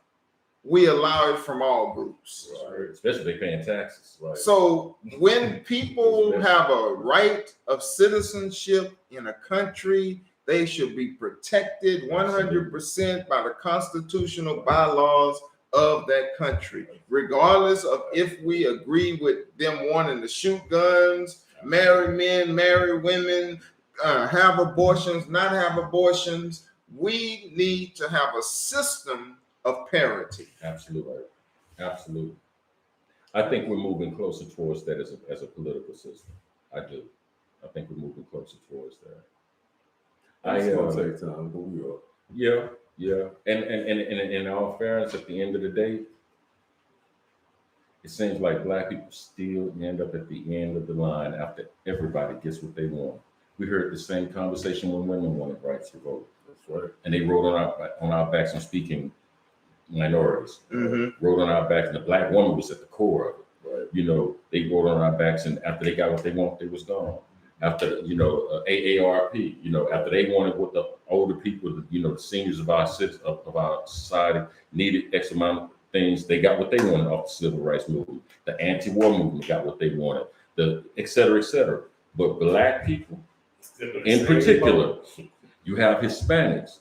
we allow it from all groups. Right. Especially they paying taxes. Right. So when people have a right of citizenship in a country, they should be protected 100% by the constitutional bylaws of that country, regardless of if we agree with them wanting to shoot guns, marry men, marry women, have abortions, not have abortions. We need to have a system of parity. Absolutely. Absolutely. I think we're moving closer towards that as a political system. I do. I think we're moving closer towards that. It's gonna take time, but we are. Yeah. And in all fairness, at the end of the day, it seems like Black people still end up at the end of the line after everybody gets what they want. We heard the same conversation when women wanted rights to vote. That's right. And they wrote on our backs on speaking minorities. Mm-hmm. Wrote on our backs, and the Black woman was at the core of it. Right. You know, they wrote on our backs, and after they got what they want, they was gone. After, AARP, after they wanted what the older people, the seniors of our society needed X amount of things, they got what they wanted off the civil rights movement. The anti-war movement got what they wanted, et cetera, et cetera. But Black people, in particular, you have Hispanics,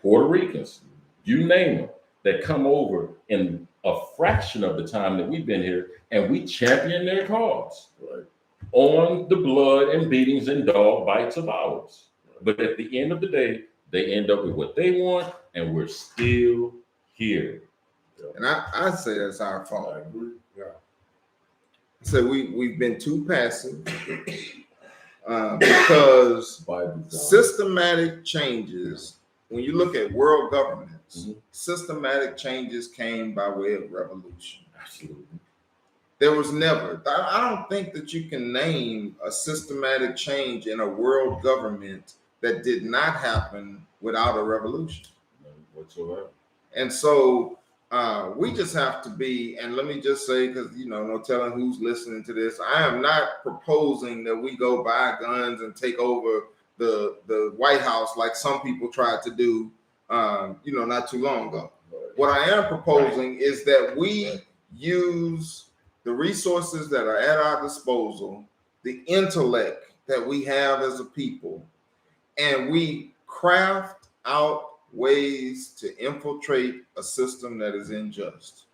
Puerto Ricans, you name them, that come over in a fraction of the time that we've been here, and we champion their cause. Right. On the blood and beatings and dog bites of ours. But at the end of the day, they end up with what they want, and we're still here. And I say that's our fault. I agree. Yeah. So we've been too passive because By design. systematic changes, when you look at world governments, Mhm. systematic changes came by way of revolution. Absolutely. There was never, I don't think that you can name a systematic change in a world government that did not happen without a revolution. None whatsoever. And so we just have to be, and let me just say, because, no telling who's listening to this, I am not proposing that we go buy guns and take over the White House like some people tried to do, not too long ago. What I am proposing is that we use the resources that are at our disposal, the intellect that we have as a people, and we craft out ways to infiltrate a system that is unjust.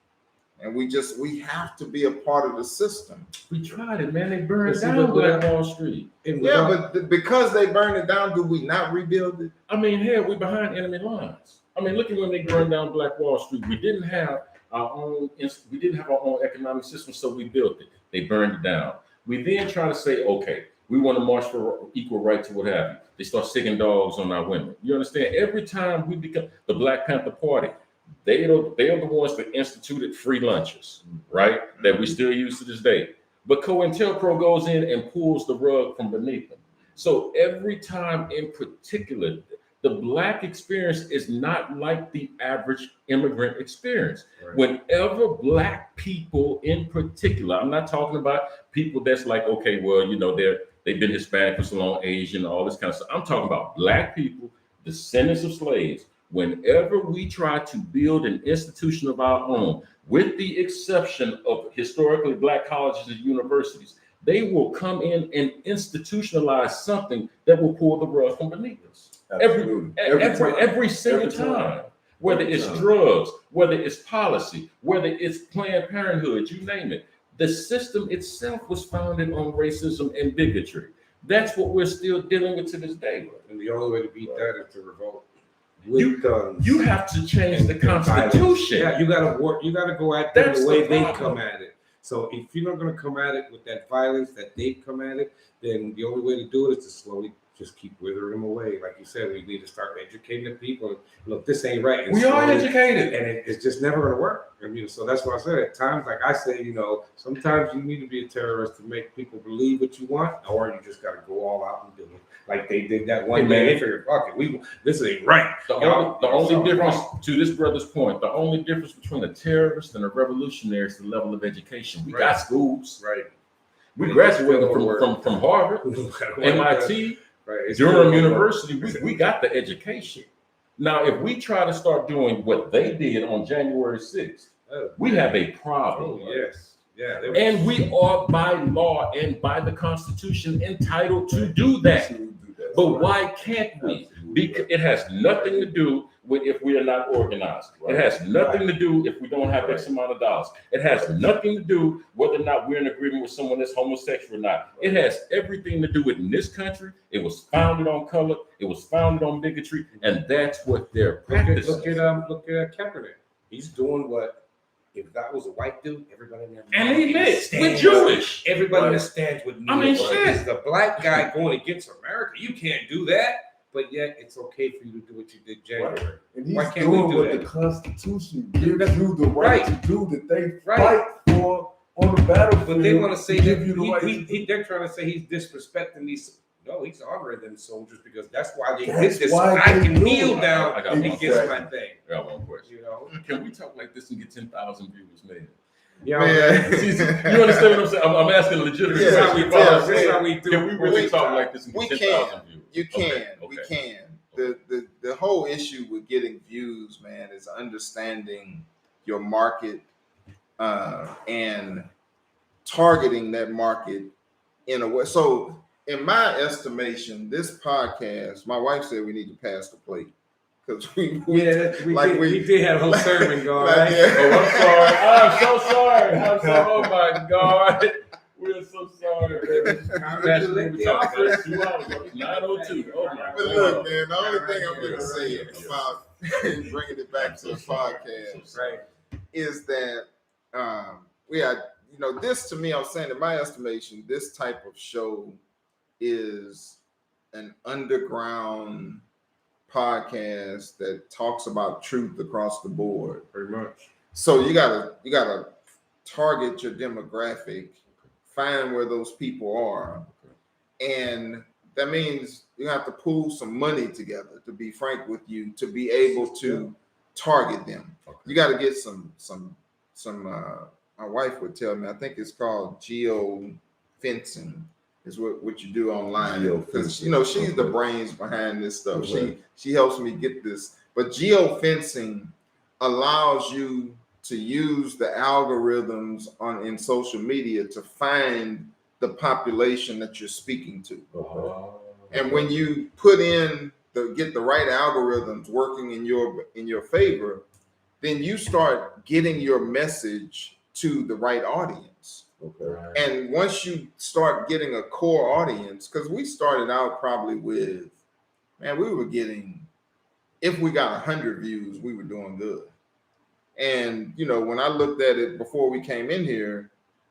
and we have to be a part of the system. We tried it, man. They burned down Black Wall Street. Yeah, but because they burned it down, do we not rebuild it? I mean, hell, we behind enemy lines. I mean, look at when they burned down Black Wall Street. We didn't have our own economic system, so we built it. They burned it down. We then try to say, okay, we want to march for equal rights or what have you. They start sicking dogs on our women. You understand? Every time we become the Black Panther Party, they are the ones that instituted free lunches, right? That we still use to this day. But COINTELPRO goes in and pulls the rug from beneath them. So every time in particular, the Black experience is not like the average immigrant experience. Right. Whenever Black people in particular, I'm not talking about people that's like, okay, well, you know, they've been Hispanic for so long, Asian, all this kind of stuff. I'm talking about Black people, descendants of slaves. Whenever we try to build an institution of our own, with the exception of historically Black colleges and universities, they will come in and institutionalize something that will pull the rug from beneath us. Every single time. Whether it's drugs, whether it's policy, whether it's Planned Parenthood, you name it. The system itself was founded on racism and bigotry. That's what we're still dealing with to this day. And the only way to beat that is to revolt. You have to change the Constitution. Yeah, you gotta work. You gotta go at them the way they come at it. So if you're not gonna come at it with that violence that they come at it, then the only way to do it is to slowly just keep withering them away. Like you said, we need to start educating the people. Look, this ain't right. We are educated, and it's just never gonna work. I mean, so that's why I said at times, like I say, you know, sometimes you need to be a terrorist to make people believe what you want, or you just gotta go all out and do it. Like they did that one day. They figured, fuck it, this ain't right. The only difference, to this brother's point, the only difference between a terrorist and a revolutionary is the level of education. We got schools. Right. We graduated from Harvard, MIT, Durham University. We got the education. Now, if we try to start doing what they did on January 6th, we have a problem. Oh, yes. Yeah, and we are by law and by the Constitution entitled to do that. But why can't we? Because it has nothing to do with if we are not organized. It has nothing to do if we don't have X amount of dollars. It has nothing to do whether or not we're in agreement with someone that's homosexual or not. It has everything to do with in this country. It was founded on color. It was founded on bigotry, and that's what they're practicing. Look at Kaepernick. He's doing what. If that was a white dude, everybody in there. And he mixed with Jewish. Everybody understands what shit. The Black guy going against America. You can't do that. But yet it's okay for you to do what you did January. And he's doing what the Constitution gives you the right to do that they fight for on the battlefield. But they want to say that they're trying to say he's disrespecting these. No, he's honoring them soldiers because that's why they did this. So I can kneel down against my thing. I got one question. You know, can we talk like this and get 10,000 viewers, man? Yeah, man. You understand what I'm saying? I'm asking a legitimate question. That's how we do. Can we really talk like this and get 10,000 viewers? You can. We can. The whole issue with getting views, man, is understanding your market and targeting that market in a way. So, in my estimation, this podcast, my wife said we need to pass the plate. Because we did have a whole sermon going. Like, right? Yeah. Oh, I'm so sorry. Oh my God. We're so sorry. 902. Oh my But look, man, the only thing I'm going to say about bringing it back to the podcast, right, is that we had, you know, this to me, I was saying, in my estimation, this type of show is an underground podcast that talks about truth across the board. Pretty much. So you gotta target your demographic, find where those people are, and that means you have to pool some money together, to be frank with you, to be able to target them. You got to get some my wife would tell me, I think it's called geo-fencing is what you do online, because you know she's the brains behind this stuff. She helps me get this. But geofencing allows you to use the algorithms in social media to find the population that you're speaking to. And when you put in get the right algorithms working in your favor, then you start getting your message to the right audience. Okay. And once you start getting a core audience, because we started out probably with, man, we were getting, if we got 100 views, we were doing good. And, you know, when I looked at it before we came in here,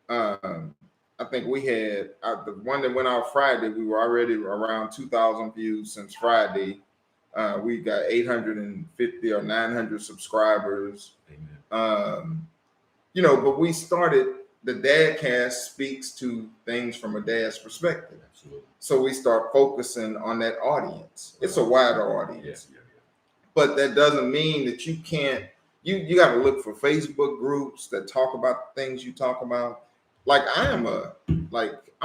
I think we had the one that went out Friday, we were already around 2,000 views since Friday. We got 850 or 900 subscribers. You know, but we started, the Dadcast speaks to things from a dad's perspective. Absolutely. So we start focusing on that audience. It's a wider audience. Yeah. But that doesn't mean that you can't, you got to look for Facebook groups that talk about the things you talk about. Like I'm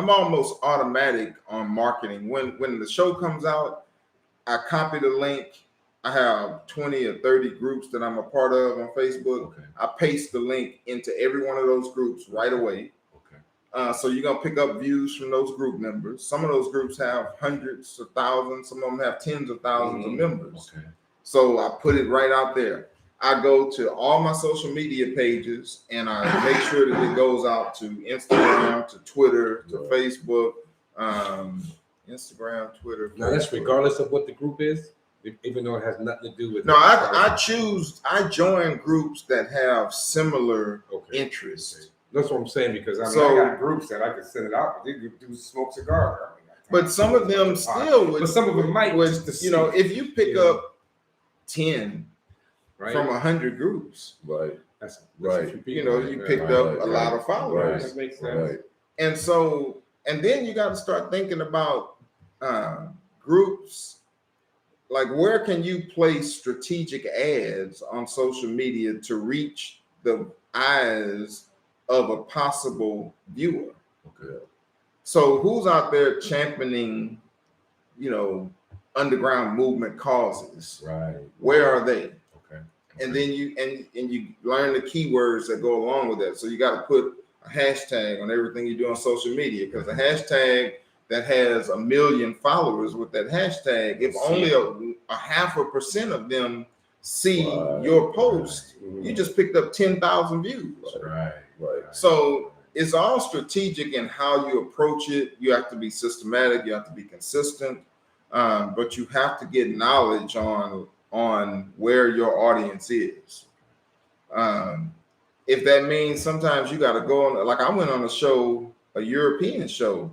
almost automatic on marketing. When the show comes out, I copy the link. I have 20 or 30 groups that I'm a part of on Facebook. Okay. I paste the link into every one of those groups right away. Okay. So you're going to pick up views from those group members. Some of those groups have hundreds of thousands. Some of them have tens of thousands of members. Okay. So I put it right out there. I go to all my social media pages and I make sure that it goes out to Instagram, to Twitter, to Facebook, Instagram, Twitter. Now that's regardless of what the group is, even though it has nothing to do with. No, I join groups that have similar interests. Okay. That's what I'm saying, because I got groups that I can send it out. They do smoke cigar. But some of them still would. But some of them might. You know, if you pick up 10 from 100 groups, that's right. You know, you picked up a lot of followers. That makes sense. Right. And so, and then you got to start thinking about groups. Like, where can you place strategic ads on social media to reach the eyes of a possible viewer? Okay. So who's out there championing, you know, underground movement causes? Right. Where are they? Okay. And then you learn the keywords that go along with that. So you got to put a hashtag on everything you do on social media, because the hashtag that has 1 million followers with that hashtag, if only a 0.5% of them see your post, you just picked up 10,000 views. Right. So it's all strategic in how you approach it. You have to be systematic. You have to be consistent. But you have to get knowledge on where your audience is. If that means sometimes you got to go on, like I went on a European show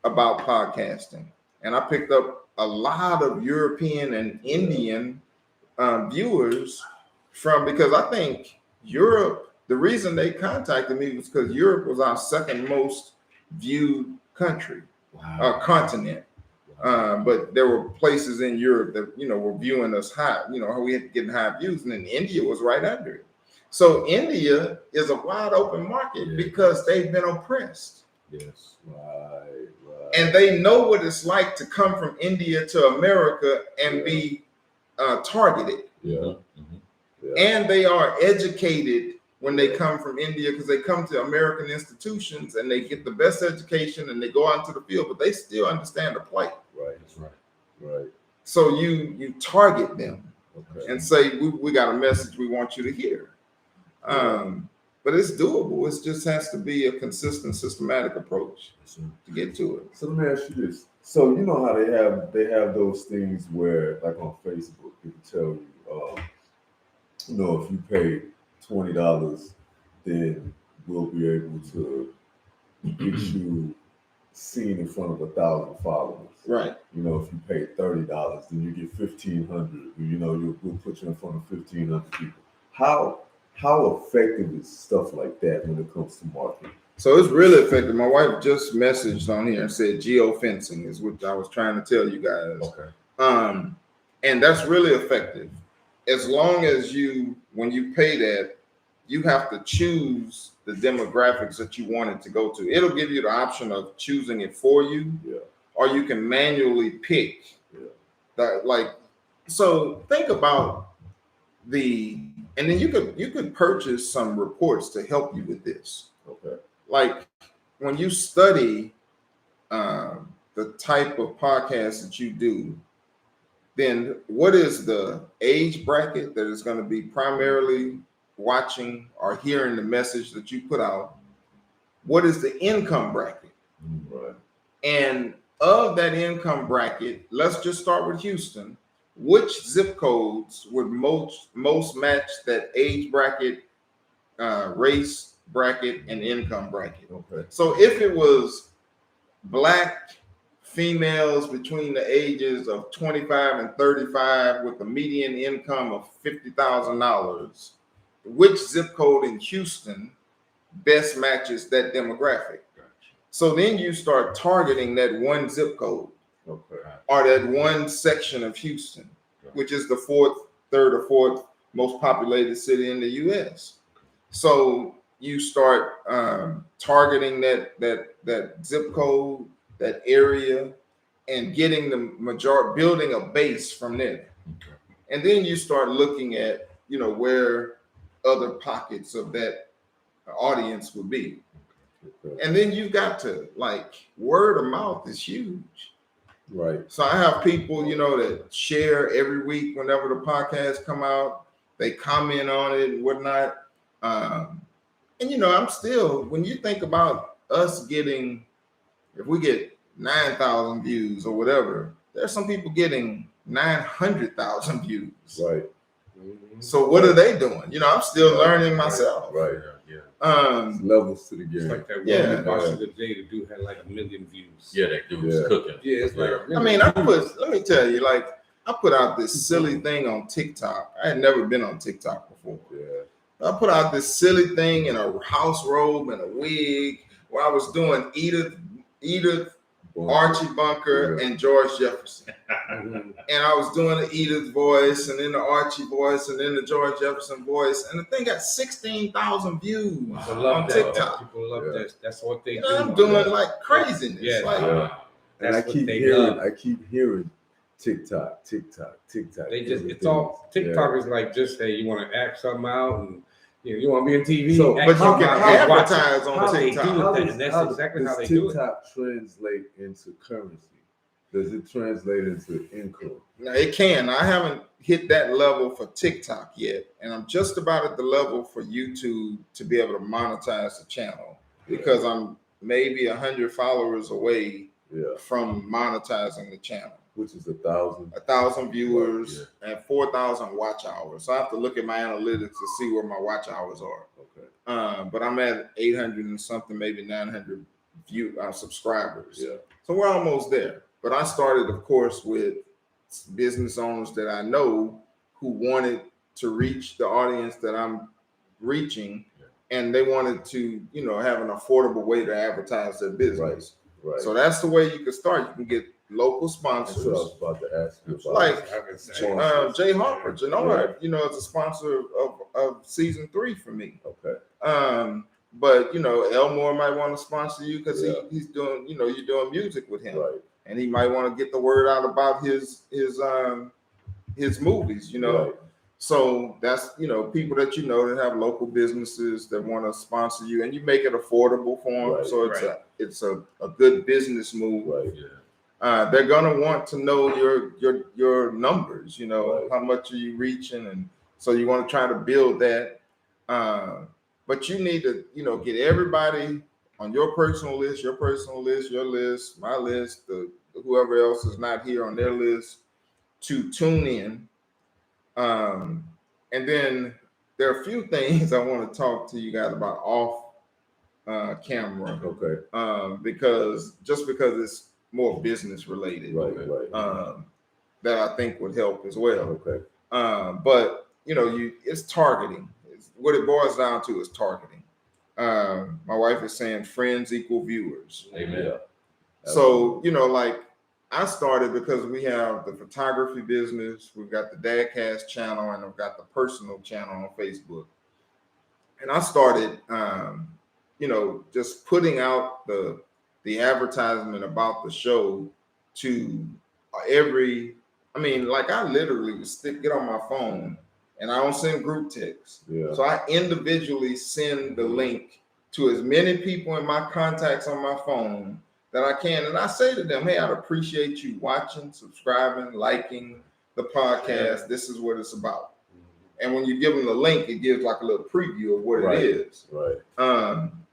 about podcasting, and I picked up a lot of European and Indian viewers because I think Europe, the reason they contacted me was because Europe was our second most viewed country, continent. But there were places in Europe that, you know, were viewing us high, you know, we had getting high views, and then India was right under it. So India is a wide open market because they've been oppressed. Yes. Right. And they know what it's like to come from India to America and be targeted. Yeah. And they are educated when they come from India, because they come to American institutions and they get the best education and they go out into the field, but they still understand the plight. Right. That's right. So you target them and say, we got a message we want you to hear. But it's doable. It just has to be a consistent, systematic approach to get to it. So let me ask you this. So you know how they have those things where, like on Facebook, people tell you, you know, if you pay $20, then we'll be able to get you seen in front of 1,000 followers. Right. You know, if you pay $30, then you get 1,500. You know, we'll put you in front of 1,500 people. How effective is stuff like that when it comes to marketing? So it's really effective. My wife just messaged on here and said geofencing is what I was trying to tell you guys. Okay. And that's really effective. As long as when you pay that, you have to choose the demographics that you want it to go to. It'll give you the option of choosing it for you, or you can manually pick that. Like, so think about and then you could purchase some reports to help you with this. Okay. Like when you study the type of podcast that you do, then what is the age bracket that is going to be primarily watching or hearing the message that you put out, what is the income bracket? Right. And of that income bracket, let's just start with Houston. Which zip codes would most match that age bracket, race bracket, and income bracket? Okay. So if it was Black females between the ages of 25 and 35 with a median income of $50,000, which zip code in Houston best matches that demographic? So then you start targeting that one zip code, Okay. or that one section of Houston, which is the third or fourth most populated city in the U.S. So you start targeting that zip code, that area, and getting the building a base from there. And then you start looking at, where other pockets of that audience would be. And then you've got to, word of mouth is huge. Right. So I have people, that share every week whenever the podcast come out. They comment on it and whatnot. And I'm still, when you think about us getting, if we get 9,000 views or whatever, there's some people getting 900,000 views. Right. So what are they doing? I'm still learning myself. Right. It's levels to the game. It's like that one Yeah. that watched the day, the dude had like 1 million views. Yeah, that dude was cooking. Yeah, it's like I mean, let me tell you, I put out this silly thing on TikTok. I had never been on TikTok before. Yeah. I put out this silly thing in a house robe and a wig where I was doing Edith, Archie Bunker, and George Jefferson. And I was doing the Edith voice, and then the Archie voice, and then the George Jefferson voice. And the thing got 16,000 views on TikTok. People love that. That's what they do. I'm doing like craziness. Yeah. And I keep hearing TikTok. They just, it's all, TikTok is like, just, hey, you want to act something out, and you want to be on TV. So, but you can advertise on TikTok. And that's exactly how they do it. TikTok translate into currency? Does it translate into income? Now it can. I haven't hit that level for TikTok yet, and I'm just about at the level for YouTube to be able to monetize the channel, because I'm maybe 100 followers away from monetizing the channel, which is 1,000. 1,000 viewers and 4,000 watch hours. So I have to look at my analytics to see where my watch hours are. Okay. But I'm at 800 and something, maybe 900 subscribers. Yeah. So we're almost there. But I started, of course, with business owners that I know who wanted to reach the audience that I'm reaching, and they wanted to, have an affordable way to advertise their business. Right. So that's the way you can start. You can get local sponsors. That's what I was about to ask you about. Like Jay Harper, is a sponsor of season 3 for me. Okay. But Elmore might want to sponsor you because he's doing, you're doing music with him. Right. And he might want to get the word out about his movies, Right. So that's, people that that have local businesses that want to sponsor you, and you make it affordable for them. Right. So it's a good business move. Right. They're gonna want to know your numbers, how much are you reaching, and so you want to try to build that. But you need to, get everybody on your personal list, your list, my list, whoever else is not here on their list, to tune in. And then there are a few things I want to talk to you guys about off camera. Okay. Because it's more business related. Right. That I think would help as well. Okay. But it's targeting. What it boils down to is targeting. My wife is saying friends equal viewers. Amen. Yeah. So, I started because we have the photography business, we've got the Dadcast channel, and I've got the personal channel on Facebook. And I started, just putting out the advertisement about the show to I literally would get on my phone, and I don't send group texts. Yeah. So I individually send the link to as many people in my contacts on my phone that I can. And I say to them, hey, I'd appreciate you watching, subscribing, liking the podcast. This is what it's about. and when you give them the link, it gives like a little preview of what it is. Right.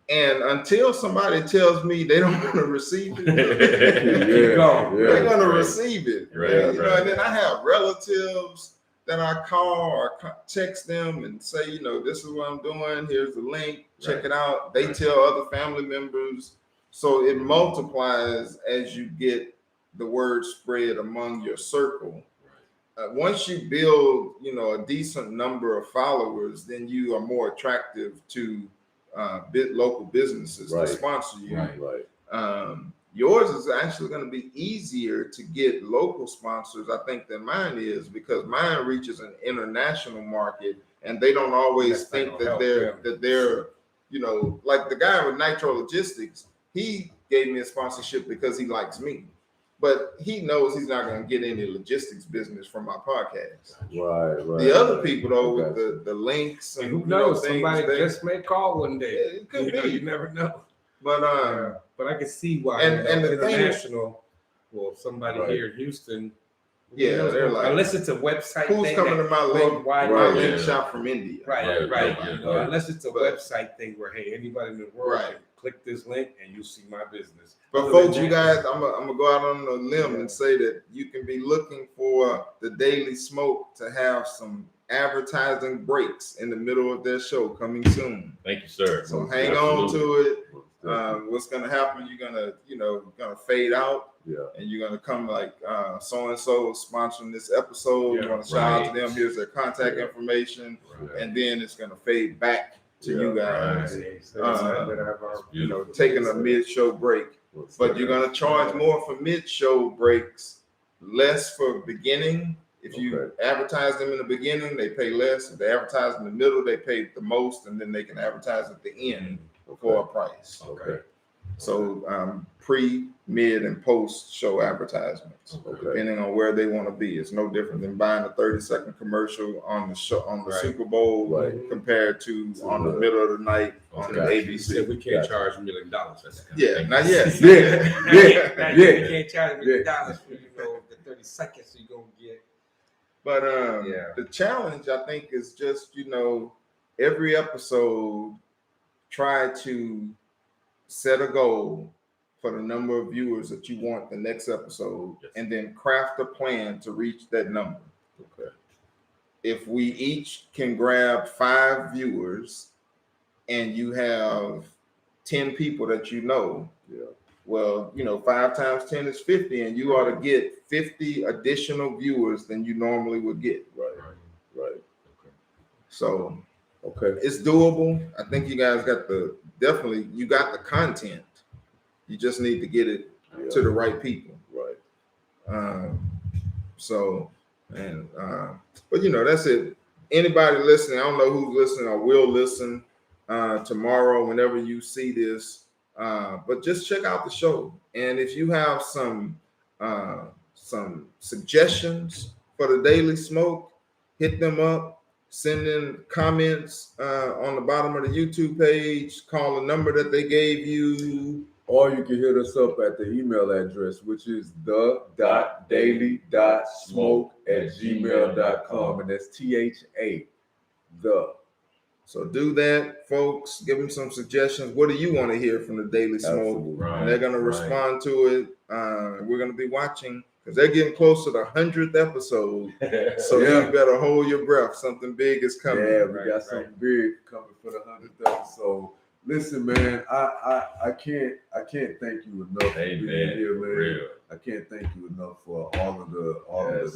And until somebody tells me they don't want to receive it, They're they're going to receive it. Right, You know, and then I have relatives that I call or text them and say, you know, this is what I'm doing. Here's the link. Check it out. They tell other family members. So it multiplies as you get the word spread among your circle. Once you build, you know, a decent number of followers, then you are more attractive to local businesses to sponsor you. Yours is actually going to be easier to get local sponsors, I think, than mine is, because mine reaches an international market, and they don't always think that they're, you know, like the guy with Nitro Logistics. He gave me a sponsorship because he likes me, but he knows he's not going to get any logistics business from my podcast. Right. The other people though, with the links and who knows, somebody just may call one day. It could be. You never know. But I can see why. And the international. Well, somebody here in Houston. They're like, I listen to website. Who's coming to my link? My link shop from India. Right. Unless it's a website thing where, hey, anybody in the world can click this link and you see my business. But folks, you guys, I'm gonna go out on a limb and say that you can be looking for the Daily Smoke to have some advertising breaks in the middle of their show coming soon. Thank you, sir. So hang on to it. What's gonna happen? You're gonna fade out. And you're gonna come like so and so sponsoring this episode. You want to shout out to them. Here's their contact information, and then it's gonna fade back to you guys. Taking a mid-show break, but you're gonna charge more for mid-show breaks, less for beginning. If you advertise them in the beginning, they pay less. If they advertise in the middle, they pay the most, and then they can advertise at the end for a price. So pre, mid, and post show advertisements, depending on where they want to be. It's no different than buying a 30-second commercial on the show on the Super Bowl compared to on the middle of the night on the ABC. We can't charge $1 million. Not yet. You can't charge $1 million for the 30 seconds you're gonna get. But the challenge, I think, is just every episode try to set a goal for the number of viewers that you want the next episode, and then craft a plan to reach that number. If we each can grab 5 viewers and you have 10 people that well, 5 times 10 is 50, and you ought to get 50 additional viewers than you normally would get. Right. So it's doable. I think you guys got you got the content. You just need to get it to the right people. But that's it. Anybody listening, I don't know who's listening or will listen tomorrow whenever you see this, but just check out the show. And if you have some suggestions for the Daily Smoke, hit them up. Send in comments on the bottom of the YouTube page. Call the number that they gave you. Or you can hit us up at the email address, which is the.daily.smoke@gmail.com. And that's THA. So do that, folks. Give them some suggestions. What do you want to hear from the Daily Smoke? And they're going to respond to it. We're going to be watching, because they're getting close to the 100th episode. So you better hold your breath. Something big is coming. Yeah, we got something big coming for the 100th episode. Listen, man, I can't thank you enough for being here, man. I can't thank you enough for all of the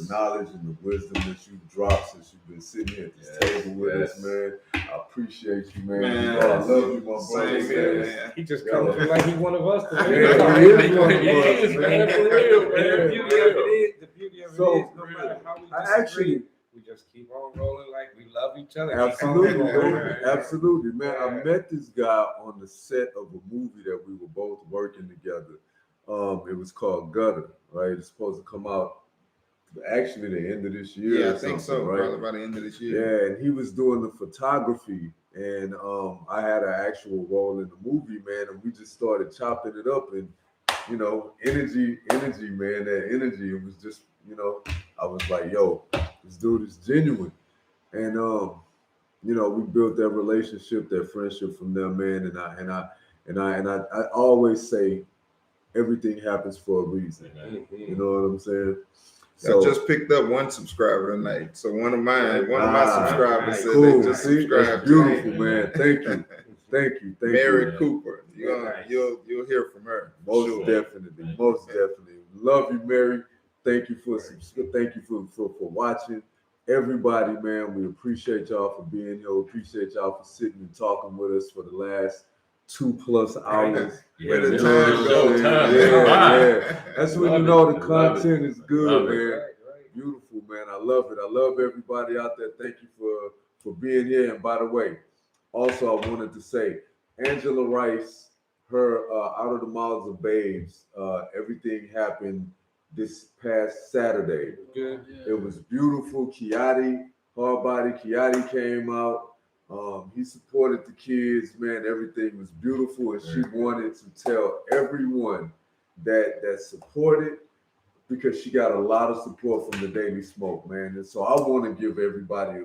knowledge and the wisdom that you've dropped since you've been sitting here at this table with us, man. I appreciate you, man. I love you, my brother. Man. He just comes like he's one of us. He is one of us, man. The beauty of it is, no matter how we disagree, we just keep on rolling like we love each other. Absolutely, man. I met this guy on the set of a movie that we were both working together. It was called Gutter, right? It's supposed to come out actually the end of this year. Yeah, I think so, right? Probably by the end of this year. Yeah, and he was doing the photography, and I had an actual role in the movie, man, and we just started chopping it up, and energy, man, that energy. It was just, I was like, yo, this dude is genuine. And you know, we built that relationship, that friendship from them, man. And I always say everything happens for a reason. You know what I'm saying? I just picked up one subscriber tonight. So one of my subscribers said they just subscribed. That's beautiful, man. Thank you. Thank you. Mary Cooper. You'll hear from her. Most definitely. Most definitely. Love you, Mary. Thank you for watching. Everybody, man, we appreciate y'all for being here. We appreciate y'all for sitting and talking with us for the last 2+ hours. Where the time goes. Yeah. That's when you know the content is good, man. Beautiful, man. I love it. I love everybody out there. Thank you for being here. And by the way, also I wanted to say, Angela Rice, her Out of the Mouths of Babes, everything happened this past Saturday. Good. It was beautiful. Kiati came out. He supported the kids, man. Everything was beautiful, and she wanted to tell everyone that supported, because she got a lot of support from the Daily Smoke, man. And so I want to give everybody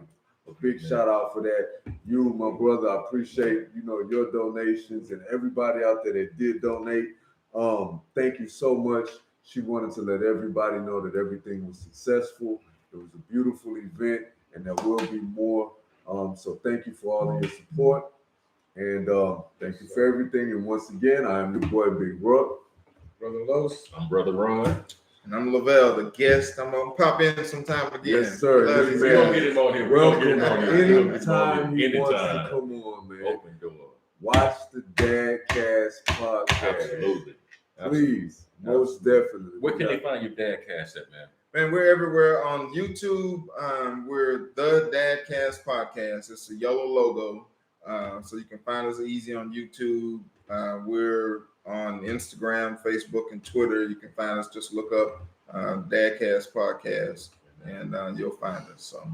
a big shout out for that. You, my brother, I appreciate, you know, your donations, and everybody out there that did donate. Thank you so much. She wanted to let everybody know that everything was successful. It was a beautiful event, and there will be more. So thank you for all of your support, and thank you for everything. And once again, I am your boy Big Ruck, Brother Los. I'm Brother Ron. And I'm Lavelle, the guest. I'm gonna pop in sometime again. Yes, sir. We're gonna get him on here. We're gonna get him on here. Anytime he wants to come on, man. Open door. Watch the Dadcast podcast. Absolutely. Please. Most definitely. Where can they find your Dadcast at, man? Man, we're everywhere on YouTube. We're the Dadcast Podcast. It's a yellow logo, so you can find us easy on YouTube. We're on Instagram, Facebook, and Twitter. You can find us. Just look up Dadcast Podcast, and you'll find us. So,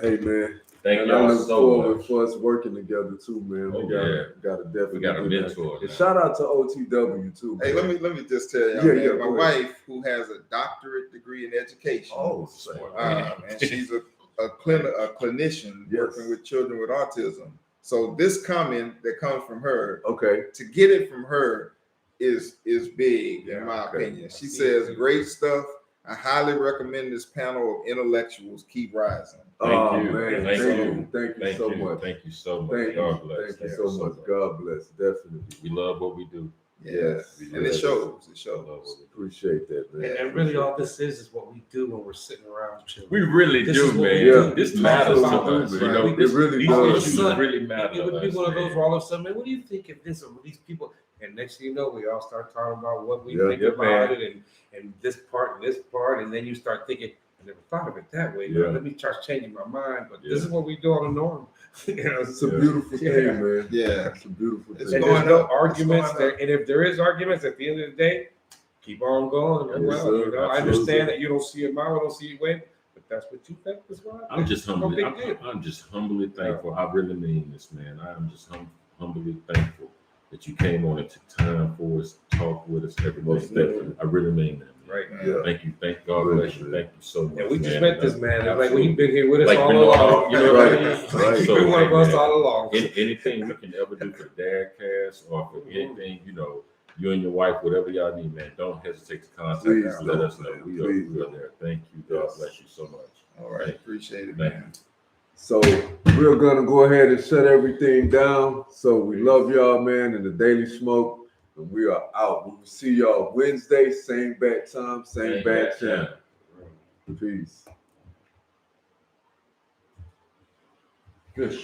hey, man. Thank y'all so much for us working together too, man. We got a mentor. And shout out to OTW too. Hey, man. let me just tell y'all, my wife, who has a doctorate degree in education, and she's a clinician working with children with autism. So this comment that comes from her, to get it from her is big in my opinion. She says great stuff. I highly recommend this panel of intellectuals. Keep rising. Thank you. Man. Thank you so much. Thank you so much. God bless. Thank you so much. God bless. Definitely. We love what we do. Yes. And it shows. It shows. Appreciate that, man. And really all this is what we do when we're sitting around chilling. We really do, man. Yeah. This matters to us. You know, it really does. These issues really matter. It would be one of those where all of a sudden, man, what do you think of this or these people? And next thing you know, we all start talking about what we think about it and this part, and then you start thinking, I never thought of it that way. Let me start changing my mind. But this is what we do on the norm. You know, it's a beautiful thing, man. Yeah, it's a beautiful thing. And there's no arguments there. And if there is arguments at the end of the day, keep on going. Yes, sir. You know, I understand that you don't see a mile, don't see a way, but that's what you think as well. I'm just humbly thankful. I really mean this, man. I am just humbly thankful that you came on and took time for us, talk with us, everything. I really mean that. Right. Yeah. Thank you. Thank God bless you. Thank you so much. Yeah, we just met this man. Like we've been here with us like all along. You know what I mean? Right. He's been one of us all along. Anything we can ever do for Dadcast or for anything, you know, you and your wife, whatever y'all need, man, don't hesitate to contact us. Let us know. We are there. Thank you. God bless you so much. All right. Appreciate it, man. So we're gonna go ahead and shut everything down. So we love y'all, man, and the Daily Smoke. And we are out. We will see y'all Wednesday, same bat time, same bat channel. Peace. Good show.